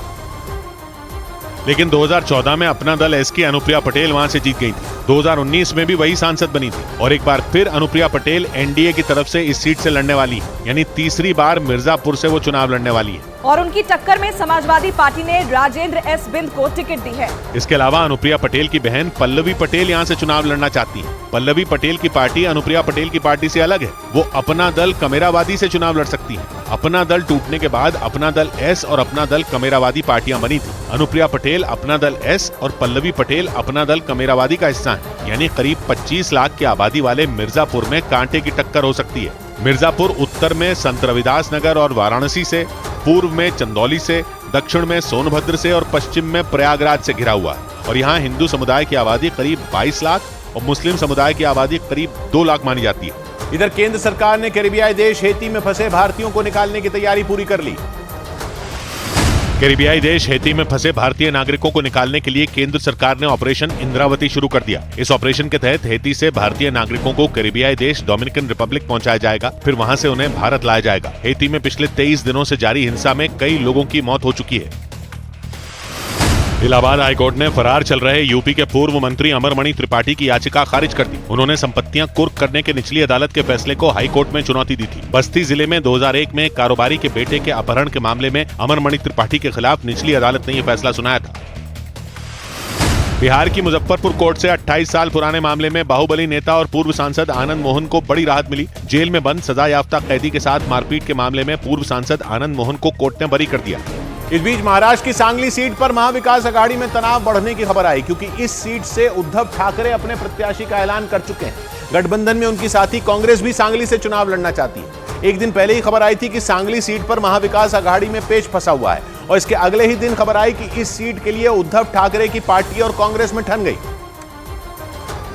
लेकिन 2014 में अपना दल एस की अनुप्रिया पटेल वहां से जीत गई थी। 2019 में भी वही सांसद बनी थी और एक बार फिर अनुप्रिया पटेल एनडीए की तरफ से इस सीट से लड़ने वाली है, यानी तीसरी बार मिर्जापुर से वो चुनाव लड़ने वाली है। और उनकी टक्कर में समाजवादी पार्टी ने राजेंद्र एस बिंद को टिकट दी है। इसके अलावा अनुप्रिया पटेल की बहन पल्लवी पटेल यहाँ से चुनाव लड़ना चाहती है। पल्लवी पटेल की पार्टी अनुप्रिया पटेल की पार्टी से अलग है। वो अपना दल कमेरावादी से चुनाव लड़ सकती है। अपना दल टूटने के बाद अपना दल एस और अपना दल कमेरावादी पार्टियां बनी थी। अनुप्रिया पटेल अपना दल एस और पल्लवी पटेल अपना दल कमेरावादी का हिस्सा है, यानी करीब 25 लाख की आबादी वाले मिर्जापुर में कांटे की टक्कर हो सकती है। मिर्जापुर उत्तर में संत रविदास नगर और वाराणसी से, पूर्व में चंदौली से, दक्षिण में सोनभद्र से और पश्चिम में प्रयागराज से घिरा हुआ है। और यहाँ हिंदू समुदाय की आबादी करीब 22 लाख और मुस्लिम समुदाय की आबादी करीब 2 लाख मानी जाती है। इधर केंद्र सरकार ने कैरिबियाई देश हेती में फंसे भारतीयों को निकालने की तैयारी पूरी कर ली। कैरिबियाई देश हेती में फंसे भारतीय नागरिकों को निकालने के लिए केंद्र सरकार ने ऑपरेशन इंद्रावती शुरू कर दिया। इस ऑपरेशन के तहत हेती से भारतीय नागरिकों को कैरिबियाई देश डोमिनिकन रिपब्लिक पहुंचाया जाएगा, फिर वहां से उन्हें भारत लाया जाएगा। हेती में पिछले 23 दिनों से जारी हिंसा में कई लोगों की मौत हो चुकी है। इलाहाबाद हाईकोर्ट ने फरार चल रहे यूपी के पूर्व मंत्री अमरमणि त्रिपाठी की याचिका खारिज कर दी। उन्होंने संपत्तियां कुर्क करने के निचली अदालत के फैसले को हाईकोर्ट में चुनौती दी थी। बस्ती जिले में 2001 में कारोबारी के बेटे के अपहरण के मामले में अमरमणि त्रिपाठी के खिलाफ निचली अदालत ने यह फैसला सुनाया था। बिहार की मुजफ्फरपुर कोर्ट से 28 साल पुराने मामले में बाहुबली नेता और पूर्व सांसद आनंद मोहन को बड़ी राहत मिली। जेल में बंद सजा याफ्ता कैदी के साथ मारपीट के मामले में पूर्व सांसद आनंद मोहन को कोर्ट ने बरी कर दिया। इस बीच महाराष्ट्र की सांगली सीट पर महाविकास आघाड़ी में तनाव बढ़ने की खबर आई, क्योंकि इस सीट से उद्धव ठाकरे अपने प्रत्याशी का ऐलान कर चुके हैं। गठबंधन में उनकी साथी कांग्रेस भी सांगली से चुनाव लड़ना चाहती है। एक दिन पहले ही खबर आई थी कि सांगली सीट पर महाविकास आघाड़ी में पेच फंसा हुआ है और इसके अगले ही दिन खबर आई कि इस सीट के लिए उद्धव ठाकरे की पार्टी और कांग्रेस में ठन गई।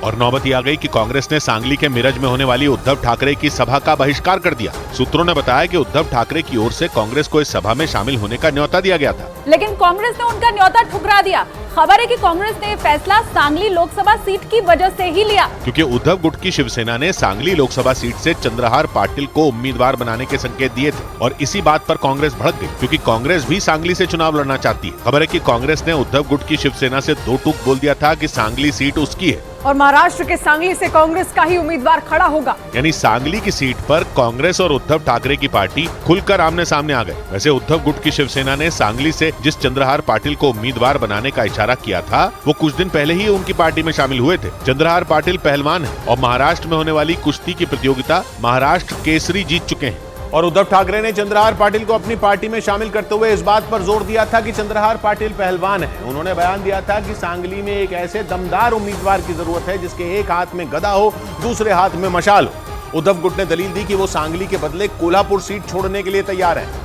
और नौबत आ गई कि कांग्रेस ने सांगली के मिरज में होने वाली उद्धव ठाकरे की सभा का बहिष्कार कर दिया। सूत्रों ने बताया कि उद्धव ठाकरे की ओर से कांग्रेस को इस सभा में शामिल होने का न्योता दिया गया था, लेकिन कांग्रेस ने उनका न्योता ठुकरा दिया। खबर है कि कांग्रेस ने फैसला सांगली लोकसभा सीट की वजह से ही लिया, क्योंकि उद्धव गुट की शिवसेना ने सांगली लोकसभा सीट से चंद्रहार पाटिल को उम्मीदवार बनाने के संकेत दिए थे और इसी बात पर कांग्रेस भड़क गई, क्योंकि कांग्रेस भी सांगली से चुनाव लड़ना चाहती है। खबर है कि कांग्रेस ने उद्धव गुट की शिवसेना से 2 टूक बोल दिया था कि सांगली सीट उसकी है और महाराष्ट्र के सांगली से कांग्रेस का ही उम्मीदवार खड़ा होगा। यानी सांगली की सीट पर कांग्रेस और उद्धव ठाकरे की पार्टी खुलकर आमने सामने आ गए। वैसे उद्धव गुट की शिवसेना ने सांगली से जिस चंद्रहार पाटिल को उम्मीदवार बनाने का इशारा किया था, वो कुछ दिन पहले ही उनकी पार्टी में शामिल हुए थे। चंद्रहार पाटिल पहलवान है और महाराष्ट्र में होने वाली कुश्ती की प्रतियोगिता महाराष्ट्र केसरी जीत चुके हैं। और उद्धव ठाकरे ने चंद्रहार पाटिल को अपनी पार्टी में शामिल करते हुए इस बात पर जोर दिया था कि चंद्रहार पाटिल पहलवान है। उन्होंने बयान दिया था कि सांगली में एक ऐसे दमदार उम्मीदवार की जरूरत है जिसके एक हाथ में गदा हो, दूसरे हाथ में मशाल हो। उद्धव गुट ने दलील दी कि वो सांगली के बदले कोल्हापुर सीट छोड़ने के लिए तैयार है,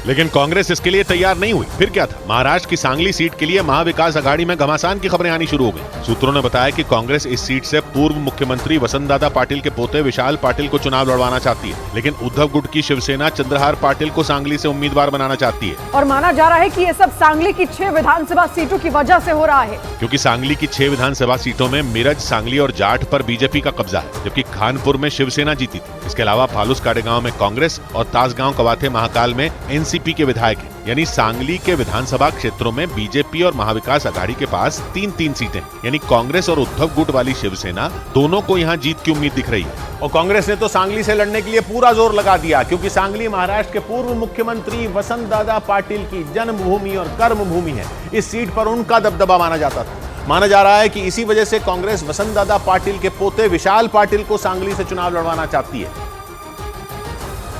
लेकिन कांग्रेस इसके लिए तैयार नहीं हुई। फिर क्या था, महाराष्ट्र की सांगली सीट के लिए महाविकास आघाड़ी में घमासान की खबरें आनी शुरू हो गई। सूत्रों ने बताया कि कांग्रेस इस सीट से पूर्व मुख्यमंत्री वसंतदादा पाटिल के पोते विशाल पाटिल को चुनाव लड़वाना चाहती है, लेकिन उद्धव गुट की शिवसेना चंद्रहार पाटिल को सांगली से उम्मीदवार बनाना चाहती है। और माना जा रहा है कि ये सब सांगली की 6 विधानसभा सीटों की वजह से हो रहा है, क्योंकि सांगली की 6 विधानसभा सीटों में मिरज, सांगली और जाट पर बीजेपी का कब्जा है, जबकि खानपुर में शिवसेना जीती थी। इसके अलावा फालूस काडेगांव में कांग्रेस और तासगांव कवाथे महाकाल में एनसीपी के विधायक हैं। यानी सांगली के विधानसभा क्षेत्रों में बीजेपी और महाविकास आघाड़ी के पास 3-3 सीटें, यानी कांग्रेस और उद्धव गुट वाली शिवसेना दोनों को यहां जीत की उम्मीद दिख रही है। और कांग्रेस ने तो सांगली से लड़ने के लिए पूरा जोर लगा दिया, क्योंकि सांगली महाराष्ट्र के पूर्व मुख्यमंत्री वसंतदादा पाटिल की जन्मभूमि और कर्मभूमि है। इस सीट पर उनका दबदबा माना जाता था। माना जा रहा है कि इसी वजह से कांग्रेस वसंतदादा पाटिल के पोते विशाल पाटिल को सांगली से चुनाव लड़वाना चाहती है,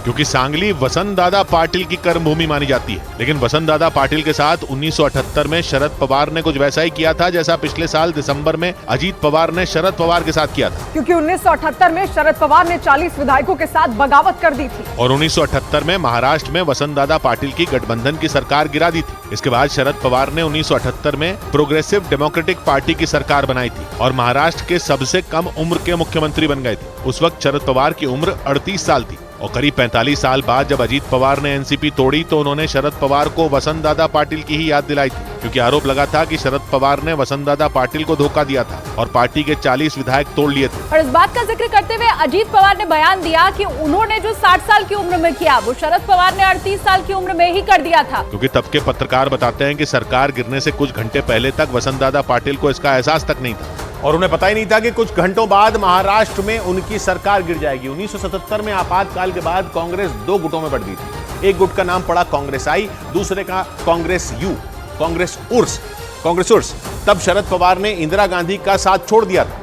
क्योंकि सांगली वसंतदादा पाटिल की कर्मभूमि मानी जाती है। लेकिन वसंतदादा पाटिल के साथ 1978 में शरद पवार ने कुछ वैसा ही किया था जैसा पिछले साल दिसंबर में अजीत पवार ने शरद पवार के साथ किया था, क्योंकि 1978 में शरद पवार ने 40 विधायकों के साथ बगावत कर दी थी और 1978 में महाराष्ट्र में वसंतदादा पाटिल की गठबंधन की सरकार गिरा दी थी। इसके बाद शरद पवार ने 1978 में प्रोग्रेसिव डेमोक्रेटिक पार्टी की सरकार बनाई थी और महाराष्ट्र के सबसे कम उम्र के मुख्यमंत्री बन गए थे। उस वक्त शरद पवार की उम्र 38 साल थी। और करीब 45 साल बाद जब अजीत पवार ने एनसीपी तोड़ी तो उन्होंने शरद पवार को वसंत दादा पाटिल की ही याद दिलाई थी, क्योंकि आरोप लगा था कि शरद पवार ने वसंत दादा पाटिल को धोखा दिया था और पार्टी के 40 विधायक तोड़ लिए थे। और इस बात का जिक्र करते हुए अजीत पवार ने बयान दिया कि उन्होंने जो 60 साल की उम्र में किया वो शरद पवार ने 38 साल की उम्र में ही कर दिया था। क्योंकि तब के पत्रकार बताते हैं कि सरकार गिरने से कुछ घंटे पहले तक वसंत दादा पाटिल को इसका एहसास तक नहीं था और उन्हें पता ही नहीं था कि कुछ घंटों बाद महाराष्ट्र में उनकी सरकार गिर जाएगी। 1977 में आपातकाल के बाद कांग्रेस 2 गुटों में बढ़ गई थी। एक गुट का नाम पड़ा कांग्रेस आई, दूसरे का कांग्रेस यू, कांग्रेस उर्स। तब शरद पवार ने इंदिरा गांधी का साथ छोड़ दिया था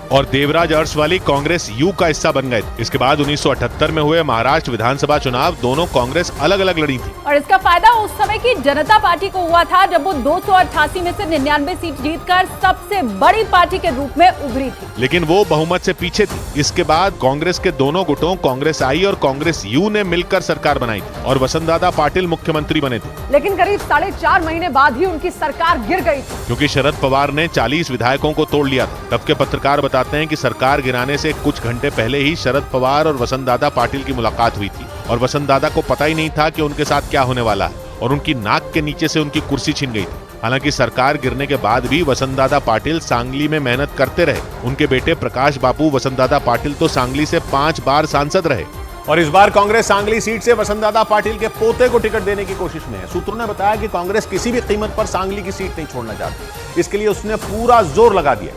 और देवराज अर्स वाली कांग्रेस यू का हिस्सा बन गए थे। इसके बाद 1978 में हुए महाराष्ट्र विधानसभा चुनाव दोनों कांग्रेस अलग अलग लड़ी थी और इसका फायदा उस समय की जनता पार्टी को हुआ था जब वो 288 में से 99 सीट जीतकर सबसे बड़ी पार्टी के रूप में उभरी थी। लेकिन वो बहुमत से पीछे थी। इसके बाद कांग्रेस के दोनों गुटों कांग्रेस आई और कांग्रेस यू ने मिलकर सरकार बनाई थी और वसंत दादा पाटिल मुख्यमंत्री बने थे। लेकिन करीब 4.5 महीने बाद ही उनकी सरकार गिर गई थी, क्योंकि शरद पवार ने 40 विधायकों को तोड़ लिया था। तब के पत्रकार बताते हैं कि सरकार गिराने से कुछ घंटे पहले ही शरद पवार और वसंत दादा पाटिल की मुलाकात हुई थी और वसंत दादा को पता ही नहीं था कि उनके साथ क्या होने वाला है और उनकी नाक के नीचे से उनकी कुर्सी छिन गई थी। हालांकि सरकार गिरने के बाद भी वसंत दादा पाटिल सांगली में मेहनत करते रहे। उनके बेटे प्रकाश बाबू वसंत दादा पाटिल तो सांगली से 5 बार सांसद रहे और इस बार कांग्रेस सांगली सीट से वसंत दादा पाटिल के पोते को टिकट देने की कोशिश में है। सूत्रों ने बताया कि कांग्रेस किसी भी कीमत पर सांगली की सीट नहीं छोड़ना चाहती, इसके लिए उसने पूरा जोर लगा दिया,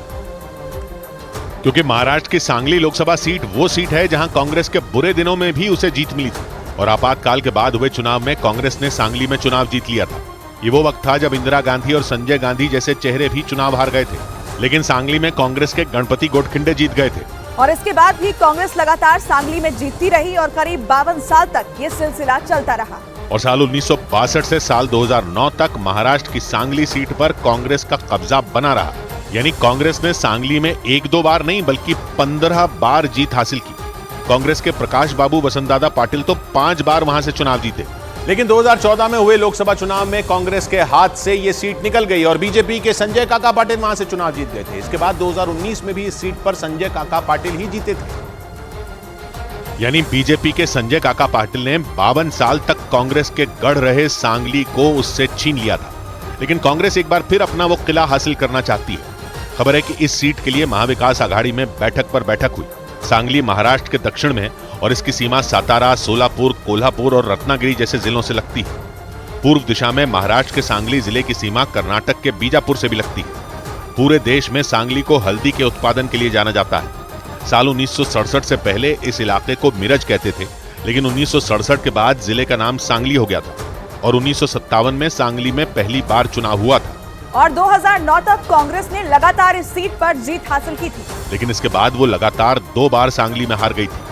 क्योंकि महाराष्ट्र की सांगली लोकसभा सीट वो सीट है जहां कांग्रेस के बुरे दिनों में भी उसे जीत मिली थी और आपातकाल के बाद हुए चुनाव में कांग्रेस ने सांगली में चुनाव जीत लिया था। ये वो वक्त था जब इंदिरा गांधी और संजय गांधी जैसे चेहरे भी चुनाव हार गए थे, लेकिन सांगली में कांग्रेस के गणपति गोडखिंडे जीत गए थे और इसके बाद भी कांग्रेस लगातार सांगली में जीतती रही और करीब 52 साल तक ये सिलसिला चलता रहा। और साल 1962 से साल 2009 तक महाराष्ट्र की सांगली सीट पर कांग्रेस का कब्जा बना रहा। यानी कांग्रेस ने सांगली में 1-2 बार नहीं बल्कि 15 बार जीत हासिल की। कांग्रेस के प्रकाश बाबू वसंत दादा पाटिल तो 5 बार वहां से चुनाव जीते। लेकिन 2014 में हुए लोकसभा चुनाव में कांग्रेस के हाथ से ये सीट निकल गई और बीजेपी के संजय काका पाटिल वहां से चुनाव जीत गए थे। इसके बाद 2019 में भी इस सीट पर संजय काका पाटिल ही जीते थे। यानी बीजेपी के संजय काका पाटिल ने 52 साल तक कांग्रेस के गढ़ रहे सांगली को उससे छीन लिया था। लेकिन कांग्रेस एक बार फिर अपना वो किला हासिल करना चाहती है। खबर है कि इस सीट के लिए महाविकास आघाड़ी में बैठक पर बैठक हुई। सांगली महाराष्ट्र के दक्षिण में और इसकी सीमा सातारा, सोलापुर, कोल्हापुर और रत्नागिरी जैसे जिलों से लगती है। पूर्व दिशा में महाराष्ट्र के सांगली जिले की सीमा कर्नाटक के बीजापुर से भी लगती है। पूरे देश में सांगली को हल्दी के उत्पादन के लिए जाना जाता है। साल 1967 से पहले इस इलाके को मिरज कहते थे, लेकिन 1967 के बाद जिले का नाम सांगली हो गया था और 1957 में सांगली में पहली बार चुनाव हुआ था और 2009 तक कांग्रेस ने लगातार इस सीट पर जीत हासिल की थी। लेकिन इसके बाद वो लगातार 2 बार सांगली में हार गई थी।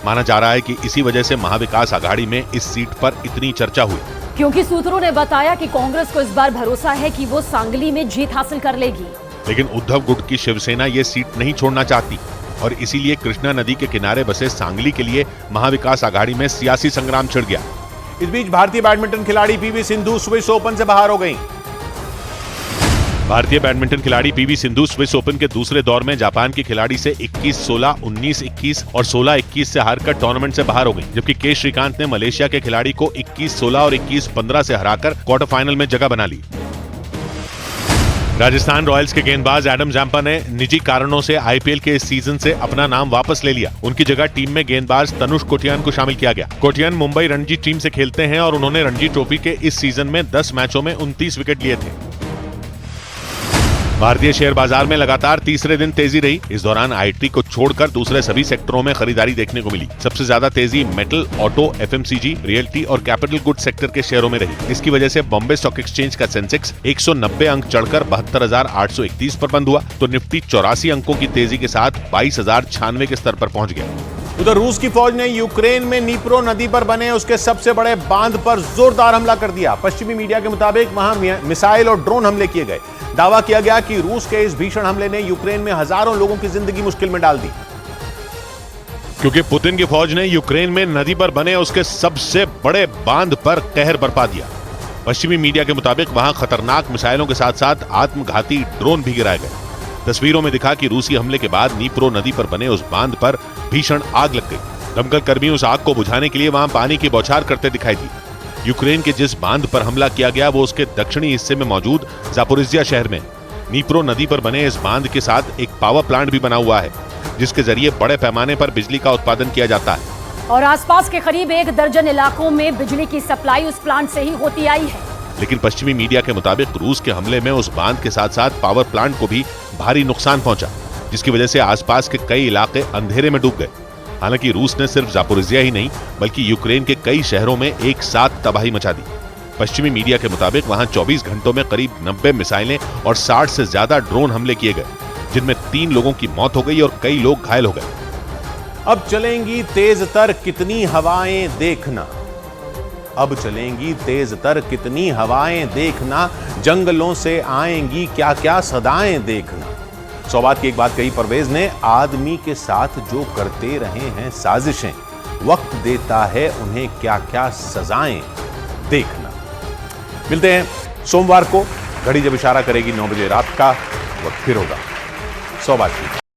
माना जा रहा है कि इसी वजह से महाविकास आघाड़ी में इस सीट पर इतनी चर्चा हुई, क्योंकि सूत्रों ने बताया कि कांग्रेस को इस बार भरोसा है कि वो सांगली में जीत हासिल कर लेगी। लेकिन उद्धव गुट की शिवसेना ये सीट नहीं छोड़ना चाहती और इसीलिए कृष्णा नदी के किनारे बसे सांगली के लिए महाविकास आघाड़ी में सियासी संग्राम छिड़ गया। इस बीच भारतीय बैडमिंटन खिलाड़ी पीवी सिंधु स्विस ओपन से बाहर हो गई। भारतीय बैडमिंटन खिलाड़ी पीवी सिंधु स्विस ओपन के दूसरे दौर में जापान की खिलाड़ी से 21-16, 19-21 और 16-21 से हारकर टूर्नामेंट से बाहर हो गई, जबकि के श्रीकांत ने मलेशिया के खिलाड़ी को 21-16 और 21-15 से हराकर क्वार्टर फाइनल में जगह बना ली। राजस्थान रॉयल्स के गेंदबाज एडम जैम्पा ने निजी कारणों से आईपीएल के इस सीजन से अपना नाम वापस ले लिया। उनकी जगह टीम में गेंदबाज तनुष कोटियान को शामिल किया गया। कोटियान मुंबई रणजी टीम से खेलते हैं और उन्होंने रणजी ट्रॉफी के इस सीजन में 10 मैचों में 29 विकेट लिए थे। भारतीय शेयर बाजार में लगातार तीसरे दिन तेजी रही। इस दौरान आईटी को छोड़कर दूसरे सभी सेक्टरों में खरीदारी देखने को मिली। सबसे ज्यादा तेजी मेटल, ऑटो, एफएमसीजी, रियल्टी और कैपिटल गुड सेक्टर के शेयरों में रही। इसकी वजह से बॉम्बे स्टॉक एक्सचेंज का सेंसेक्स 190 अंक चढ़कर 72,831 पर बंद हुआ, तो निफ्टी 84 अंकों की तेजी के साथ 22,096 के स्तर पर पहुंच गया। उधर रूस की फौज ने यूक्रेन में नीप्रो नदी पर बने उसके सबसे बड़े बांध पर जोरदार हमला कर दिया। पश्चिमी मीडिया के मुताबिक वहां मिसाइल और ड्रोन हमले किए गए। दावा किया गया कि रूस के इस भीषण हमले ने यूक्रेन में हजारों लोगों की जिंदगी मुश्किल में डाल दी, क्योंकि पुतिन की फौज ने यूक्रेन में नदी पर बने उसके सबसे बड़े बांध पर कहर बरपा दिया। पश्चिमी मीडिया के मुताबिक वहां खतरनाक मिसाइलों के साथ साथ आत्मघाती ड्रोन भी गिराए गए। तस्वीरों में दिखा कि रूसी हमले के बाद नीप्रो नदी पर बने उस बांध पर भीषण आग लग गई। दमकल कर्मी उस आग को बुझाने के लिए वहां पानी की बौछार करते दिखाई दिए। यूक्रेन के जिस बांध पर हमला किया गया वो उसके दक्षिणी हिस्से में मौजूद जापोरिजिया शहर में। नीप्रो नदी पर बने इस बांध के साथ एक पावर प्लांट भी बना हुआ है, जिसके जरिए बड़े पैमाने पर बिजली का उत्पादन किया जाता है। और आसपास के करीब 1 दर्जन इलाकों में बिजली की सप्लाई उस प्लांट से ही होती आई है। लेकिन पश्चिमी मीडिया के मुताबिक रूस के हमले में उस बांध के साथ साथ पावर प्लांट को भी भारी नुकसान पहुंचा, जिसकी वजह से आसपास के कई इलाके अंधेरे में डूब गए। हालांकि रूस ने सिर्फ जापोरिजिया ही नहीं बल्कि यूक्रेन के कई शहरों में एक साथ तबाही मचा दी। पश्चिमी मीडिया के मुताबिक वहां 24 घंटों में करीब 90 मिसाइलें और 60 से ज्यादा ड्रोन हमले किए गए, जिनमें 3 लोगों की मौत हो गई और कई लोग घायल हो गए। अब चलेंगी तेज तर कितनी हवाएं देखना, अब चलेंगी तेज तर कितनी हवाएं देखना, जंगलों से आएंगी क्या क्या सदाएं देखना। सौबात की एक बात कही परवेज ने, आदमी के साथ जो करते रहे हैं साजिशें, वक्त देता है उन्हें क्या क्या सजाएं देखना। मिलते हैं सोमवार को, घड़ी जब इशारा करेगी 9 बजे रात का, वक्त फिर होगा सौबात की।